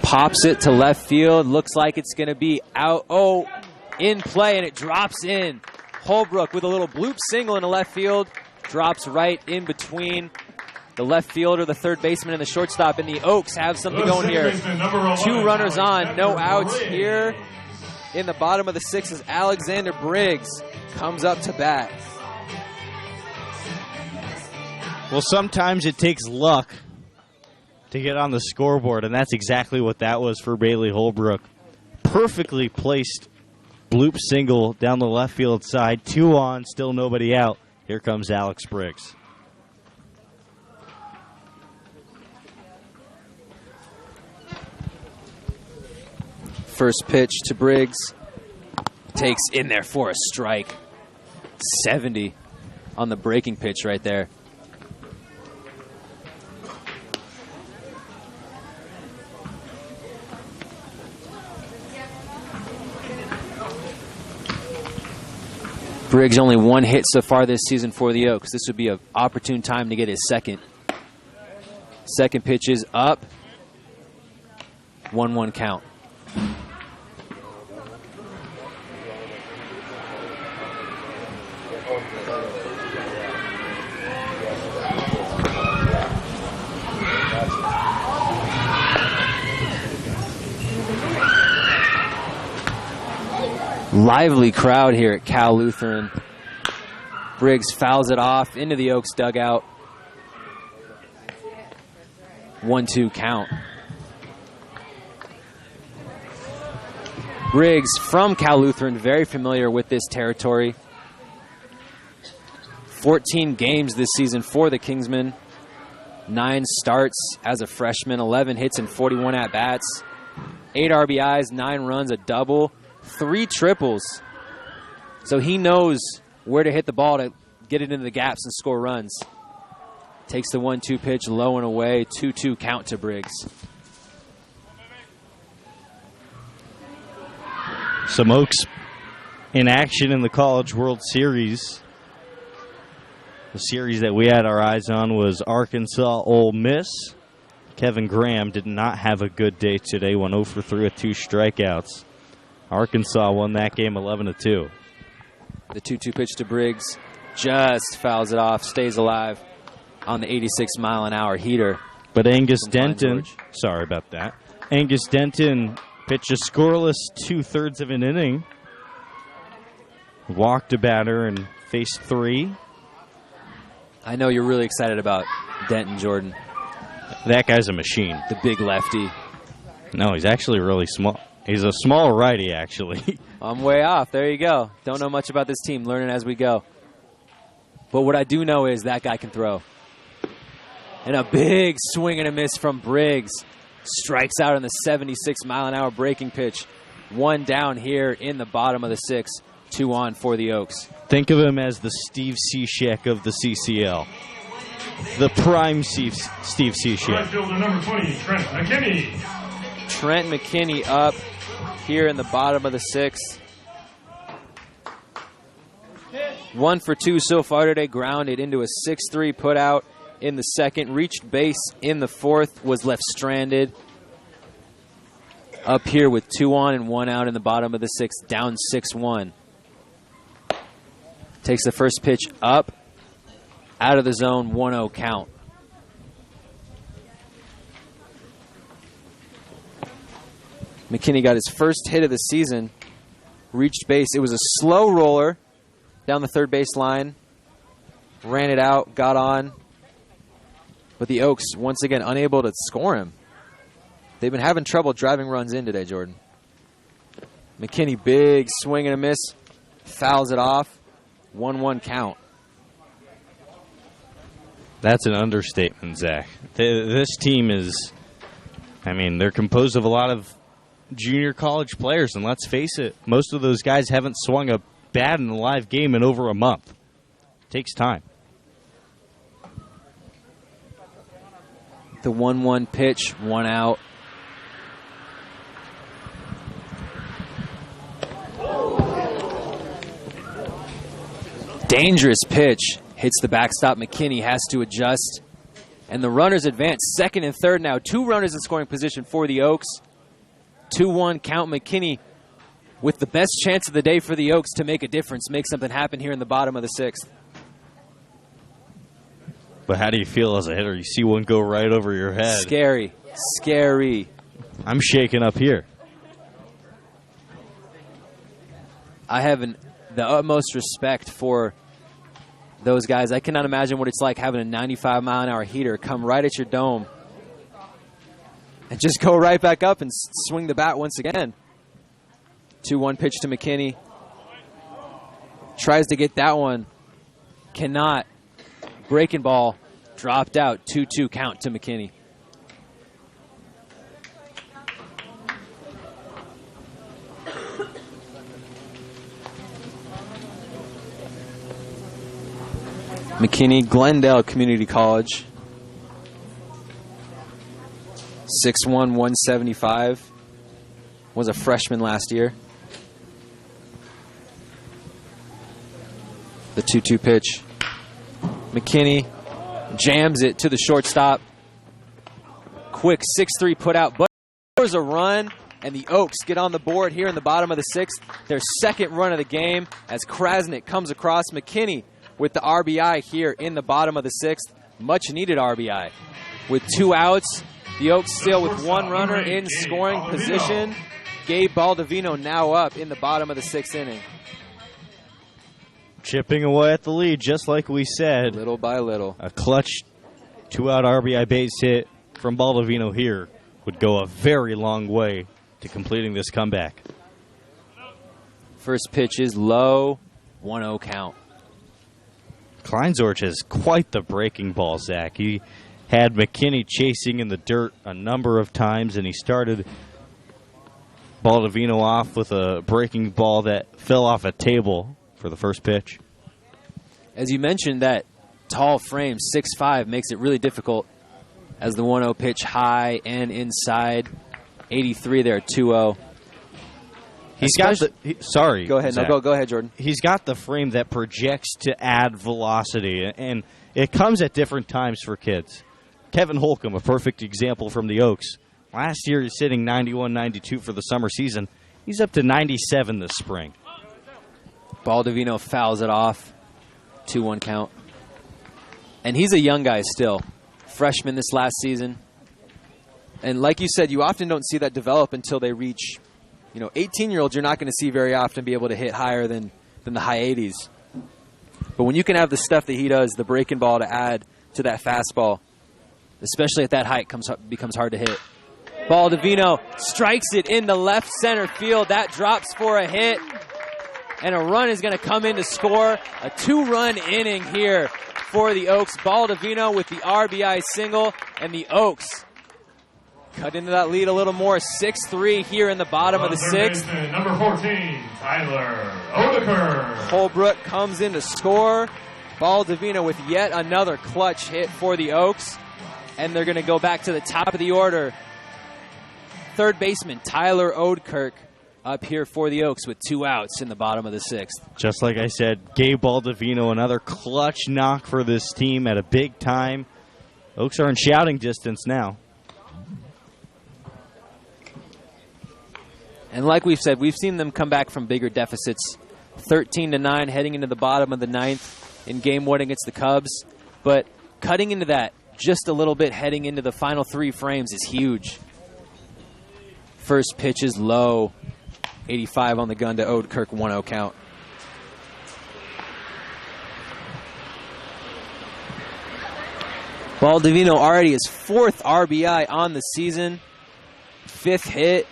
Pops it to left field. Looks like it's going to be out. Oh, in play, and it drops in. Holbrook with a little bloop single in the left field. Drops right in between the left fielder, the third baseman, and the shortstop. And the Oaks have something going here. 2 runners on, no outs here. In the bottom of the 6th is Alexander Briggs. Comes up to bat. Well, sometimes it takes luck to get on the scoreboard, and that's exactly what that was for Bailey Holbrook. Perfectly placed bloop single down the left field side. 2 on, still nobody out. Here comes Alex Briggs. First pitch to Briggs. Takes in there for a strike. 70 on the breaking pitch right there. Briggs only 1 hit so far this season for the Oaks. This would be an opportune time to get his second. Second pitch is up. 1-1 count. Lively crowd here at Cal Lutheran. Briggs fouls it off into the Oaks dugout. 1-2 count. Briggs from Cal Lutheran, very familiar with this territory. 14 games this season for the Kingsmen. 9 starts as a freshman, 11 hits and 41 at-bats. 8 RBIs, 9 runs, a double. 3 triples. So he knows where to hit the ball to get it into the gaps and score runs. Takes the 1-2 pitch low and away. 2-2 count to Briggs. Some Oaks in action in the College World Series. The series that we had our eyes on was Arkansas Ole Miss. Kevin Graham did not have a good day today. Went 0 for 3 with 2 strikeouts. Arkansas won that game 11-2. The 2-2 pitch to Briggs just fouls it off, stays alive on the 86-mile-an-hour heater. But Angus Denton, sorry about that. Angus Denton pitched a scoreless 2/3 of an inning. Walked a batter and faced 3. I know you're really excited about Denton, Jordan. That guy's a machine. The big lefty. No, he's actually really small. He's a small righty, actually. I'm way off. There you go. Don't know much about this team. Learning as we go. But what I do know is that guy can throw. And a big swing and a miss from Briggs. Strikes out on the 76-mile-an-hour breaking pitch. 1 down here in the bottom of the 6th. 2 on for the Oaks. Think of him as the Steve Cishek of the CCL. The prime Steve Cishek. Right fielder number 20, Trent McKinney. Trent McKinney up here in the bottom of the 6th. 1 for 2 so far today. Grounded into a 6-3 put out in the 2nd. Reached base in the 4th. Was left stranded. Up here with 2 on and 1 out in the bottom of the 6th. Down 6-1. Takes the first pitch up. Out of the zone. 1-0 count. McKinney got his first hit of the season. Reached base. It was a slow roller down the third base line. Ran it out. Got on. But the Oaks, once again, unable to score him. They've been having trouble driving runs in today, Jordan. McKinney, big swing and a miss. Fouls it off. 1-1 count. That's an understatement, Zach. This team is, they're composed of a lot of junior college players, and let's face it, most of those guys haven't swung a bat in a live game in over a month. Takes time. The 1-1 pitch, 1 out. Dangerous pitch. Hits the backstop. McKinney has to adjust. And the runners advance. 2nd and 3rd now. 2 runners in scoring position for the Oaks. 2-1 count. McKinney with the best chance of the day for the Oaks to make a difference, make something happen here in the bottom of the 6th. But how do you feel as a hitter? You see one go right over your head. Scary. Scary. I'm shaking up here. I have the utmost respect for those guys. I cannot imagine what it's like having a 95-mile-an-hour heater come right at your dome and just go right back up and swing the bat once again. 2-1 pitch to McKinney. Tries to get that one. Cannot. Breaking ball. Dropped out. 2-2 count to McKinney. McKinney, Glendale Community College. 6'1", 175. Was a freshman last year. The 2-2 pitch. McKinney jams it to the shortstop. Quick 6-3 put out. But there's a run, and the Oaks get on the board here in the bottom of the 6th. Their 2nd run of the game as Krasnick comes across. McKinney with the RBI here in the bottom of the 6th. Much needed RBI. With 2 outs, the Oaks still with 1 runner in scoring position. Gabe Baldovino now up in the bottom of the 6th inning. Chipping away at the lead, just like we said. Little by little. A clutch 2-out RBI base hit from Baldovino here would go a very long way to completing this comeback. First pitch is low. 1-0 count. Kleinsorge has quite the breaking ball, Zach. He had McKinney chasing in the dirt a number of times, and he started Baldovino off with a breaking ball that fell off a table for the first pitch. As you mentioned, that tall frame, 6'5", makes it really difficult as the 1-0 pitch high and inside. 83 there, 2-0. He's got the... sorry. Go ahead. Zach. No, go ahead, Jordan. He's got the frame that projects to add velocity, and it comes at different times for kids. Kevin Holcomb, a perfect example from the Oaks. Last year, he's sitting 91, 92 for the summer season. He's up to 97 this spring. Baldovino fouls it off. 2-1 count. And he's a young guy still. Freshman this last season. And like you said, you often don't see that develop until they reach, 18-year-olds. You're not going to see very often be able to hit higher than the high 80s. But when you can have the stuff that he does, the breaking ball to add to that fastball, especially at that height, becomes hard to hit. Baldovino strikes it in the left center field. That drops for a hit. And a run is going to come in to score. A 2-run inning here for the Oaks. Baldovino with the RBI single. And the Oaks cut into that lead a little more. 6-3 here in the bottom of the sixth. Number 14, Tyler Odeker. Holbrook comes in to score. Baldovino with yet another clutch hit for the Oaks. And they're going to go back to the top of the order. Third baseman Tyler Odeker up here for the Oaks with 2 outs in the bottom of the sixth. Just like I said, Gabe Baldovino, another clutch knock for this team at a big time. Oaks are in shouting distance now. And like we've said, we've seen them come back from bigger deficits. 13-9 heading into the bottom of the ninth in game 1 against the Cubs. But cutting into that just a little bit heading into the final 3 frames is huge. First pitch is low. 85 on the gun to Odeker, 1-0 count. Baldovino already his 4th RBI on the season. 5th hit.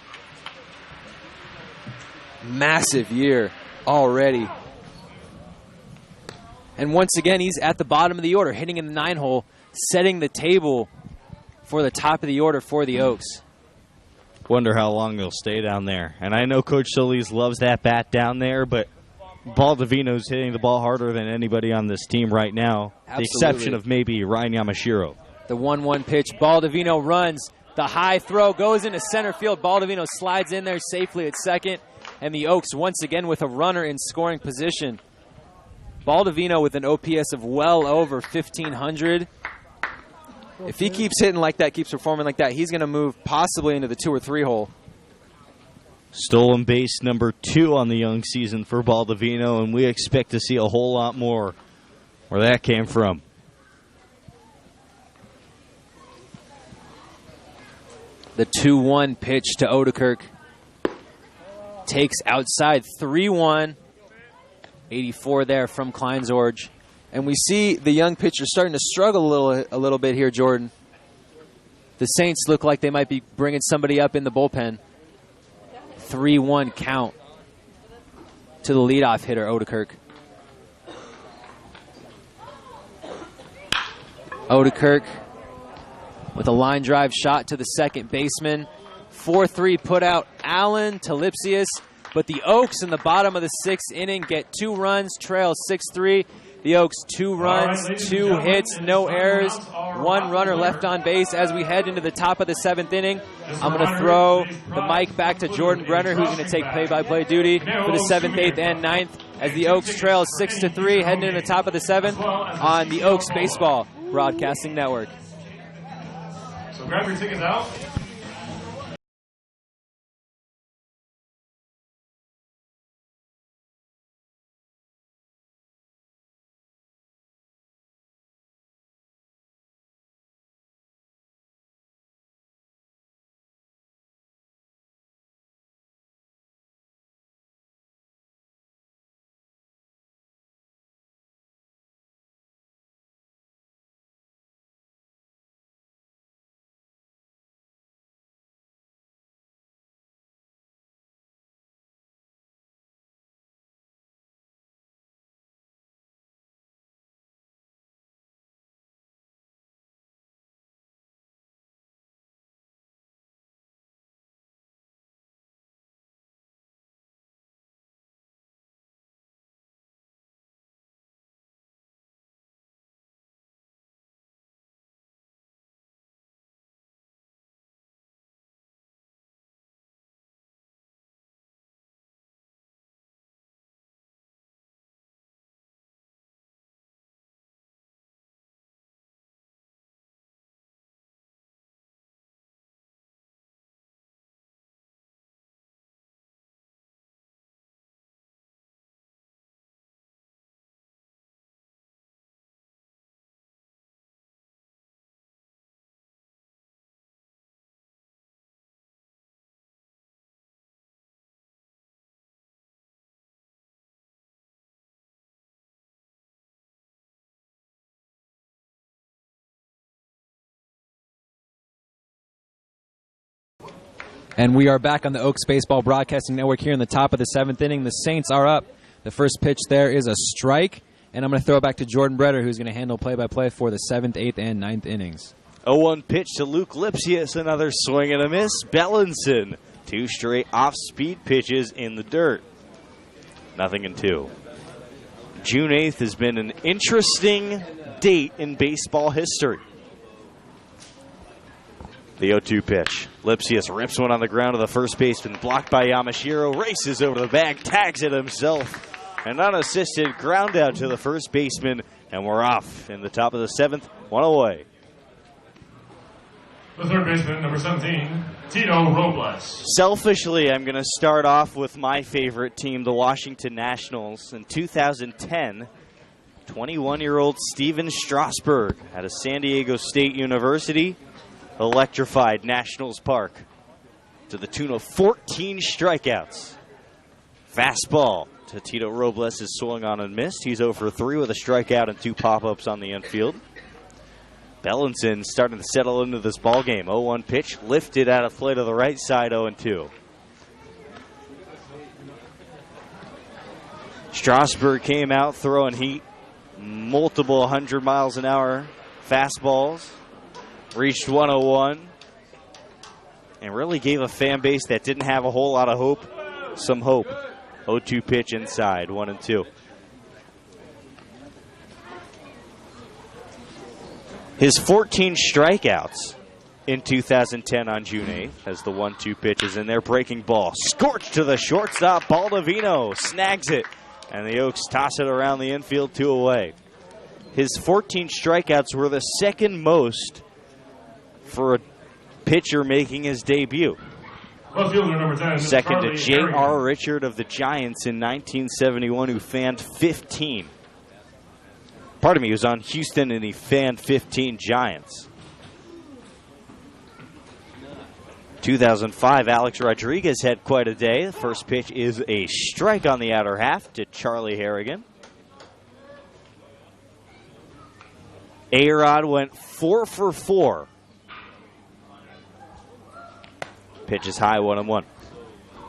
Massive year already. And once again, he's at the bottom of the order, hitting in the 9-hole, setting the table for the top of the order for the Oaks. Wonder how long they'll stay down there. And I know Coach Solis loves that bat down there, but Baldovino's hitting the ball harder than anybody on this team right now. Absolutely. The exception of maybe Ryan Yamashiro. The 1-1 pitch. Baldovino runs. The high throw goes into center field. Baldovino slides in there safely at second. And the Oaks once again with a runner in scoring position. Baldovino with an OPS of well over 1,500. If he keeps hitting like that, keeps performing like that, he's going to move possibly into the 2 or 3 hole. Stolen base number 2 on the young season for Baldovino, and we expect to see a whole lot more where that came from. The 2-1 pitch to Odeker takes outside 3-1. 84 there from Kleinsorge. And we see the young pitcher starting to struggle a little bit here, Jordan. The Saints look like they might be bringing somebody up in the bullpen. 3-1 count to the leadoff hitter, Odeker. Odeker with a line drive shot to the second baseman. 4-3 put out Allen to Lipsius. But the Oaks in the bottom of the 6th inning get 2 runs, trail 6-3. The Oaks 2 runs, 2 hits, no errors, 1 runner left on base as we head into the top of the 7th inning. I'm going to throw the mic back to Jordan Brenner, who's going to take play-by-play duty for the 7th, 8th, and 9th as the Oaks trail 6-3 heading into the top of the 7th on the Oaks Baseball Broadcasting Network. So grab your tickets out. And we are back on the Oaks Baseball Broadcasting Network here in the top of the 7th inning. The Saints are up. The first pitch there is a strike. And I'm going to throw it back to Jordan Breder, who's going to handle play-by-play for the 7th, 8th, and 9th innings. 0-1 pitch to Luke Lipsius. Another swing and a miss. Bellinson. 2 straight off-speed pitches in the dirt. 0-2. June 8th has been an interesting date in baseball history. The 0-2 pitch. Lipsius rips one on the ground to the first baseman, blocked by Yamashiro, races over the bag, tags it himself. An unassisted ground out to the first baseman, and we're off in the top of the 7th, 1 away. The third baseman, number 17, Tito Robles. Selfishly, I'm going to start off with my favorite team, the Washington Nationals. In 2010, 21-year-old Steven Strasburg out of San Diego State University electrified Nationals Park to the tune of 14 strikeouts. Fastball to Tito Robles is swung on and missed. He's 0 for 3 with a strikeout and 2 pop-ups on the infield. Bellinson starting to settle into this ball game. 0-1 pitch, lifted out of play to the right side, 0-2. Strasburg came out throwing heat, multiple 100 miles an hour fastballs, reached 101, and really gave a fan base that didn't have a whole lot of hope some hope. 0-2 pitch inside, 1-2. His 14 strikeouts in 2010 on June 8th as the 1-2 pitch is in there. Breaking ball, scorched to the shortstop. Baldovino snags it, and the Oaks toss it around the infield, 2 away. His 14 strikeouts were the second most for a pitcher making his debut. Left fielder, number 10, Second to Arroyo. J.R. Richard of the Giants in 1971, who fanned 15. Pardon me, he was on Houston and he fanned 15 Giants. 2005, Alex Rodriguez had quite a day. The first pitch is a strike on the outer half to Charlie Harrigan. A-Rod went 4 for 4. Pitch is high, 1-1.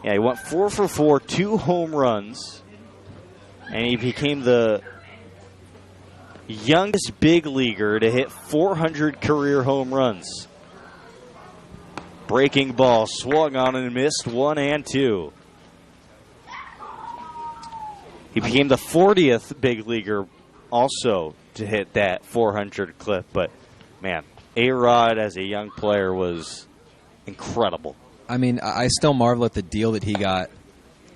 Yeah, he went 4 for 4, 2 home runs, and he became the youngest big leaguer to hit 400 career home runs. Breaking ball, swung on and missed, 1-2. He became the 40th big leaguer also to hit that 400 clip, but man, A-Rod as a young player was incredible. I mean, I still marvel at the deal that he got.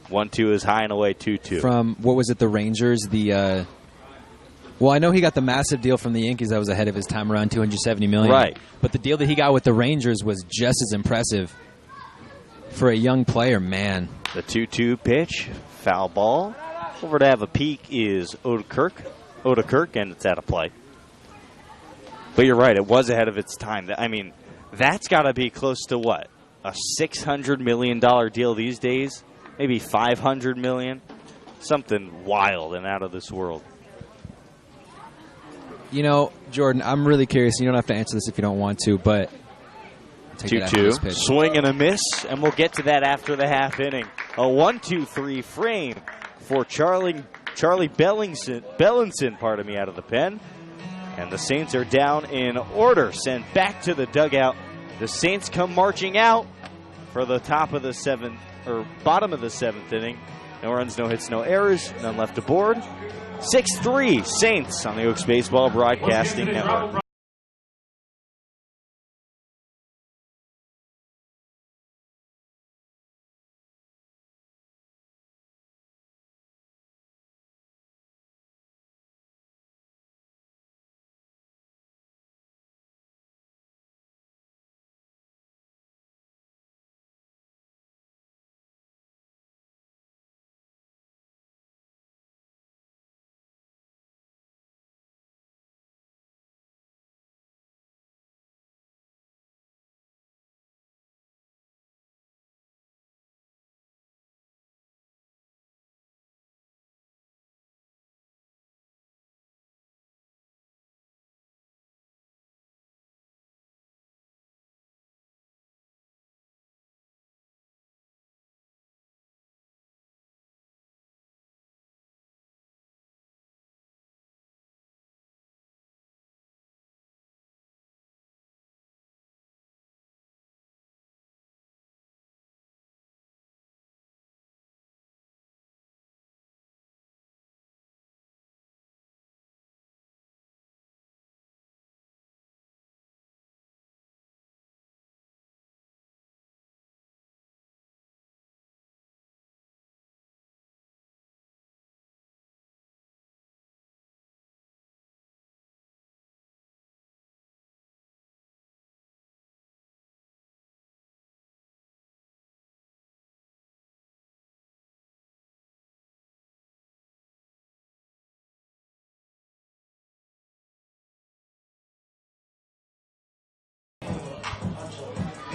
1-2 is high and away, 2-2. From, what was it, the Rangers? Well, I know he got the massive deal from the Yankees that was ahead of his time, around $270 million. Right. But the deal that he got with the Rangers was just as impressive for a young player, man. The 2-2 pitch, foul ball. Over to have a peek is Odekirk, and it's out of play. But you're right, it was ahead of its time. I mean, that's got to be close to what? A $600 million deal these days? Maybe $500 million? Something wild and out of this world. You know, Jordan, I'm really curious. You don't have to answer this if you don't want to, but 2-2. Swing and a miss, and we'll get to that after the half inning. A 1-2-3 frame for Charlie Bellinson, out of the pen. And the Saints are down in order, sent back to the dugout. The Saints come marching out for the bottom of the 7th inning. No runs, no hits, no errors, none left aboard. 6-3 Saints on the Oaks Baseball Broadcasting Network.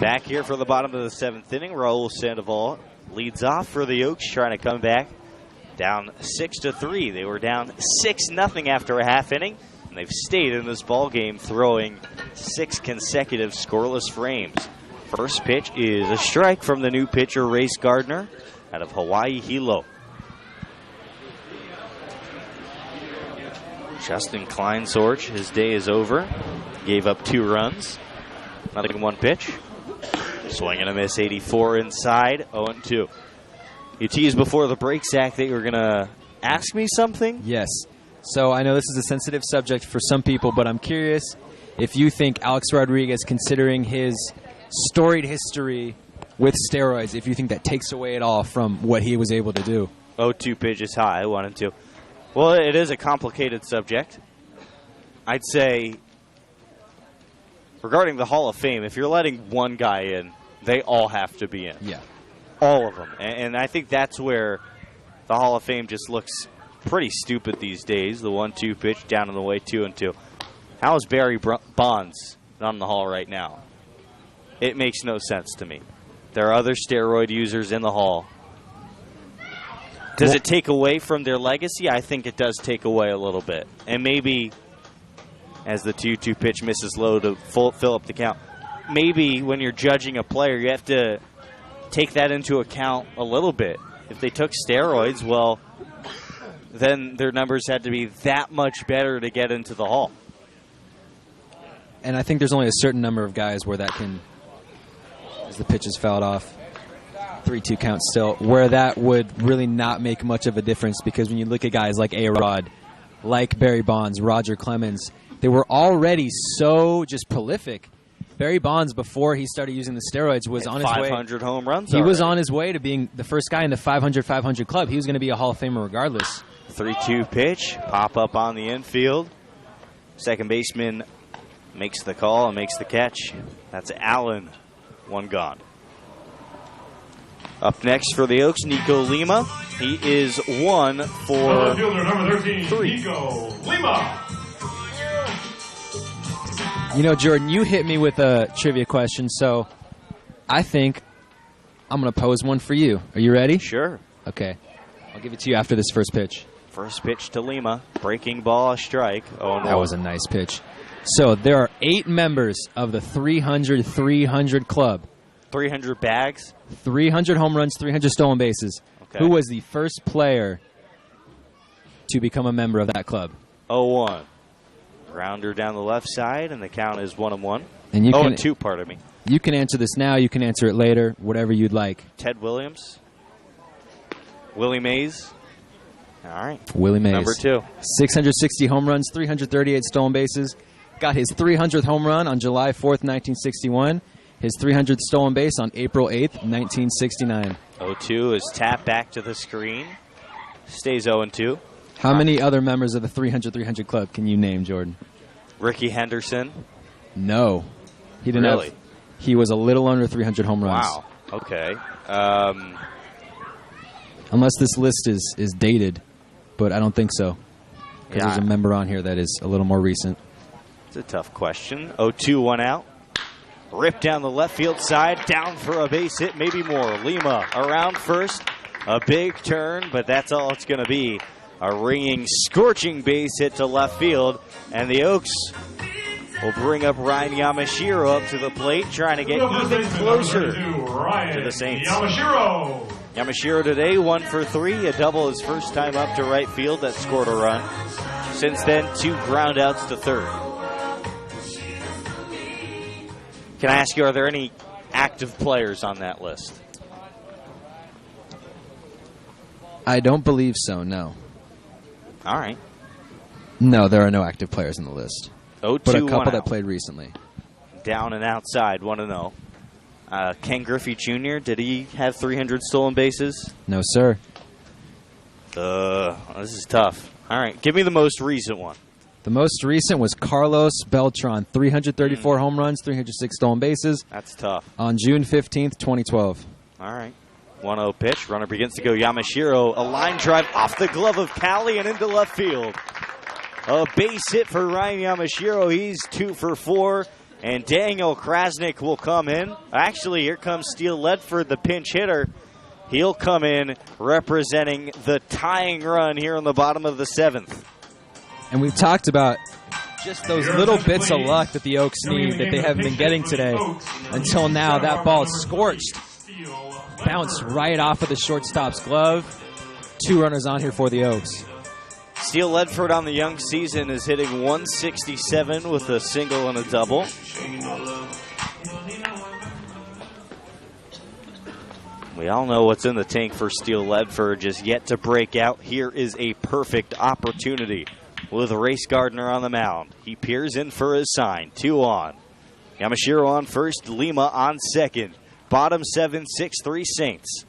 Back here for the bottom of the 7th inning, Raul Sandoval leads off for the Oaks, trying to come back. Down 6-3. They were down 6-0 after a half inning, and they've stayed in this ball game, throwing 6 consecutive scoreless frames. First pitch is a strike from the new pitcher, Race Gardner, out of Hawaii Hilo. Justin Kleinsorch, his day is over. Gave up 2 runs. Nothing 1 pitch. Swing and a miss, 84 inside, 0-2. You teased before the break, Zach, that you were going to ask me something? Yes. So I know this is a sensitive subject for some people, but I'm curious if you think Alex Rodriguez, considering his storied history with steroids, if you think that takes away at all from what he was able to do. 0-2 pitch is high, 1-2. Well, it is a complicated subject. I'd say, regarding the Hall of Fame, if you're letting one guy in, they all have to be in. Yeah. All of them. And I think that's where the Hall of Fame just looks pretty stupid these days. The 1-2 pitch down in the way, 2-2. How is Barry Bonds not in the Hall right now? It makes no sense to me. There are other steroid users in the Hall. Does it take away from their legacy? I think it does take away a little bit. And maybe, as the 2-2 pitch misses low to fill up the count, maybe when you're judging a player, you have to take that into account a little bit. If they took steroids, well, then their numbers had to be that much better to get into the Hall. And I think there's only a certain number of guys where that can, as the pitch is fouled off, 3-2 count still, where that would really not make much of a difference, because when you look at guys like A-Rod, like Barry Bonds, Roger Clemens, they were already so just prolific. Barry Bonds, before he started using the steroids, was on his way. 500 home runs. He was on his way to being the first guy in the 500-500 club. He was going to be a Hall of Famer regardless. 3-2 pitch, pop up on the infield. Second baseman makes the call and makes the catch. That's Allen. 1 gone. Up next for the Oaks, Nico Lima. He is 1 for fielder number 13, 3. Nico Lima. You know, Jordan, you hit me with a trivia question, so I think I'm going to pose one for you. Are you ready? Sure. Okay. I'll give it to you after this first pitch. First pitch to Lima. Breaking ball, a strike. Oh, that was a nice pitch. So there are 8 members of the 300-300 club. 300 bags. 300 home runs, 300 stolen bases. Okay. Who was the first player to become a member of that club? 0-1. Rounder down the left side, and the count is 1-1. And you can 2, pardon me. You can answer this now. You can answer it later. Whatever you'd like. Ted Williams. Willie Mays. All right. Willie Mays. Number 2. 660 home runs, 338 stolen bases. Got his 300th home run on July 4th, 1961. His 300th stolen base on April 8th, 1969. 0-2 is tapped back to the screen. Stays 0-2. How many other members of the 300-300 club can you name, Jordan? Ricky Henderson. No. He didn't Really? have. He was a little under 300 home runs. Wow. Okay. Unless this list is dated, but I don't think so. Because there's a member on here that is a little more recent. It's a tough question. 0-2, 1 out. Ripped down the left field side, down for a base hit, maybe more. Lima around first, a big turn, but that's all it's going to be. A ringing, scorching base hit to left field, and the Oaks will bring up Ryan Yamashiro up to the plate, trying to get even closer to the Saints. Yamashiro today, 1 for 3, a double his first time up to right field that scored a run. Since then, 2 ground outs to third. Can I ask you, are there any active players on that list? I don't believe so, no. All right. No, there are no active players on the list. 0-2, but a couple 1 that out. played recently. Down and outside, 1-0. Ken Griffey Jr., did he have 300 stolen bases? No, sir. This is tough. All right, give me the most recent one. The most recent was Carlos Beltran, 334 home runs, 306 stolen bases. That's tough. On June 15th, 2012. All right. 1-0 pitch. Runner begins to go. Yamashiro, a line drive off the glove of Callie and into left field. A base hit for Ryan Yamashiro. He's 2 for 4. And Daniel Krasnick will come in. Actually, here comes Steele Ledford, the pinch hitter. He'll come in representing the tying run here in the bottom of the 7th. And we've talked about just those little bits of luck that the Oaks need that they haven't been getting today. Until now, that ball scorched. Bounced right off of the shortstop's glove. 2 runners on here for the Oaks. Steele Ledford on the young season is hitting 167 with a single and a double. We all know what's in the tank for Steele Ledford, just yet to break out. Here is a perfect opportunity with Race Gardner on the mound. He peers in for his sign. 2 on. Yamashiro on first, Lima on second. Bottom 7, 6-3 Saints.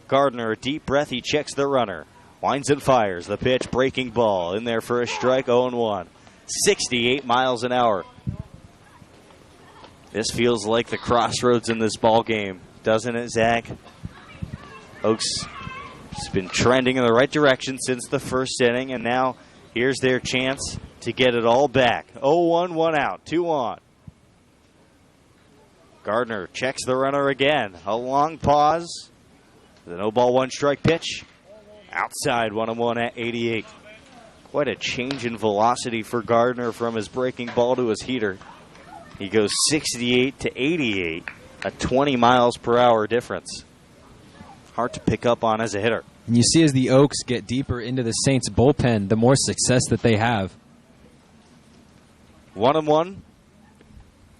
Gardner, a deep breath, he checks the runner. Winds and fires. The pitch, breaking ball. In there for a strike, 0-1. 68 miles an hour. This feels like the crossroads in this ball game, doesn't it, Zach? Oaks has been trending in the right direction since the first inning, and now here's their chance to get it all back. 0-1, 1 out, 2 on. Gardner checks the runner again. A long pause. The no ball, 1 strike pitch. Outside, 1-1 at 88. Quite a change in velocity for Gardner from his breaking ball to his heater. He goes 68 to 88, a 20 miles per hour difference. Hard to pick up on as a hitter. And you see as the Oaks get deeper into the Saints bullpen, the more success that they have. 1-1,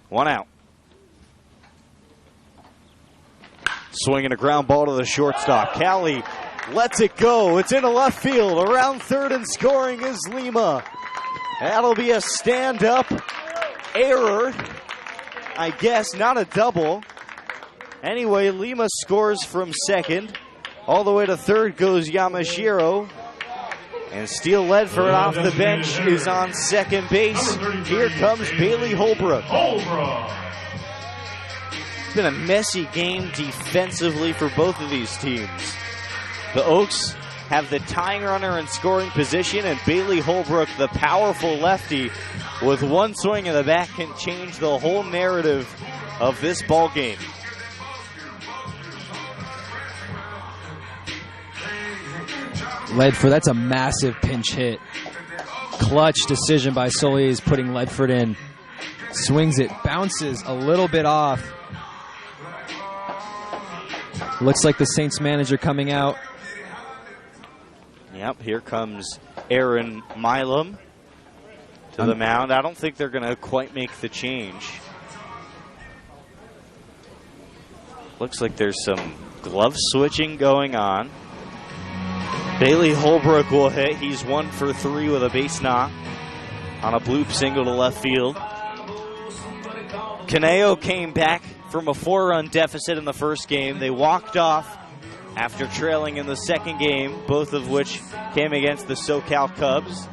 1 out. Swinging a ground ball to the shortstop. Callie lets it go. It's into left field. Around third and scoring is Lima. That'll be a stand-up error. I guess not a double. Anyway, Lima scores from second. All the way to third goes Yamashiro. And Steele Ledford off the bench is on second base. Here comes Bailey Holbrook. It's been a messy game defensively for both of these teams. The Oaks have the tying runner in scoring position, and Bailey Holbrook, the powerful lefty, with one swing in the bat can change the whole narrative of this ball game. Ledford, that's a massive pinch hit. Clutch decision by Solis putting Ledford in. Swings it, bounces a little bit off. Looks like the Saints manager coming out. Yep, here comes Aaron Milam to the mound. I don't think they're going to quite make the change. Looks like there's some glove switching going on. Bailey Holbrook will hit. He's 1 for 3 with a base knock on a bloop single to left field. Caneo came back from a 4-run deficit in the first game. They walked off after trailing in the second game, both of which came against the SoCal Cubs.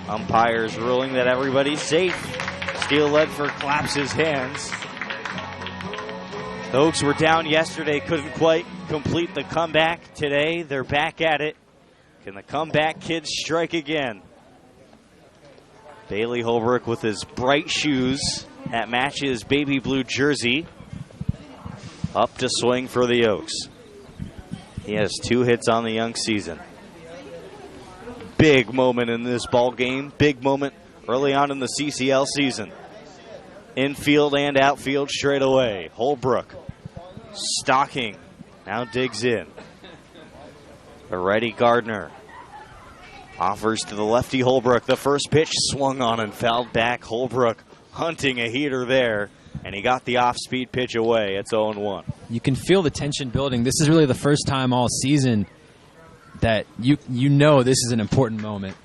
Umpires ruling that everybody's safe. Steele Ledford claps his hands. The Oaks were down yesterday, couldn't quite complete the comeback. Today, they're back at it. Can the comeback kids strike again? Bailey Holbrook with his bright shoes that match his baby blue jersey. Up to swing for the Oaks. He has 2 hits on the young season. Big moment in this ball game. Big moment early on in the CCL season. Infield and outfield straight away. Holbrook stalking. Now digs in. The righty Gardner offers to the lefty Holbrook. The first pitch swung on and fouled back. Holbrook hunting a heater there, and he got the off-speed pitch away. It's 0-1. You can feel the tension building. This is really the first time all season that you know this is an important moment.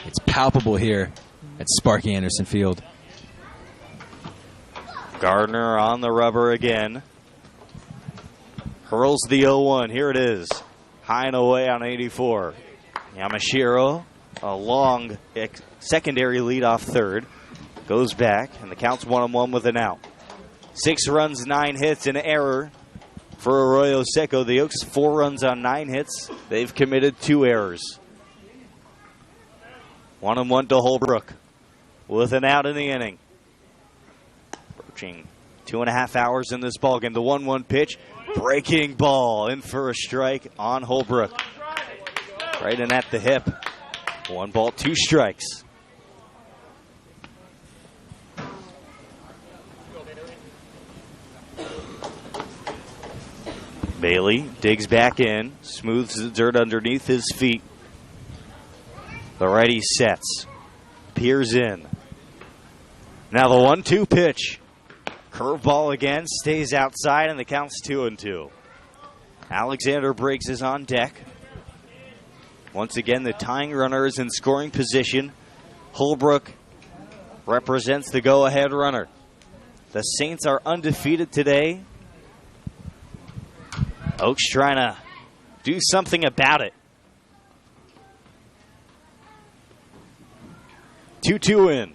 It's palpable here at Sparky Anderson Field. Gardner on the rubber again. Hurls the 0-1. Here it is. High and away on 84. Yamashiro, a long secondary lead off third. Goes back, and the count's 1-1 with an out. 6 runs, 9 hits, an error for Arroyo Seco. The Oaks 4 runs on 9 hits. They've committed 2 errors. 1-1 to Holbrook. with an out in the inning. Approaching 2.5 hours in this ballgame. The 1-1 pitch, breaking ball in for a strike on Holbrook. Right in at the hip. 1 ball, 2 strikes. Bailey digs back in, smooths the dirt underneath his feet. The righty sets, peers in. Now the 1-2 pitch. Curveball again, stays outside, and the count's 2-2. Alexander Briggs is on deck. Once again, the tying runner is in scoring position. Holbrook represents the go-ahead runner. The Saints are undefeated today. Oaks trying to do something about it. 2-2 in.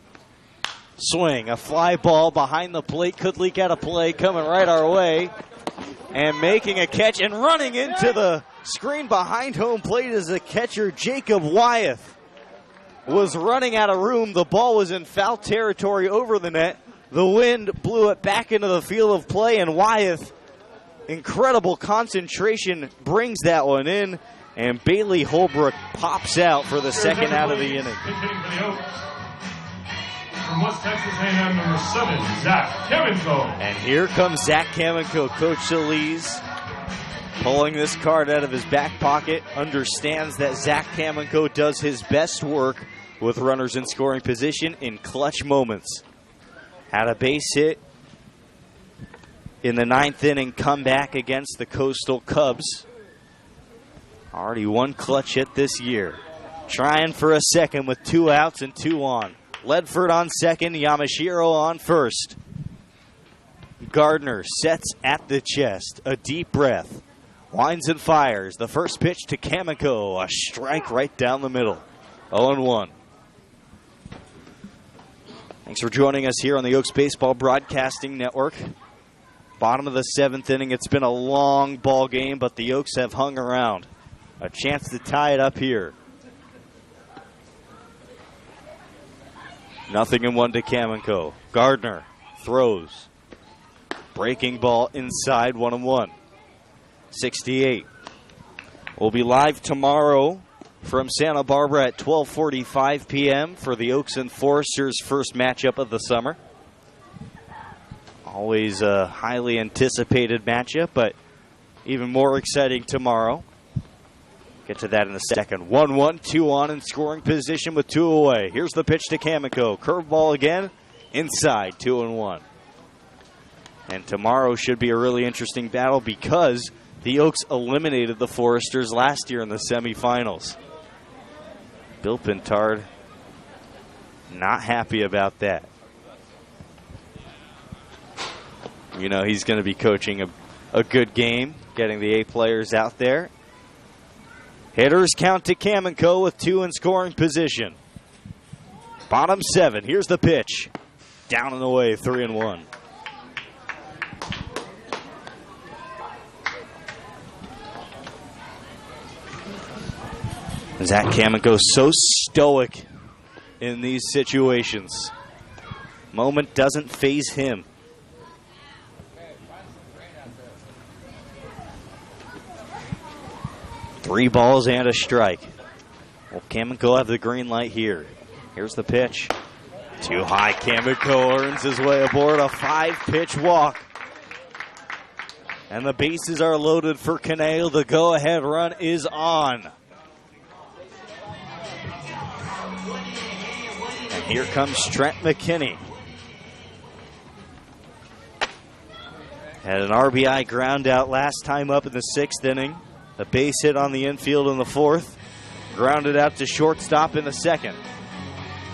Swing, a fly ball behind the plate. Could leak out of play, coming right our way. And making a catch and running into the screen behind home plate is the catcher, Jacob Wyeth. Was running out of room. The ball was in foul territory over the net. The wind blew it back into the field of play, and Wyeth, incredible concentration, brings that one in, and Bailey Holbrook pops out for the second out of the inning. From West Texas A&M, number 7, Zach Kamenko. And here comes Zach Kamenko. Coach Solis, pulling this card out of his back pocket, understands that Zach Kamenko does his best work with runners in scoring position in clutch moments. Had a base hit in the 9th inning comeback against the Coastal Cubs. Already 1 clutch hit this year. Trying for a second with 2 outs and 2 on. Ledford on second, Yamashiro on first. Gardner sets at the chest. A deep breath. Winds and fires. The first pitch to Kamenko. A strike right down the middle. 0-1. Thanks for joining us here on the Oaks Baseball Broadcasting Network. Bottom of the 7th inning. It's been a long ball game, but the Oaks have hung around. A chance to tie it up here. 0-1 to Kamenko. Gardner throws. Breaking ball inside, 1-1. 68. We'll be live tomorrow from Santa Barbara at 12:45 p.m. for the Oaks and Foresters' first matchup of the summer. Always a highly anticipated matchup, but even more exciting tomorrow. Get to that in a second. 1-1, 2 on in scoring position with 2 away. Here's the pitch to Kamenko. Curveball again, inside, 2-1. And tomorrow should be a really interesting battle because the Oaks eliminated the Foresters last year in the semifinals. Bill Pintard not happy about that. You know he's going to be coaching a good game, getting the A players out there. Hitters count to Kamenko with 2 in scoring position. Bottom 7. Here's the pitch. Down and away, 3-1. Zach Kamenko so stoic in these situations. Moment doesn't faze him. Three balls and a strike. Well, Kamenko have the green light here. Here's the pitch. Too high. Kamenko earns his way aboard a 5-pitch walk. And the bases are loaded for Canale. The go-ahead run is on. And here comes Trent McKinney. Had an RBI ground out last time up in the 6th inning. A base hit on the infield in the 4th. Grounded out to shortstop in the 2nd.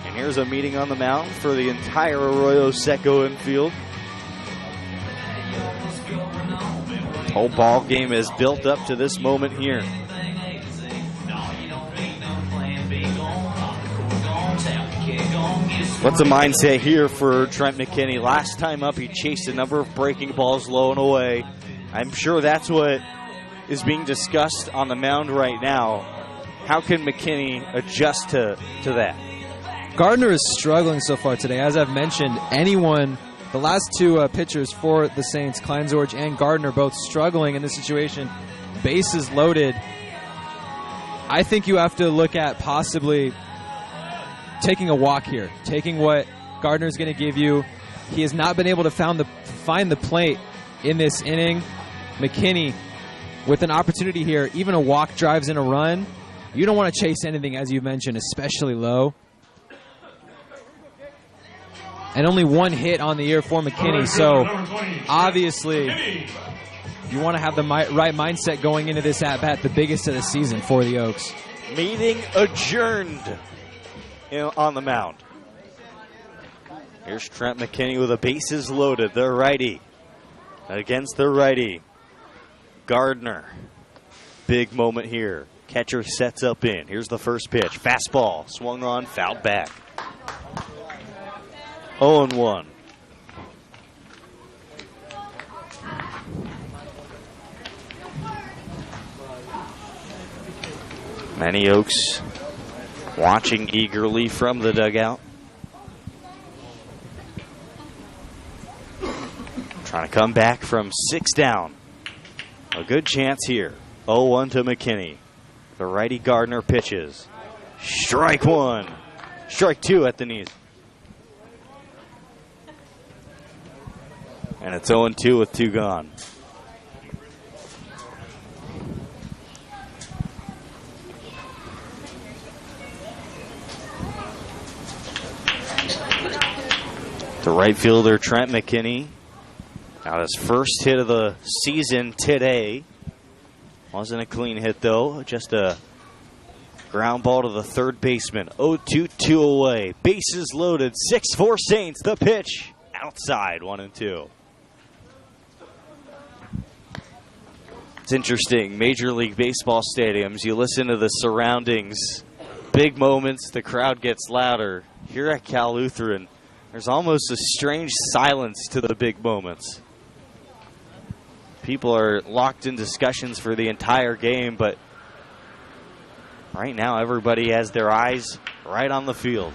And here's a meeting on the mound for the entire Arroyo Seco infield. Whole ball game is built up to this moment here. What's the mindset here for Trent McKinney? Last time up, he chased a number of breaking balls low and away. I'm sure that's what is being discussed on the mound right now. How can McKinney adjust to that? Gardner is struggling so far today. As I've mentioned, the last two pitchers for the Saints, Kleinsorge and Gardner, both struggling in this situation. Bases loaded. I think you have to look at possibly taking a walk here, taking what Gardner's going to give you. He has not been able to find the plate in this inning. McKinney with an opportunity here, even a walk drives in a run. You don't want to chase anything, as you mentioned, especially low. And only one hit on the year for McKinney, so obviously you want to have the right mindset going into this at-bat, the biggest of the season for the Oaks. Meeting adjourned on the mound. Here's Trent McKinney with the bases loaded, the righty against the righty. Gardner, big moment here. Catcher sets up in. Here's the first pitch. Fastball, swung on, fouled back. 0-1. Many Oaks watching eagerly from the dugout. Trying to come back from 6 down. A good chance here. 0-1 to McKinney. The righty Gardner pitches. Strike 1. Strike 2 at the knees. And it's 0-2 with 2 gone. The right fielder, Trent McKinney. Got his first hit of the season today. Wasn't a clean hit, though. Just a ground ball to the third baseman. 0-2 away. Bases loaded. 6-4 Saints. The pitch. Outside. 1-2. It's interesting. Major League Baseball stadiums, you listen to the surroundings. Big moments, the crowd gets louder. Here at Cal Lutheran, there's almost a strange silence to the big moments. People are locked in discussions for the entire game, but right now everybody has their eyes right on the field.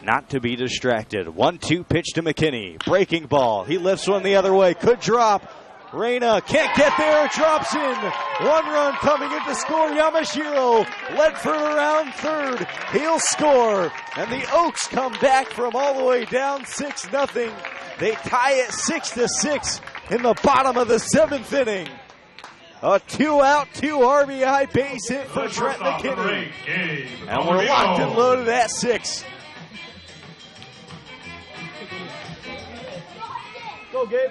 Not to be distracted. 1-2 pitch to McKinney. Breaking ball. He lifts one the other way. Could drop. Reyna can't get there. Drops in. 1 run coming in to score. Yamashiro led further around third. He'll score. And the Oaks come back from all the way down 6-0. They tie it 6-6 in the bottom of the 7th inning. A 2-out, 2 RBI base hit for Trent McKinney. And we're locked and loaded at 6. Go, Gabe.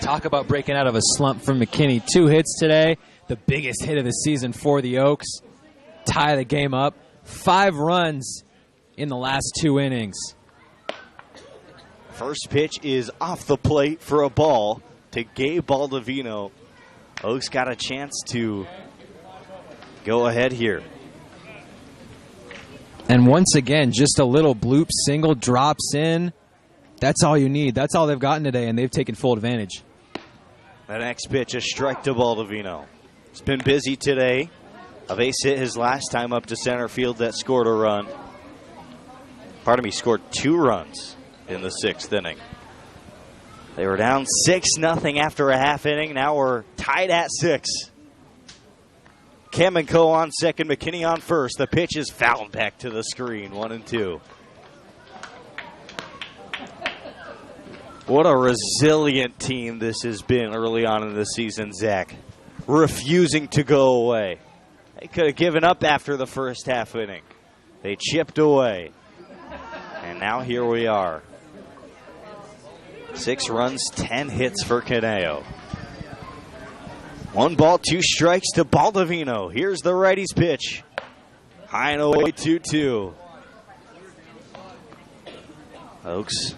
Talk about breaking out of a slump from McKinney. 2 hits today, the biggest hit of the season for the Oaks. Tie the game up. 5 runs in the last 2 innings. First pitch is off the plate for a ball to Gabe Baldovino. Oaks got a chance to go ahead here. And once again, just a little bloop single drops in. That's all you need. That's all they've gotten today, and they've taken full advantage. The next pitch, a strike to Baldovino. He's been busy today. A base hit his last time up to center field that scored a run. Scored 2 runs in the 6th inning. They were down 6-0 after a half inning. Now we're tied at 6. Kamenko on second, McKinney on first. The pitch is fouled back to the screen, 1-2. What a resilient team this has been early on in the season, Zach. Refusing to go away. They could have given up after the first half inning. They chipped away. And now here we are. 6 runs, 10 hits for Caneo. 1 ball, 2 strikes to Baldovino. Here's the righty's pitch. High and away, 2-2. Oaks,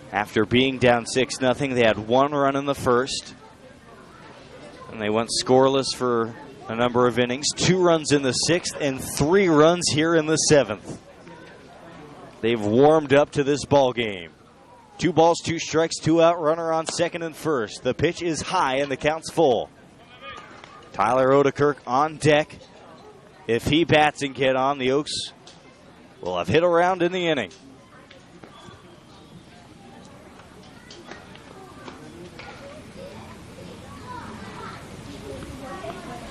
after being down 6-0, they had 1 run in the first. And they went scoreless for a number of innings. 2 runs in the 6th and 3 runs here in the 7th. They've warmed up to this ball game. 2 balls, 2 strikes, 2 out, runner on second and first. The pitch is high and the count's full. Tyler Odekirk on deck. If he bats and get on, the Oaks will have hit around in the inning.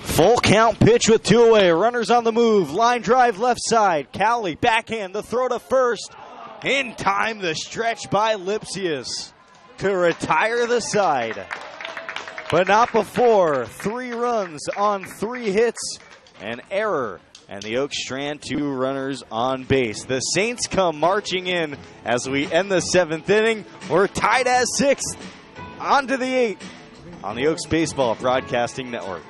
Full count pitch with 2 away. Runners on the move. Line drive left side. Cowley backhand. The throw to first. In time, the stretch by Lipsius to retire the side. But not before. 3 runs on 3 hits. An error. And the Oaks strand 2 runners on base. The Saints come marching in as we end the 7th inning. We're tied at 6th. On to the 8th on the Oaks Baseball Broadcasting Network.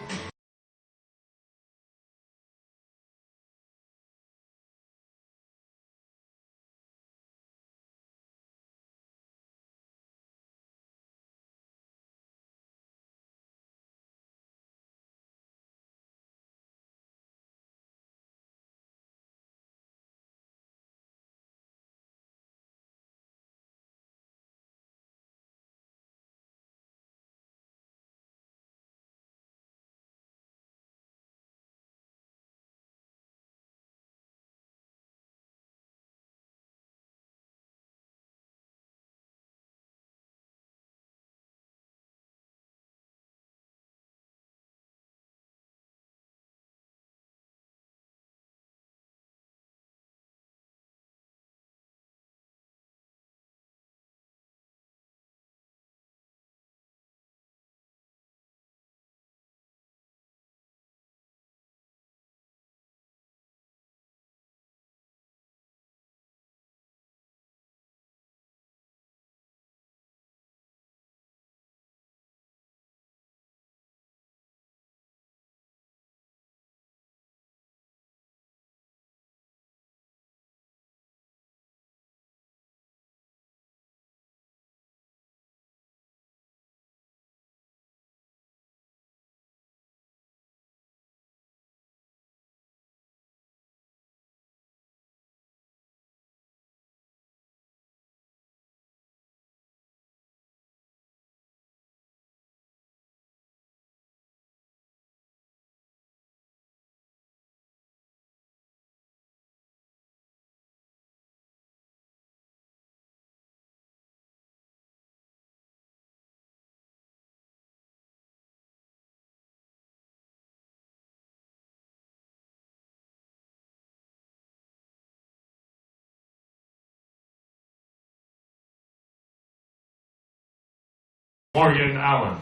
Morgan Allen.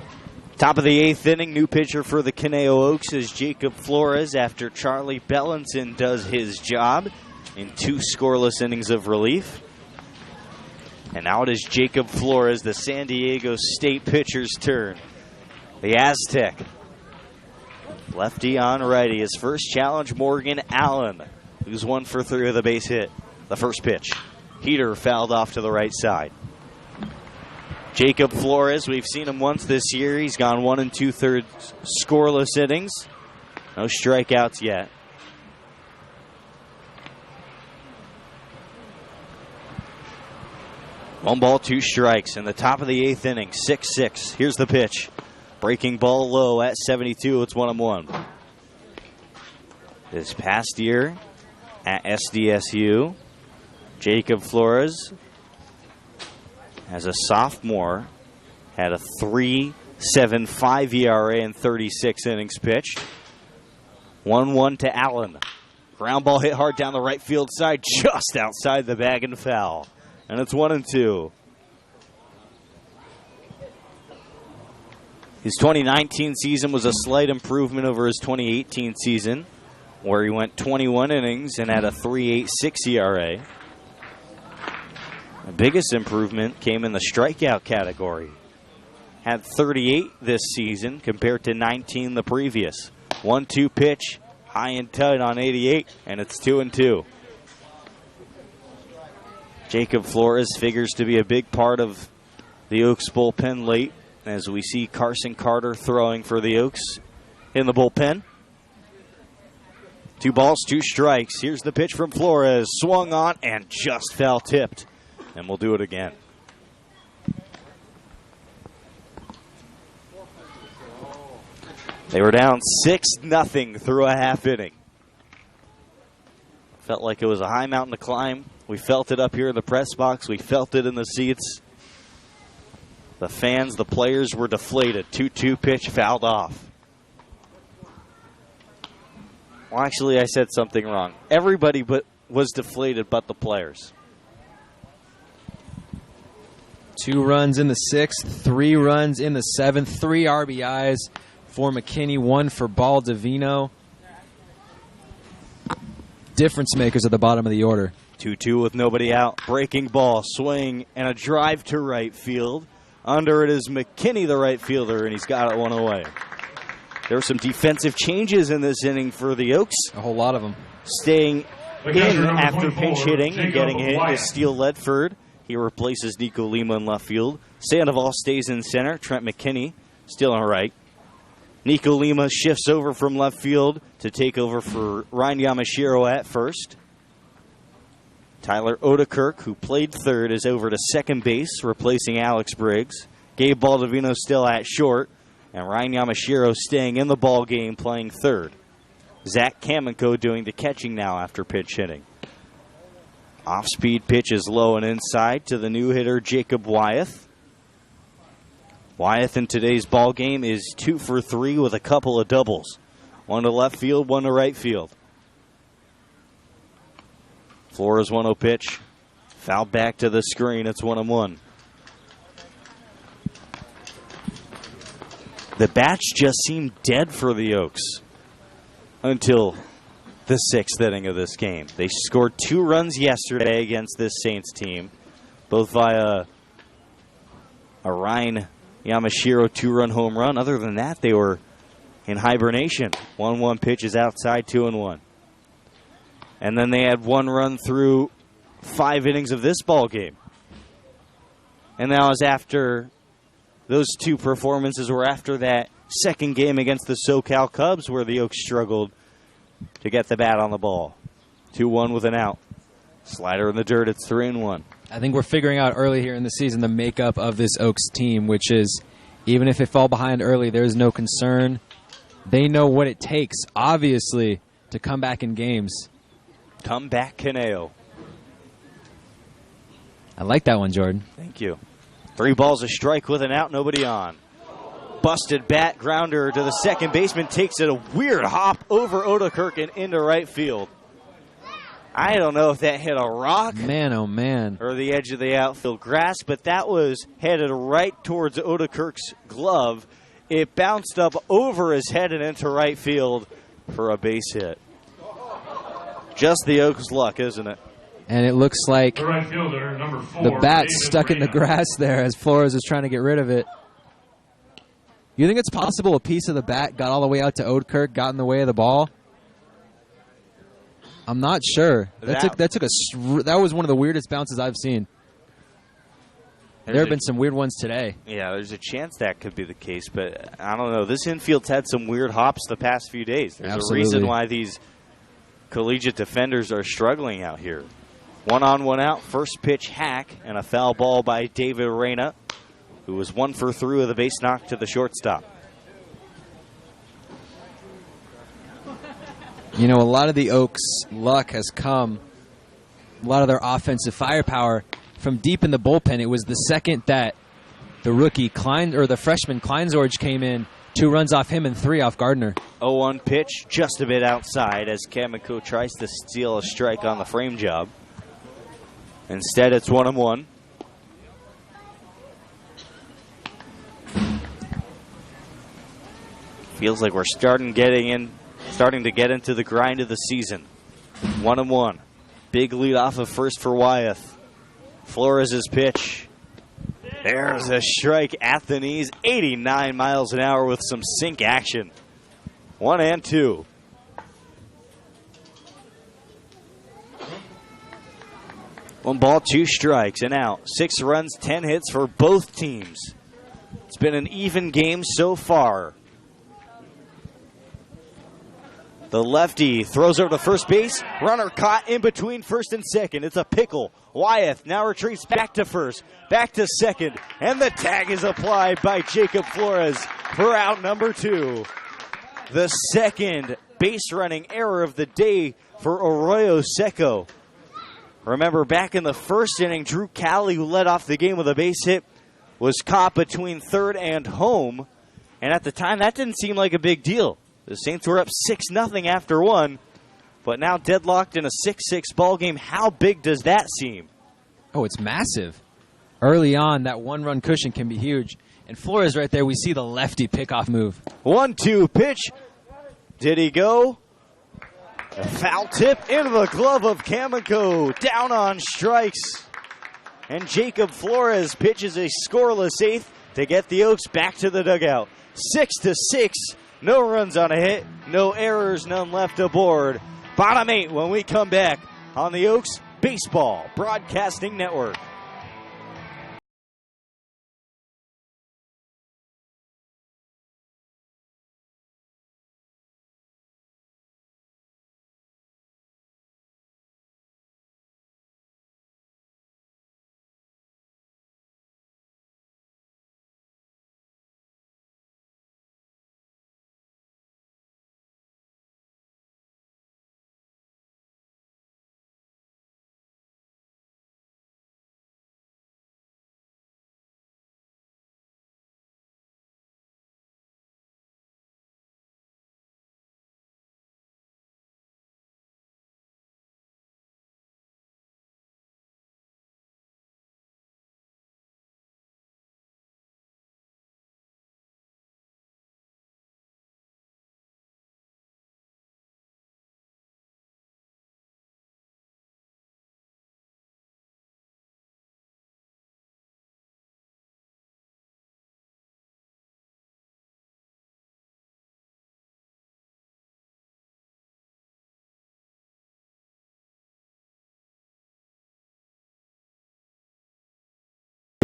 Top of the 8th inning, new pitcher for the Conejo Oaks is Jacob Flores after Charlie Bellinson does his job in 2 scoreless innings of relief. And now it is Jacob Flores, the San Diego State pitcher's turn. The Aztec. Lefty on righty. His first challenge, Morgan Allen, who's 1 for 3 with a base hit. The first pitch. Heater fouled off to the right side. Jacob Flores, we've seen him once this year. He's gone 1 2/3 scoreless innings. No strikeouts yet. One ball, 2 strikes in the top of the 8th inning. 6-6. Here's the pitch. Breaking ball low at 72. It's 1-1. This past year at SDSU, Jacob Flores, as a sophomore, had a 3.75 ERA in 36 innings pitched. 1-1 to Allen. Ground ball hit hard down the right field side, just outside the bag and foul. And it's 1-2. His 2019 season was a slight improvement over his 2018 season, where he went 21 innings and had a 3.86 ERA. The biggest improvement came in the strikeout category. Had 38 this season compared to 19 the previous. 1-2 pitch, high and tight on 88, and it's 2-2. Jacob Flores figures to be a big part of the Oaks bullpen late, as we see Carson Carter throwing for the Oaks in the bullpen. 2 balls, 2 strikes. Here's the pitch from Flores. Swung on and just foul tipped. And we'll do it again. They were down 6-0 through a half inning. Felt like it was a high mountain to climb. We felt it up here in the press box. We felt it in the seats. The fans, the players were deflated. 2-2 pitch fouled off. Well, actually, I said something wrong. Everybody was deflated but the players. 2 runs in the 6th, 3 runs in the 7th, 3 RBIs for McKinney, 1 for Baldovino. Difference makers at the bottom of the order. 2-2 with nobody out. Breaking ball, swing, and a drive to right field. Under it is McKinney, the right fielder, and he's got it one away. There were some defensive changes in this inning for the Oaks. A whole lot of them. Staying in after pinch hitting and getting hit is Steele Ledford. He replaces Nico Lima in left field. Sandoval stays in center. Trent McKinney still on right. Nico Lima shifts over from left field to take over for Ryan Yamashiro at first. Tyler Odekirk, who played third, is over to second base, replacing Alex Briggs. Gabe Baldovino still at short, and Ryan Yamashiro staying in the ball game, playing third. Zach Kamenko doing the catching now after pitch hitting. Off-speed pitch is low and inside to the new hitter, Jacob Wyeth. Wyeth in today's ball game is 2 for 3 with a couple of doubles. 1 to left field, 1 to right field. Flores 1-0 pitch. Foul back to the screen. It's 1-1. The bats just seemed dead for the Oaks until the 6th inning of this game. They scored 2 runs yesterday against this Saints team, both via a Ryan Yamashiro 2-run home run. Other than that, they were in hibernation. 1-1 pitch is outside, 2-1. And then they had 1 run through 5 innings of this ball game. And that was after those 2 performances were after that second game against the SoCal Cubs where the Oaks struggled to get the bat on the ball. 2-1 with an out. Slider in the dirt, it's 3-1. I think we're figuring out early here in the season the makeup of this Oaks team, which is even if they fall behind early, there's no concern. They know what it takes, obviously, to come back in games. Come back, Caneo. I like that one, Jordan. Thank you. 3 balls a strike with an out, nobody on. Busted bat, grounder to the second baseman, takes it a weird hop over Odekirk and into right field. I don't know if that hit a rock. Man, oh man. Or the edge of the outfield grass, but that was headed right towards Odekirk's glove. It bounced up over his head and into right field for a base hit. Just the Oaks' luck, isn't it? And it looks like The right fielder, number 4, the bat's David stuck in the Reyna. grass there as Flores is trying to get rid of it. You think it's possible a piece of the bat got all the way out to Odekirk, got in the way of the ball? I'm not sure. That was one of the weirdest bounces I've seen. There have been some weird ones today. Yeah, there's a chance that could be the case, but I don't know. This infield's had some weird hops the past few days. There's Absolutely. a reason why these collegiate defenders are struggling out here. 1 on, 1 out. First pitch hack and a foul ball by David Reyna, who was 1 for 3 with a base knock to the shortstop. You know, a lot of the Oaks' luck has come, a lot of their offensive firepower from deep in the bullpen. It was the second that the rookie the freshman Kleinsorge came in, 2 runs off him and 3 off Gardner. 0-1 pitch, just a bit outside as Kamiko tries to steal a strike on the frame job. Instead, it's 1-1. Feels like we're starting to get into the grind of the season. 1-1. Big lead off of first for Wyeth. Flores' pitch. There's a strike at the knees. 89 miles an hour with some sink action. 1-2. One ball, 2 strikes, and out. 6 runs, 10 hits for both teams. It's been an even game so far. The lefty throws over to first base. Runner caught in between first and second. It's a pickle. Wyeth now retreats back to first, back to second, and the tag is applied by Jacob Flores for out number 2. The second base running error of the day for Arroyo Seco. Remember, back in the first inning, Drew Cowley, who led off the game with a base hit, was caught between third and home. And at the time, that didn't seem like a big deal. The Saints were up 6-0 after one, but now deadlocked in a 6-6 ball game. How big does that seem? Oh, it's massive. Early on, that one-run cushion can be huge. And Flores right there, we see the lefty pickoff move. 1-2 pitch. Did he go? A foul tip into the glove of Kamiko. Down on strikes. And Jacob Flores pitches a scoreless eighth to get the Oaks back to the dugout. 6-6. No runs on a hit. No errors, none left aboard. Bottom 8 when we come back on the Oaks Baseball Broadcasting Network.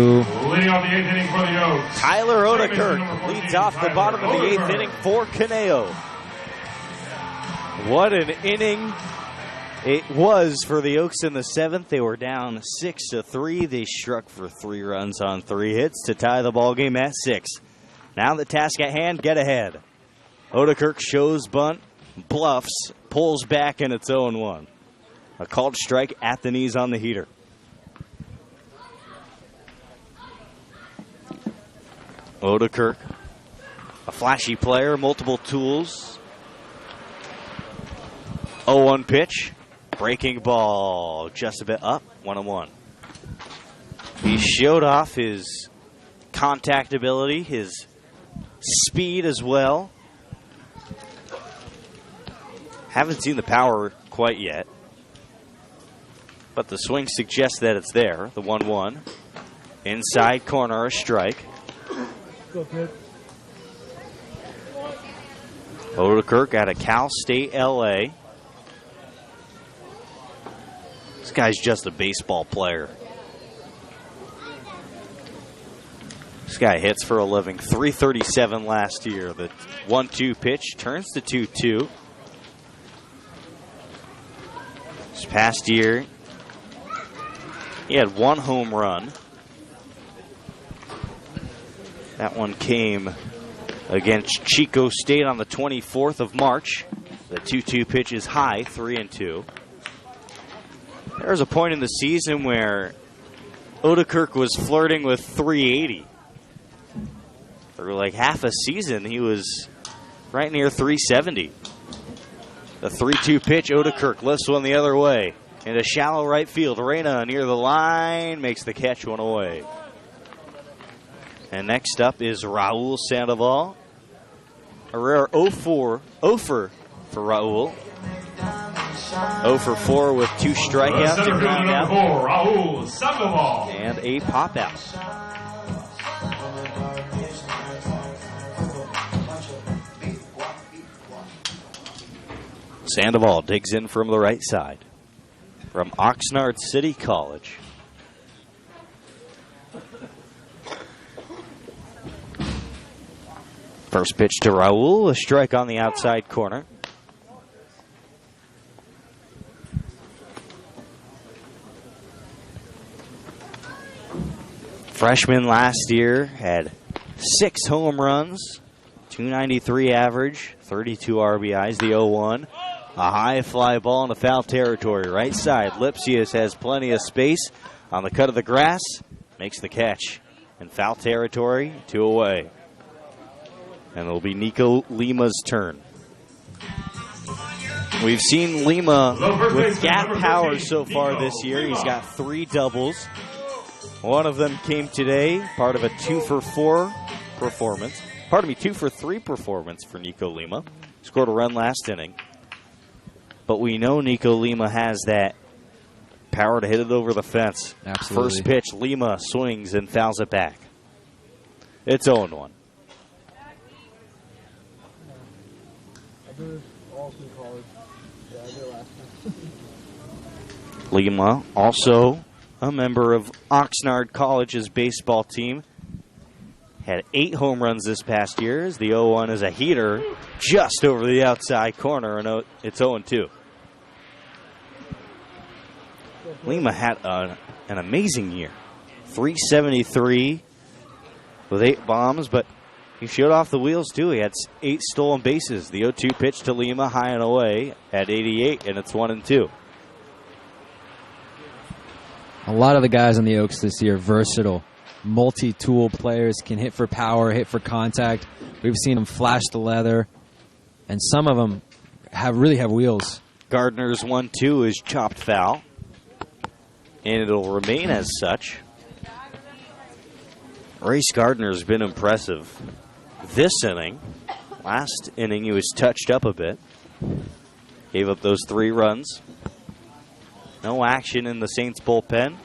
Leading off the 8th inning for the Oaks, Tyler Odekirk leads off the bottom of the 8th inning for Caneo. What an inning it was for the Oaks in the 7th. They were down 6-3. They struck for 3 runs on 3 hits to tie the ball game at 6. Now the task at hand, get ahead. Odekirk shows bunt, bluffs, pulls back, and it's 0-1. A called strike at the knees on the heater. Odekirk, a flashy player, multiple tools. 0-1 pitch, breaking ball, just a bit up, 1-1. He showed off his contact ability, his speed as well. Haven't seen the power quite yet, but the swing suggests that it's there. The 1-1, inside corner, a strike. Odekirk out of Cal State, LA. This guy's just a baseball player. This guy hits for a living. 337 last year. The 1-2 pitch turns to 2-2. This past year, he had 1 home run. That one came against Chico State on the 24th of March. The 2-2 pitch is high, 3-2. There was a point in the season where Odekirk was flirting with 380. For like half a season, he was right near 370. The 3-2 pitch, Odekirk lifts one the other way. Into shallow right field. Reyna near the line, makes the catch one away. And next up is Raul Sandoval. A rare 0-4 for Raul. 0-4 with 2 strikeouts to ground out. Raul Sandoval. And a pop out. Sandoval digs in from the right side. From Oxnard City College. First pitch to Raul, a strike on the outside corner. Freshman last year had 6 home runs, .293 average, 32 RBIs, the 0-1. A high fly ball in the foul territory, right side. Lipsius has plenty of space on the cut of the grass, makes the catch. In foul territory, 2 away. And it'll be Nico Lima's turn. We've seen Lima with gap power so far this year. He's got 3 doubles. One of them came today, part of a 2-for-4 performance. 2-for-3 performance for Nico Lima. Scored a run last inning. But we know Nico Lima has that power to hit it over the fence. Absolutely. First pitch, Lima swings and fouls it back. It's 0-1. Lima, also a member of Oxnard College's baseball team, had 8 home runs this past year. As the 0-1 is a heater just over the outside corner, and it's 0-2. Lima had an amazing year. 373 with 8 bombs, but he showed off the wheels too. He had 8 stolen bases. The 0-2 pitch to Lima, high and away at 88, and it's 1-2. A lot of the guys on the Oaks this year, versatile, multi-tool players, can hit for power, hit for contact. We've seen them flash the leather, and some of them really have wheels. Gardner's 1-2 is chopped foul, and it'll remain as such. Race Gardner's been impressive this inning. Last inning he was touched up a bit. Gave up those 3 runs. No action in the Saints bullpen.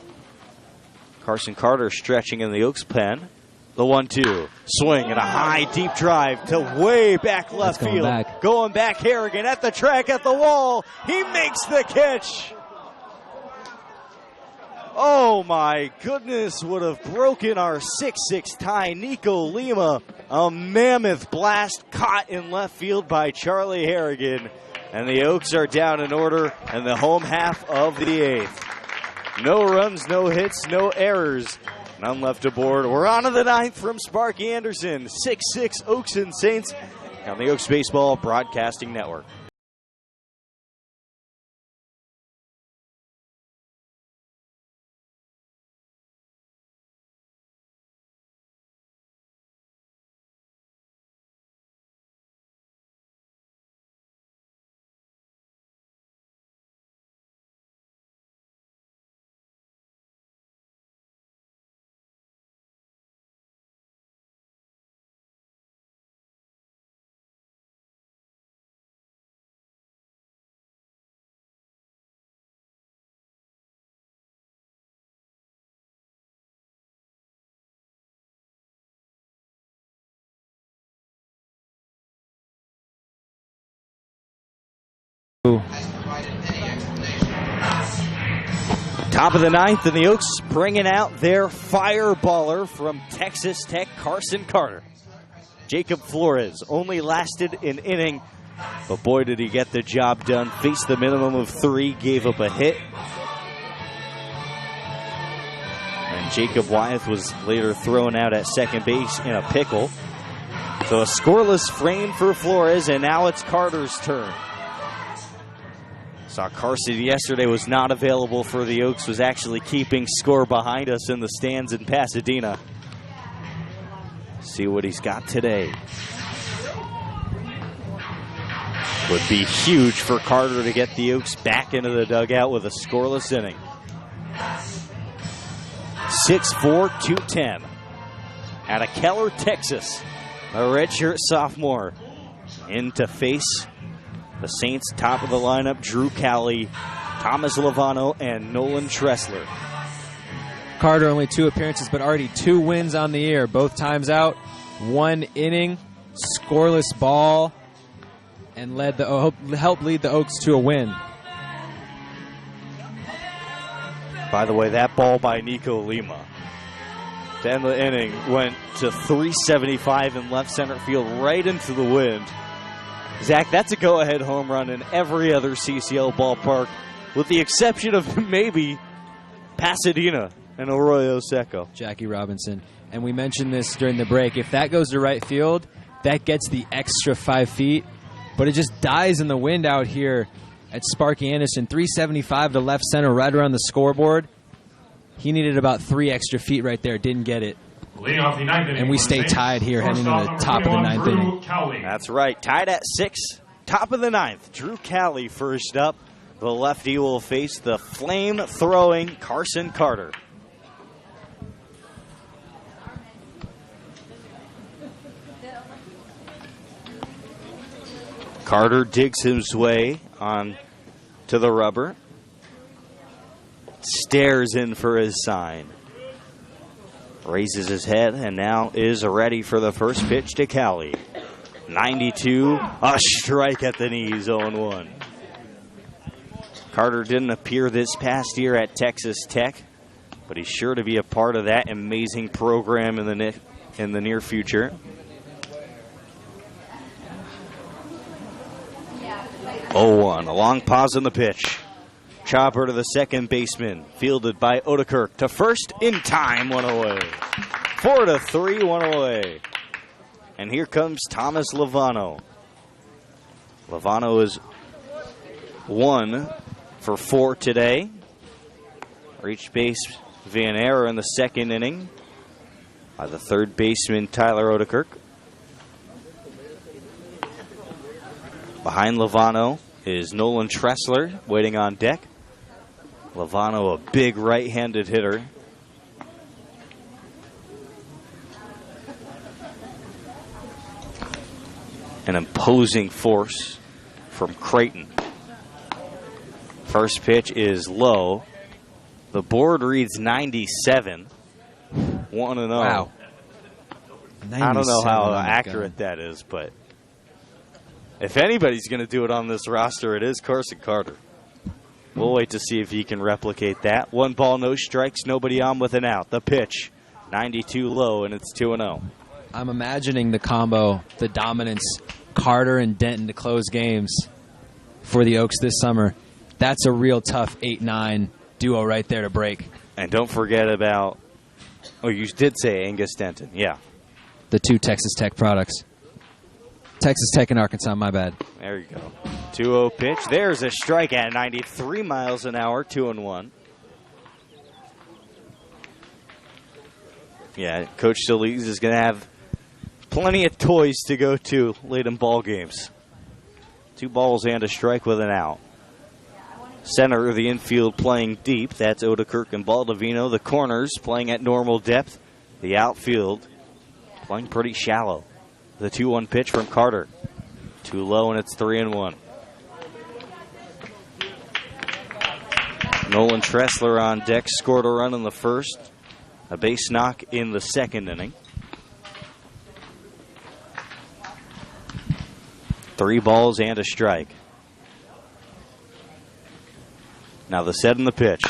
Carson Carter stretching in the Oaks pen. The 1-2. Swing and a high deep drive to way back left field. Going back, Harrigan at the track, at the wall. He makes the catch. Oh my goodness, would have broken our 6-6 tie. Nico Lima, a mammoth blast caught in left field by Charlie Harrigan. And the Oaks are down in order in the home half of the 8th. No runs, no hits, no errors. None left aboard. We're on to the 9th from Sparky Anderson. 6-6 Oaks and Saints on the Oaks Baseball Broadcasting Network. Top of the 9th, and the Oaks bringing out their fireballer from Texas Tech, Carson Carter. Jacob Flores only lasted an inning, but boy did he get the job done. Faced the minimum of 3, gave up a hit. And Jacob Wyeth was later thrown out at second base in a pickle. So a scoreless frame for Flores, and now it's Carter's turn. Saw Carson yesterday, was not available for the Oaks, was actually keeping score behind us in the stands in Pasadena. See what he's got today. Would be huge for Carter to get the Oaks back into the dugout with a scoreless inning. 6'4", 210. Out of Keller, Texas. A redshirt sophomore in to face the Saints, top of the lineup, Drew Cowley, Thomas Lovano, and Nolan Tressler. Carter only 2 appearances, but already 2 wins on the year. Both times out, 1 inning, scoreless ball, and helped lead the Oaks to a win. By the way, that ball by Nico Lima to end the inning went to 375 in left center field, right into the wind. Zach, that's a go-ahead home run in every other CCL ballpark, with the exception of maybe Pasadena and Arroyo Seco. Jackie Robinson. And we mentioned this during the break. If that goes to right field, that gets the extra 5 feet, but it just dies in the wind out here at Sparky Anderson. 375 to left center, right around the scoreboard. He needed about 3 extra feet right there. Didn't get it. Leading off the ninth inning, and we stay tied here heading into the top of the ninth inning. That's right. Tied at 6. Top of the ninth. Drew Cowley first up. The lefty will face the flame-throwing Carson Carter. Carter digs his way on to the rubber. Stares in for his sign. Raises his head and now is ready for the first pitch to Cowley. 92, a strike at the knees, 0-1. Carter didn't appear this past year at Texas Tech, but he's sure to be a part of that amazing program in the near future. Oh, 1, a long pause in the pitch. Chopper to the second baseman, fielded by Odekirk to first in time, 1 away. 4-3, 1 away. And here comes Thomas Lovano. Lovano is 1 for 4 today. Reached base via an error in the second inning by the third baseman Tyler Odekirk. Behind Lovano is Nolan Tressler waiting on deck. Lovano, a big right-handed hitter. An imposing force from Creighton. First pitch is low. The board reads 97. 1-0. Wow. I don't know how Oh my accurate God. that is, but if anybody's going to do it on this roster, it is Carson Carter. We'll wait to see if he can replicate that. 1 ball, no strikes, nobody on with an out. The pitch, 92 low, and it's 2-0. I'm imagining the combo, the dominance, Carter and Denton to close games for the Oaks this summer. That's a real tough 8-9 duo right there to break. And don't forget about, oh, you did say Angus Denton, yeah. The 2 Texas Tech products. Texas Tech and Arkansas, my bad. There you go. 2-0 pitch. There's a strike at 93 miles an hour, 2-1. Yeah, Coach Solis is going to have plenty of toys to go to late in ball games. 2 balls and a strike with an out. Center of the infield playing deep. That's Odekirk and Baldovino. The corners playing at normal depth. The outfield playing pretty shallow. The 2-1 pitch from Carter. Too low, and it's 3-1. Nolan Tressler on deck, scored a run in the first. A base knock in the second inning. 3 balls and a strike. Now the set and the pitch.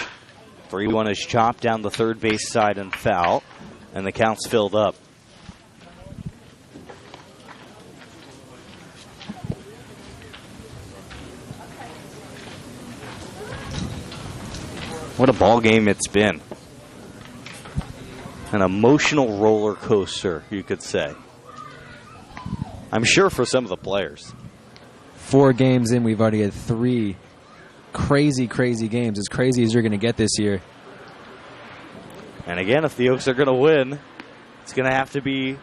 3-1 is chopped down the third base side and foul, and the count's filled up. What a ball game it's been. An emotional roller coaster, you could say. I'm sure for some of the players. 4 games in, we've already had 3 crazy, crazy games. As crazy as you're going to get this year. And again, if the Oaks are going to win, it's going to have to be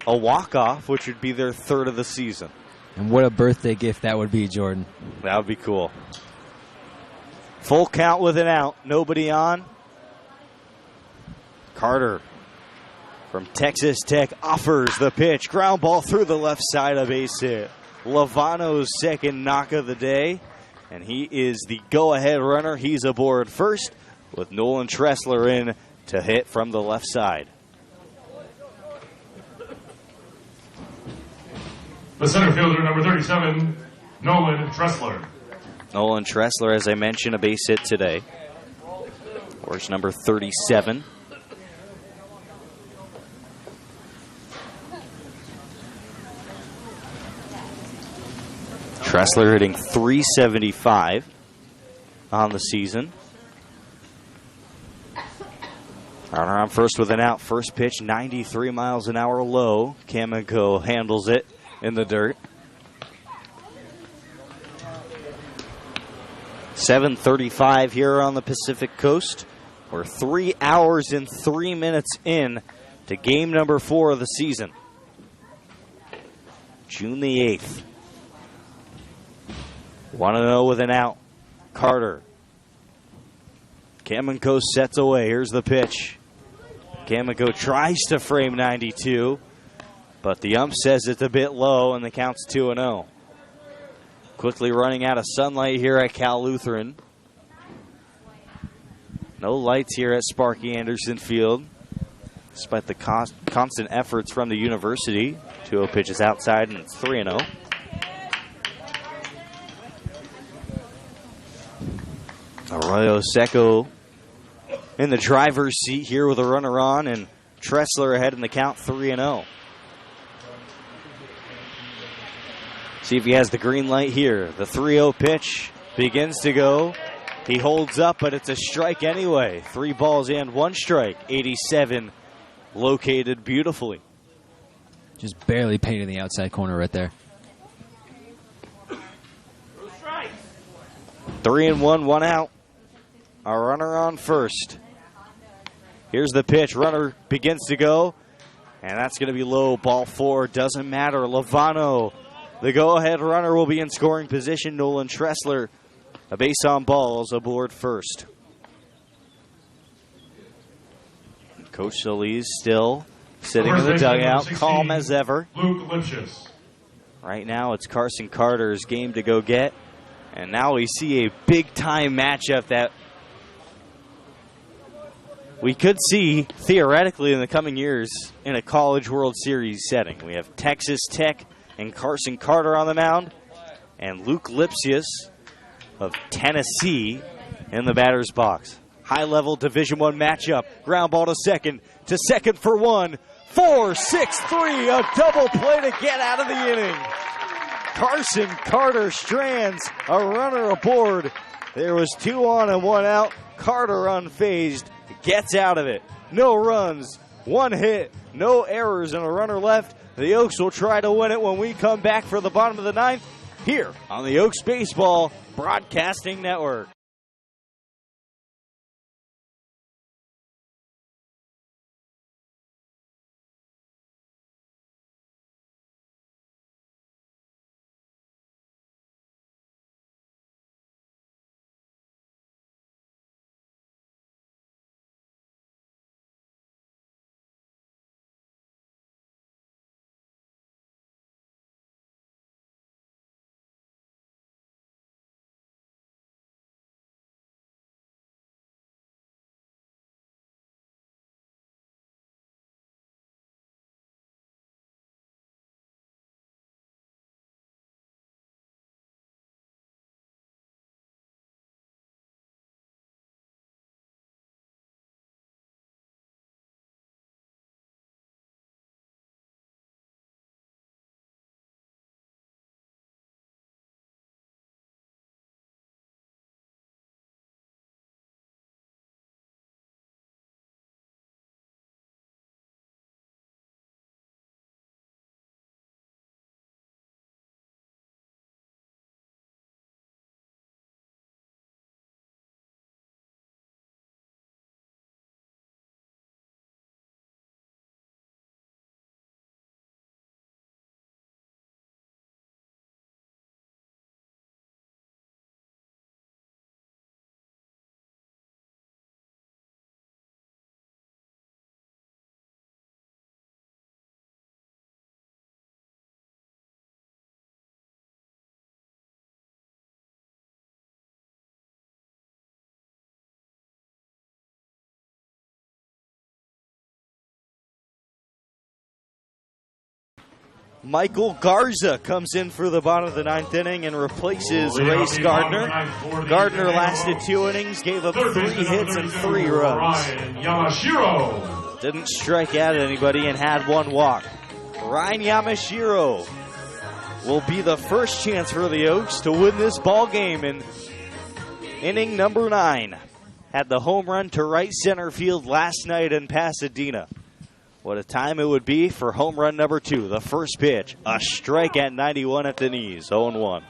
a walk-off, which would be their 3rd of the season. And what a birthday gift that would be, Jordan. That would be cool. Full count with an out. Nobody on. Carter from Texas Tech offers the pitch. Ground ball through the left side, of base hit. Lovano's second knock of the day. And he is the go-ahead runner. He's aboard first with Nolan Tressler in to hit from the left side. The center fielder, number 37, Nolan Tressler. Nolan Tressler, as I mentioned, a base hit today. Horse number 37. Tressler hitting .375 on the season. Runner on first with an out. First pitch, 93 miles an hour low. Kamiko handles it in the dirt. 7:35 here on the Pacific Coast. We're 3 hours and 3 minutes in to game number 4 of the season. June the 8th. 1-0 with an out. Carter. Kamiko sets away. Here's the pitch. Kamiko tries to frame 92, but the ump says it's a bit low, and the count's 2-0. Quickly running out of sunlight here at Cal Lutheran. No lights here at Sparky Anderson Field, despite the constant efforts from the university. 2-0 pitch is outside, and it's 3-0. Arroyo Seco in the driver's seat here with a runner on, and Tressler ahead in the count, 3-0. See if he has the green light here. The 3-0 pitch begins to go. He holds up, but it's a strike anyway. 3 balls and 1 strike. 87 located beautifully. Just barely painted the outside corner right there. 3-1, 1 out. A runner on first. Here's the pitch. Runner begins to go, and that's going to be low. Ball 4. Doesn't matter. Lovano, the go-ahead runner, will be in scoring position. Nolan Tressler, a base on balls, aboard first. Coach Solis still sitting in the dugout, calm as ever. Luke Lipschitz. Right now it's Carson Carter's game to go get. And now we see a big-time matchup that we could see theoretically in the coming years in a College World Series setting. We have Texas Tech and Carson Carter on the mound, and Luke Lipschitz of Tennessee in the batter's box. High-level Division I matchup. Ground ball to second for 1. 4-6-3, a double play to get out of the inning. Carson Carter strands a runner aboard. There was 2 on and 1 out. Carter unfazed, gets out of it. No runs, 1 hit, no errors, and a runner left. The Oaks will try to win it when we come back for the bottom of the 9th here on the Oaks Baseball Broadcasting Network. Michael Garza comes in for the bottom of the 9th inning and replaces Race Gardner. Gardner lasted 2 innings, gave up 3 hits and 3 runs. Didn't strike out anybody and had 1 walk. Ryan Yamashiro will be the first chance for the Oaks to win this ball game in inning number 9. had the home run to right center field last night in Pasadena. What a time it would be for home run number 2. The first pitch, a strike at 91 at the knees, 0-1.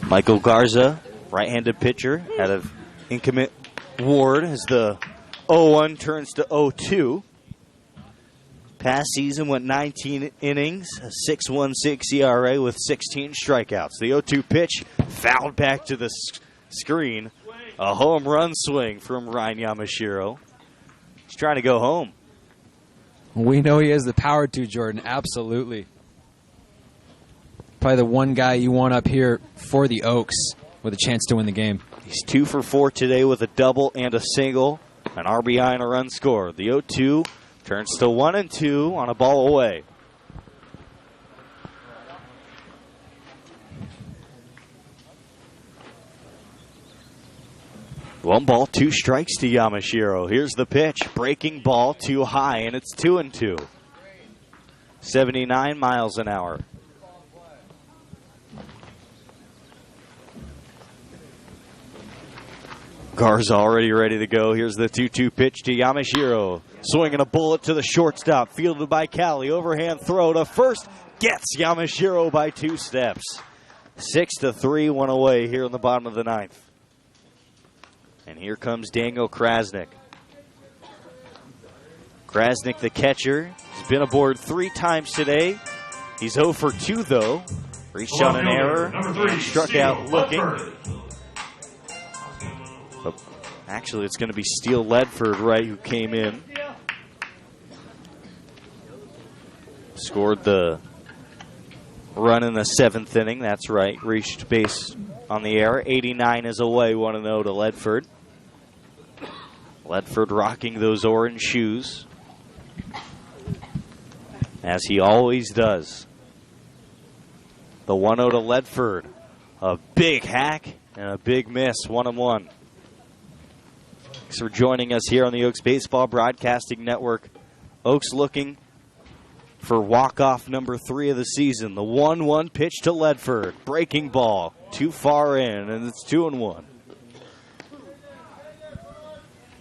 Michael Garza, right-handed pitcher, out of Incumbent Ward, as the 0-1 turns to 0-2. Past season went 19 innings, a 6.16 ERA with 16 strikeouts. The 0-2 pitch fouled back to the screen. A home run swing from Ryan Yamashiro. He's trying to go home. We know he has the power to, Jordan. Absolutely. Probably the one guy you want up here for the Oaks with a chance to win the game. He's 2 for 4 today with a double and a single, an RBI and a run scored. The 0-2 turns to 1-2 on a ball away. One ball, 2 strikes to Yamashiro. Here's the pitch. Breaking ball too high, and it's 2-2. 79 miles an hour. Garza already ready to go. Here's the 2-2 pitch to Yamashiro. Swinging a bullet to the shortstop. Fielded by Cali. Overhand throw to first. Gets Yamashiro by 2 steps. 6-3, 1 away here in the bottom of the 9th. And here comes Daniel Krasnick. Krasnick, the catcher, has been aboard 3 times today. He's 0 for 2, though. Reached on an error. Struck out looking. Actually, it's going to be Steele Ledford, right, who came in. Scored the run in the 7th inning. That's right. Reached base on the error. 89 is away, 1-0 to Ledford. Ledford rocking those orange shoes, as he always does. The 1-0 to Ledford. A big hack and a big miss, 1-1. Thanks for joining us here on the Oaks Baseball Broadcasting Network. Oaks looking for walk-off number 3 of the season. The 1-1 pitch to Ledford. Breaking ball. Too far in, and it's 2-1.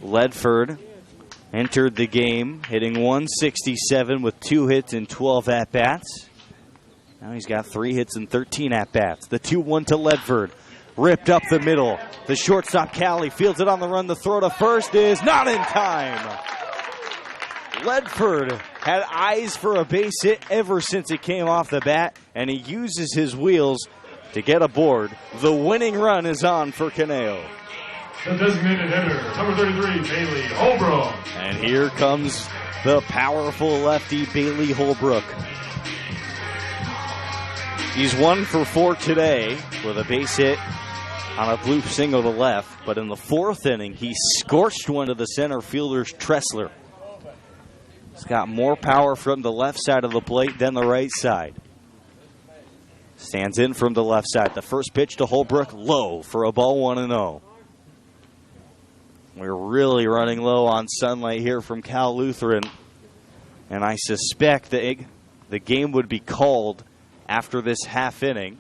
Ledford entered the game hitting .167 with 2 hits and 12 at-bats. Now he's got 3 hits and 13 at-bats. The 2-1 to Ledford. Ripped up the middle. The shortstop, Cali, fields it on the run. The throw to first is not in time. Ledford had eyes for a base hit ever since it came off the bat, and he uses his wheels to get aboard. The winning run is on for Caneo. The designated hitter, number 33, Bailey Holbrook. And here comes the powerful lefty, Bailey Holbrook. He's 1 for 4 today with a base hit on a bloop single to left, but in the 4th inning, he scorched one to the center fielder's Tressler. He's got more power from the left side of the plate than the right side. Stands in from the left side. The first pitch to Holbrook, low for a ball, 1-0. We're really running low on sunlight here from Cal Lutheran, and I suspect that the game would be called after this half inning,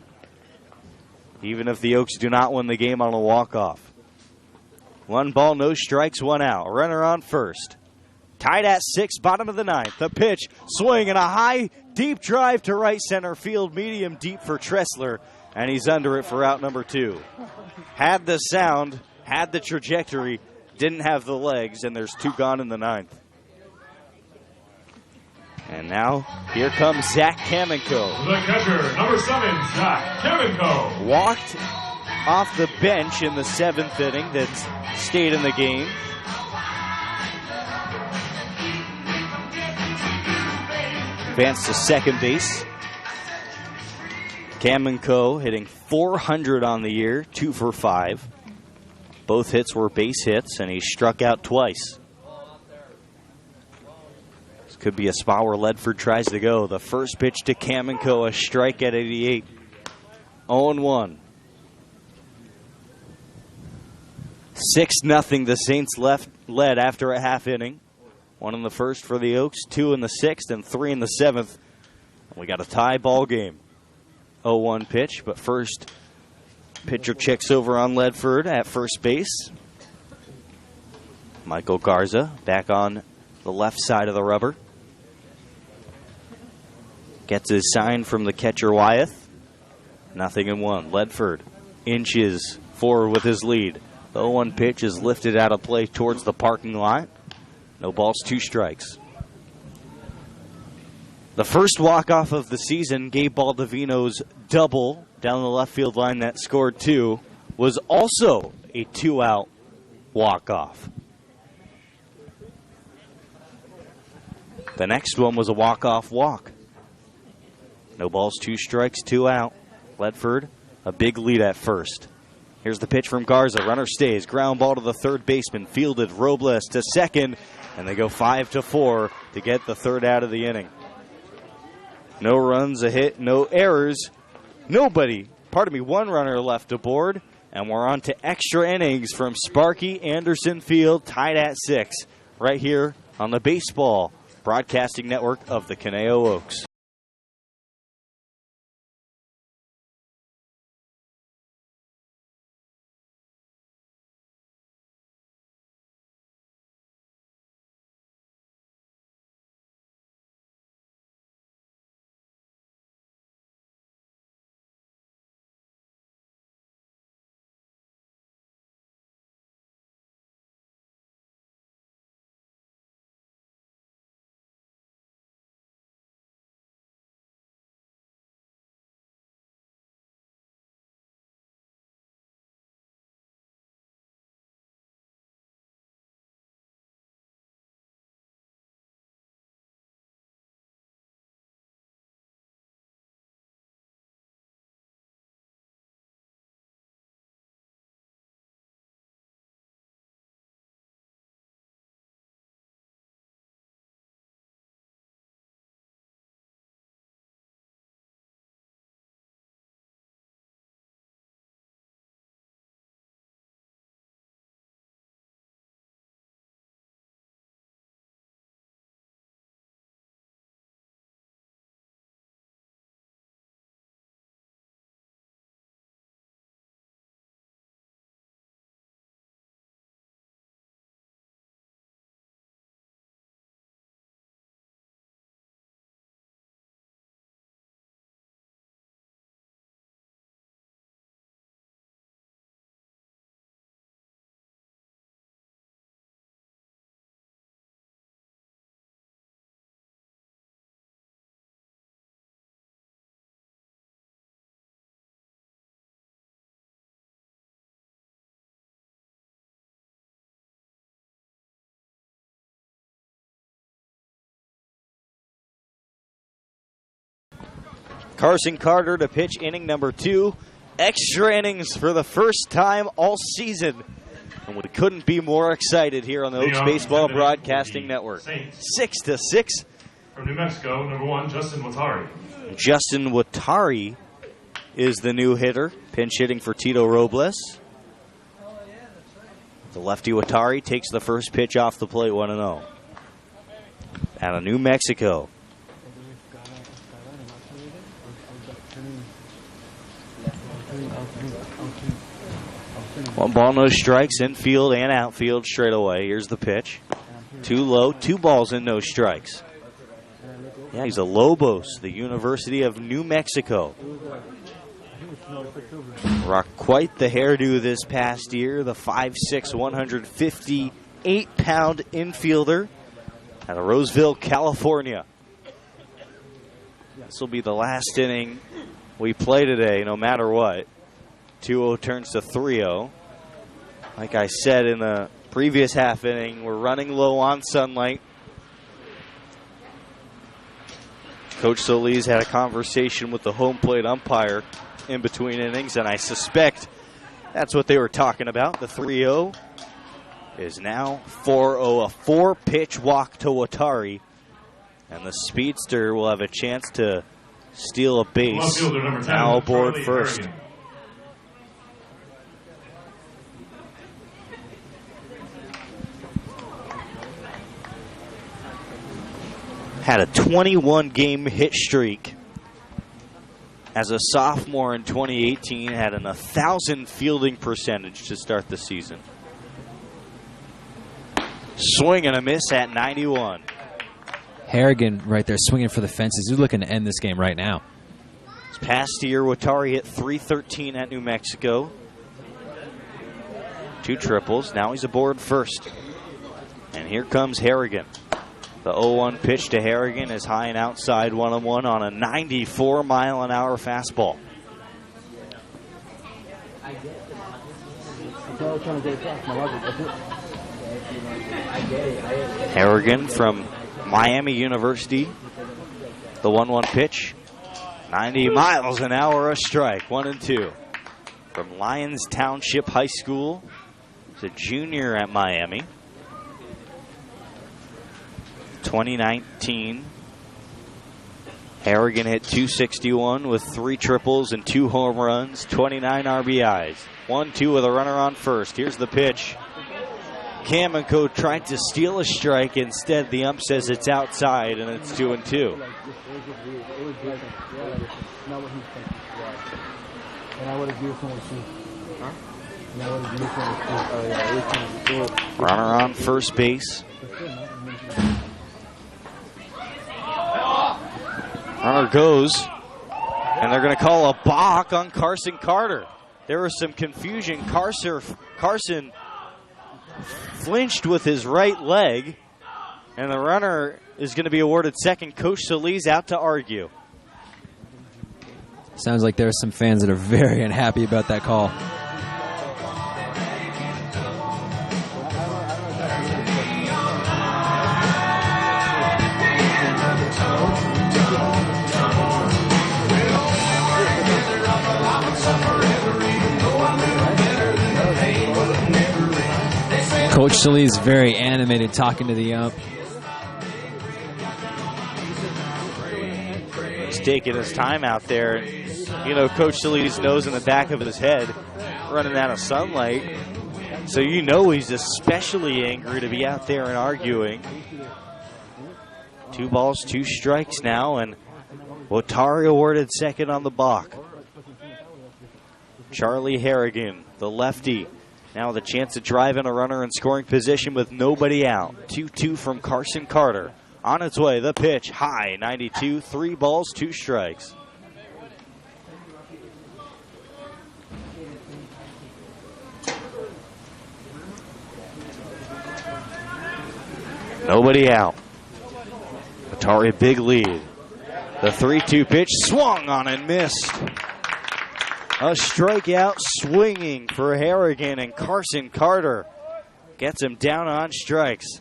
even if the Oaks do not win the game on a walk-off. 1 ball, no strikes, 1 out. Runner on first. Tied at 6, bottom of the 9th. The pitch, swing, and a high, deep drive to right center field, medium deep for Tressler, and he's under it for out number 2. Had the sound, had the trajectory, didn't have the legs, and there's 2 gone in the 9th. And now, here comes Zach Kamenko. The catcher, number 7, Zach Kamenko. Walked off the bench in the 7th inning that stayed in the game. Advanced to second base. Kamenko hitting .400 on the year, 2 for 5. Both hits were base hits, and he struck out twice. Could be a spot where Ledford tries to go. The first pitch to Kamenko, a strike at 88. 0-1. 6-0 the Saints led after a half inning. 1 in the first for the Oaks, 2 in the 6th, and 3 in the 7th We got a tie ball game. 0-1 pitch, but first, pitcher checks over on Ledford at first base. Michael Garza back on the left side of the rubber. Gets his sign from the catcher Wyeth. 0-1. Ledford inches forward with his lead. The 0-1 pitch is lifted out of play towards the parking lot. No balls, 2 strikes. The first walk-off of the season, Gabe Baldovino's double down the left field line that scored 2, was also a 2-out walk-off. The next one was a walk-off walk. No balls, 2 strikes, 2 out. Ledford, a big lead at first. Here's the pitch from Garza. Runner stays. Ground ball to the third baseman. Fielded. Robles to second. And they go 5-4 to get the third out of the inning. No runs, a hit, no errors. One runner left aboard. And we're on to extra innings from Sparky Anderson Field, tied at 6, right here on the Baseball Broadcasting Network of the Conejo Oaks. Carson Carter to pitch inning number 2. Extra innings for the first time all season. And we couldn't be more excited here on the Oaks Baseball Broadcasting Network. 6-6. From New Mexico, number 1, Justin Watari. Justin Watari is the new hitter, pinch hitting for Tito Robles. The lefty Watari takes the first pitch off the plate, 1-0. Out of New Mexico. One ball, no strikes, infield and outfield straight away. Here's the pitch. Too low, 2 balls and no strikes. Yeah, he's a Lobos, the University of New Mexico. Rocked quite the hairdo this past year. The 5'6", 158-pound infielder out of Roseville, California. This will be the last inning we play today, no matter what. 2-0 turns to 3-0. Like I said in the previous half inning, we're running low on sunlight. Coach Solis had a conversation with the home plate umpire in between innings, and I suspect that's what they were talking about. The 3-0 is now 4-0, a 4-pitch walk to Watari, and the speedster will have a chance to steal a base. Now aboard first. Had a 21-game hit streak as a sophomore in 2018, had an 1,000 fielding percentage to start the season. Swing and a miss at 91. Harrigan right there swinging for the fences. He's looking to end this game right now. This past year, Watari hit .313 at New Mexico. 2 triples. Now he's aboard first. And here comes Harrigan. The 0-1 pitch to Harrigan is high and outside 1-1 on a 94-mile-an-hour fastball. Harrigan from Miami University. The 1-1 pitch. 90 miles an hour, a strike. 1-2. From Lyons Township High School. He's a junior at Miami. 2019, Harrigan hit .261 with 3 triples and 2 home runs, 29 RBIs. 1-2 with a runner on first. Here's the pitch. Kamenko tried to steal a strike. Instead, the ump says it's outside, and it's 2-2. Runner on first base. Runner goes, and they're going to call a balk on Carson Carter. There was some confusion. Carson flinched with his right leg, and the runner is going to be awarded second. Coach Solis out to argue. Sounds like there are some fans that are very unhappy about that call. Coach Solis very animated talking to the ump. He's taking his time out there. You know, Coach Solis knows in the back of his head, running out of sunlight. So you know he's especially angry to be out there and arguing. 2 balls, 2 strikes now, and Watari awarded second on the balk. Charlie Harrigan, the lefty, now with a chance to drive in a runner in scoring position with nobody out. 2-2 from Carson Carter. On its way, the pitch, high, 92, 3 balls, 2 strikes. Nobody out. Atari big lead. The 3-2 pitch swung on and missed. A strikeout swinging for Harrigan, and Carson Carter gets him down on strikes.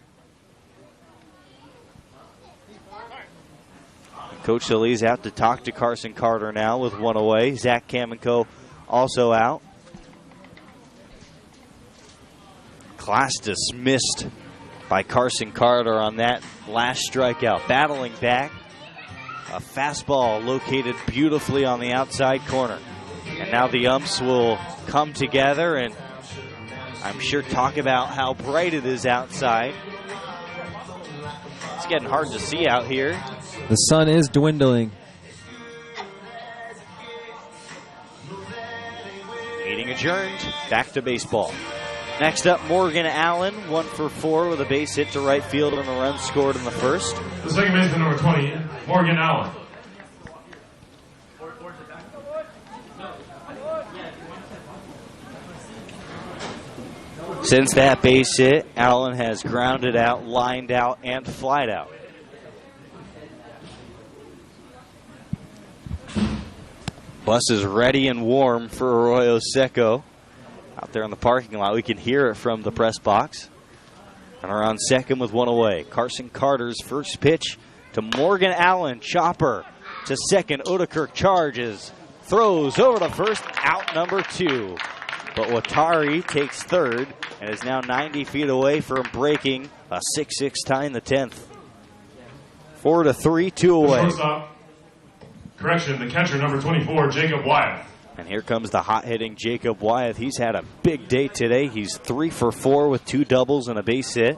Coach Solis out to talk to Carson Carter now with 1 away. Zach Kamenko also out. Class dismissed by Carson Carter on that last strikeout. Battling back. A fastball located beautifully on the outside corner. And now the umps will come together and I'm sure talk about how bright it is outside. It's getting hard to see out here. The sun is dwindling. Meeting adjourned. Back to baseball. Next up, Morgan Allen, 1 for 4 with a base hit to right field and a run scored in the first. The second baseman, number 20, Morgan Allen. Since that base hit, Allen has grounded out, lined out, and flied out. Bus is ready and warm for Arroyo Seco. Out there in the parking lot, we can hear it from the press box. And around second with 1 away. Carson Carter's first pitch to Morgan Allen. Chopper to second. Odekirk charges. Throws over to first. Out number 2. But Watari takes third and is now 90 feet away from breaking a 6-6 tie in the 10th. 4-3, 2 away. Shortstop. Correction, the catcher, number 24, Jacob Wyeth. And here comes the hot-hitting Jacob Wyeth. He's had a big day today. He's 3 for 4 with 2 doubles and a base hit.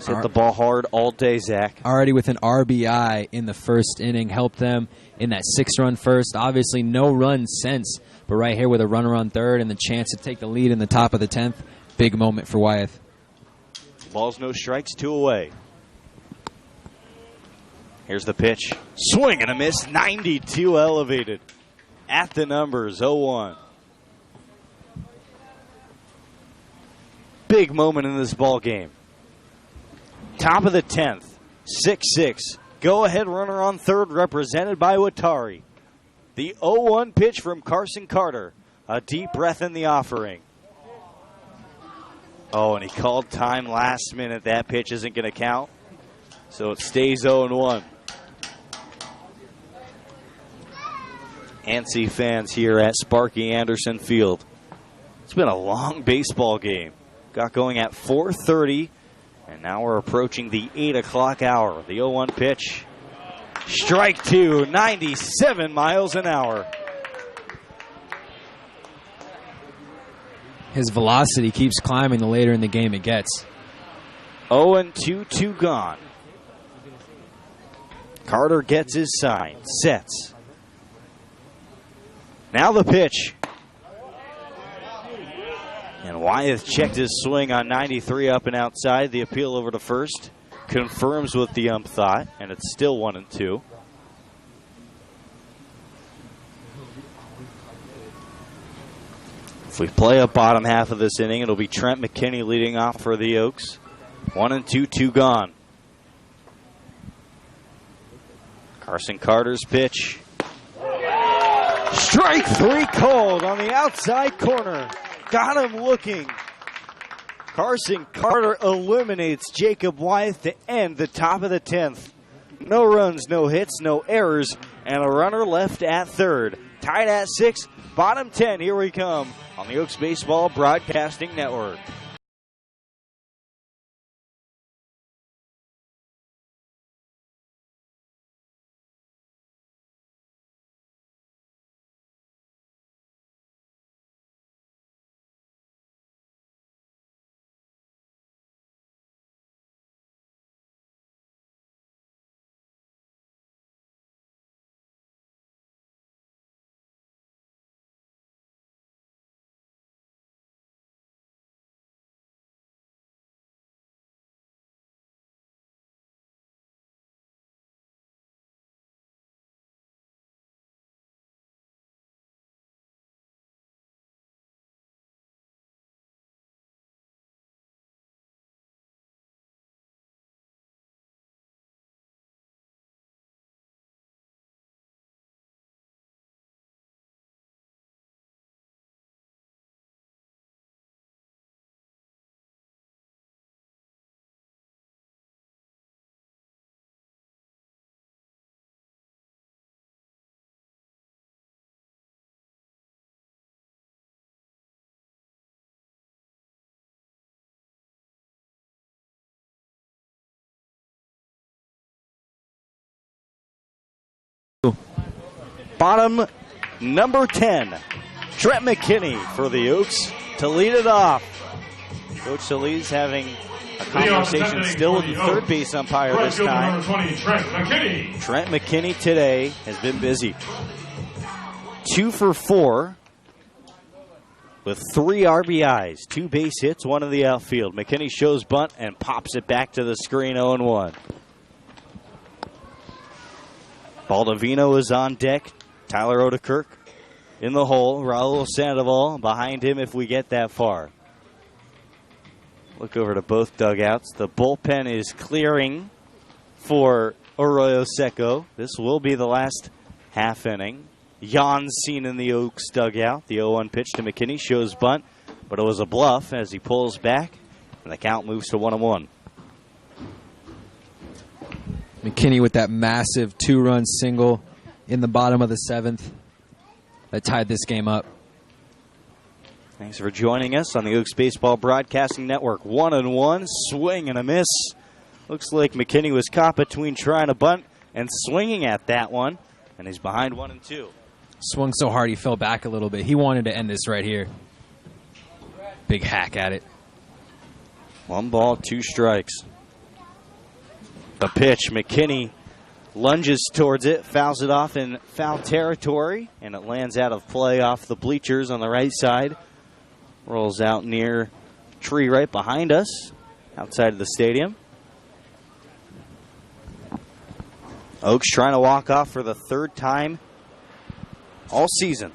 He's hit the ball hard all day, Zach. Already with an RBI in the first inning, helped them in that 6-run first. Obviously, no run since, but right here with a runner on third and the chance to take the lead in the top of the 10th, big moment for Wyeth. Balls, no strikes, 2 away. Here's the pitch. Swing and a miss, 92 elevated. At the numbers, 0-1. Big moment in this ball game. Top of the 10th, 6-6. Go-ahead runner on third, represented by Watari. The 0-1 pitch from Carson Carter. A deep breath in the offering. Oh, and he called time last minute. That pitch isn't going to count. So it stays 0-1. Antsy fans here at Sparky Anderson Field. It's been a long baseball game. Got going at 4:30, and now we're approaching the 8 o'clock hour. The 0-1 pitch. Strike 2, 97 miles an hour. His velocity keeps climbing the later in the game it gets. 0-2, 2 gone. Carter gets his sign, sets. Now the pitch. And Wyeth checked his swing on 93 up and outside. The appeal over to first confirms what the ump thought, and it's still 1-2. If we play a bottom half of this inning, it'll be Trent McKinney leading off for the Oaks. 1-2, 2 gone. Carson Carter's pitch. Strike 3 called on the outside corner. Got him looking. Carson Carter eliminates Jacob Wyeth to end the top of the 10th. No runs, no hits, no errors, and a runner left at third. Tied at 6, bottom 10, here we come on the Oaks Baseball Broadcasting Network. Bottom number 10, Trent McKinney for the Oaks to lead it off. Coach Solis having a conversation still with the third base umpire this time. Number 20, Trent McKinney. Trent McKinney today has been busy. 2 for 4 with 3 RBIs, 2 base hits, 1 in the outfield. McKinney shows bunt and pops it back to the screen, 0-1. Baldovino is on deck. Tyler Odekirk in the hole. Raul Sandoval behind him if we get that far. Look over to both dugouts. The bullpen is clearing for Arroyo Seco. This will be the last half inning. Jan's seen in the Oaks dugout. The 0-1 pitch to McKinney shows bunt, but it was a bluff as he pulls back, and the count moves to 1-1. McKinney with that massive 2-run single in the bottom of the 7th that tied this game up. Thanks for joining us on the Oaks Baseball Broadcasting Network. 1-1, swing and a miss. Looks like McKinney was caught between trying to bunt and swinging at that one, and he's behind 1-2. Swung so hard he fell back a little bit. He wanted to end this right here. Big hack at it. 1 ball, 2 strikes. The pitch, McKinney lunges towards it, fouls it off in foul territory, and it lands out of play off the bleachers on the right side. Rolls out near tree right behind us, outside of the stadium. Oaks trying to walk off for the third time all season.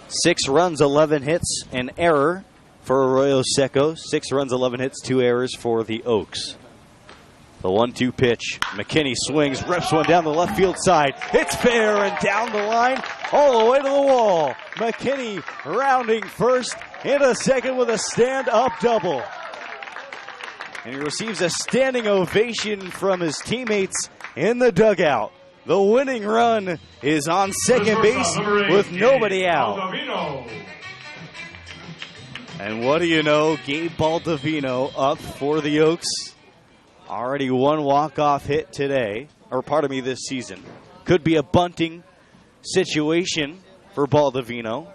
6 runs, 11 hits, an error for Arroyo Seco. 6 runs, 11 hits, 2 errors for the Oaks. The 1-2 pitch. McKinney swings, reps one down the left field side. It's fair and down the line, all the way to the wall. McKinney rounding first into second with a stand-up double. And he receives a standing ovation from his teammates in the dugout. The winning run is on second base with nobody out. And what do you know? Gabe Baldovino up for the Oaks. Already one walk-off hit today, or pardon me, this season. Could be a bunting situation for Baldovino.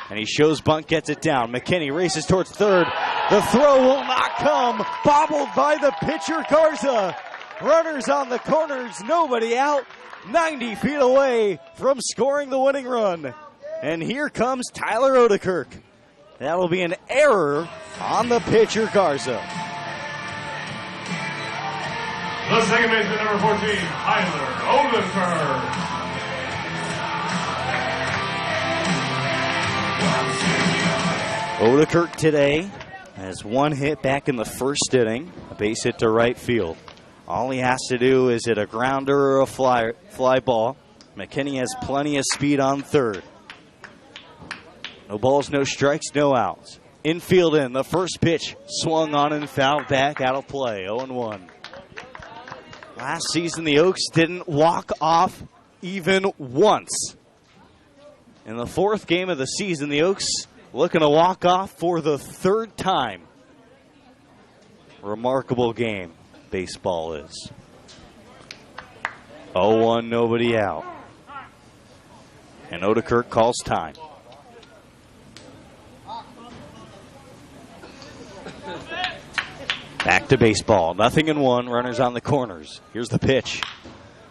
And he shows bunt, gets it down. McKinney races towards third. The throw will not come. Bobbled by the pitcher, Garza. Runners on the corners, nobody out. 90 feet away from scoring the winning run. And here comes Tyler Odekirk. That will be an error on the pitcher, Garza. The second baseman, number 14, Tyler Odekirk. Odekirk today has 1 hit back in the first inning, a base hit to right field. All he has to do is hit a grounder or a fly ball. McKinney has plenty of speed on third. No balls, no strikes, no outs. Infield in, the first pitch swung on and fouled back, out of play, 0-1. Last season, the Oaks didn't walk off even once. In the 4th game of the season, the Oaks looking to walk off for the 3rd time. Remarkable game baseball is. 0-1, nobody out. And Odekirk calls time. Back to baseball. 0-1. Runners on the corners. Here's the pitch.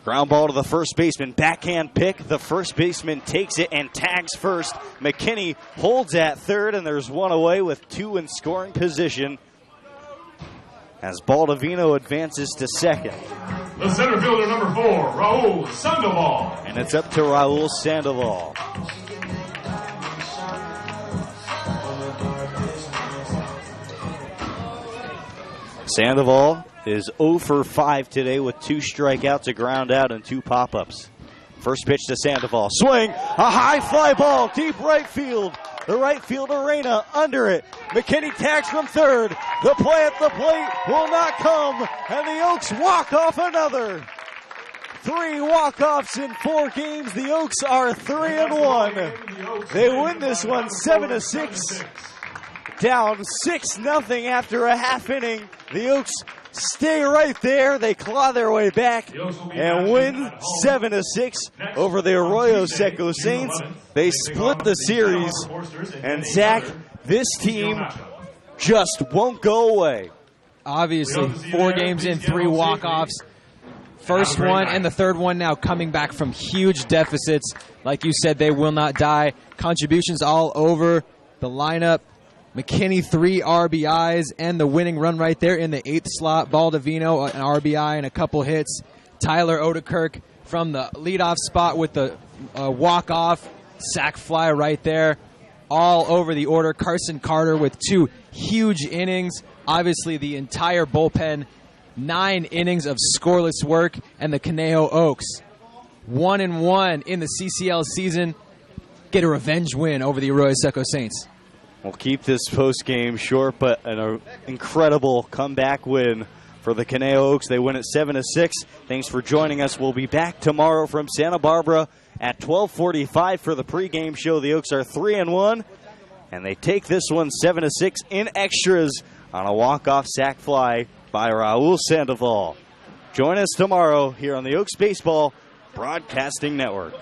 Ground ball to the first baseman. Backhand pick. The first baseman takes it and tags first. McKinney holds at third, and there's one away with 2 in scoring position as Baldovino advances to second. The center fielder, number 4, Raul Sandoval. And it's up to Raul Sandoval. Sandoval is 0 for 5 today with 2 strikeouts, a ground out, and 2 pop-ups. First pitch to Sandoval. Swing, a high fly ball, deep right field. The right field arena under it. McKinney tags from third. The play at the plate will not come, and the Oaks walk off another. 3 walk-offs in 4 games. The Oaks are 3-1. They win this one 7-6. Down 6-0 after a half inning. The Oaks stay right there. They claw their way back and win 7-6 over the Arroyo Seco Saints. They split the series. And Zach, this team just won't go away. Obviously, 4 games in, 3 walk-offs. First one and the third one now coming back from huge deficits. Like you said, they will not die. Contributions all over the lineup. McKinney 3 RBIs and the winning run right there in the 8th slot. Baldovino an RBI and a couple hits. Tyler Odekirk from the leadoff spot with the walk-off sac fly right there. All over the order. Carson Carter with 2 huge innings. Obviously the entire bullpen. 9 innings of scoreless work. And the Conejo Oaks 1-1 in the CCL season. Get a revenge win over the Arroyo Seco Saints. We'll keep this post-game short, but an incredible comeback win for the Conejo Oaks. They win at 7-6. Thanks for joining us. We'll be back tomorrow from Santa Barbara at 12:45 for the pregame show. The Oaks are 3-1, and they take this one 7-6 in extras on a walk-off sac fly by Raul Sandoval. Join us tomorrow here on the Oaks Baseball Broadcasting Network.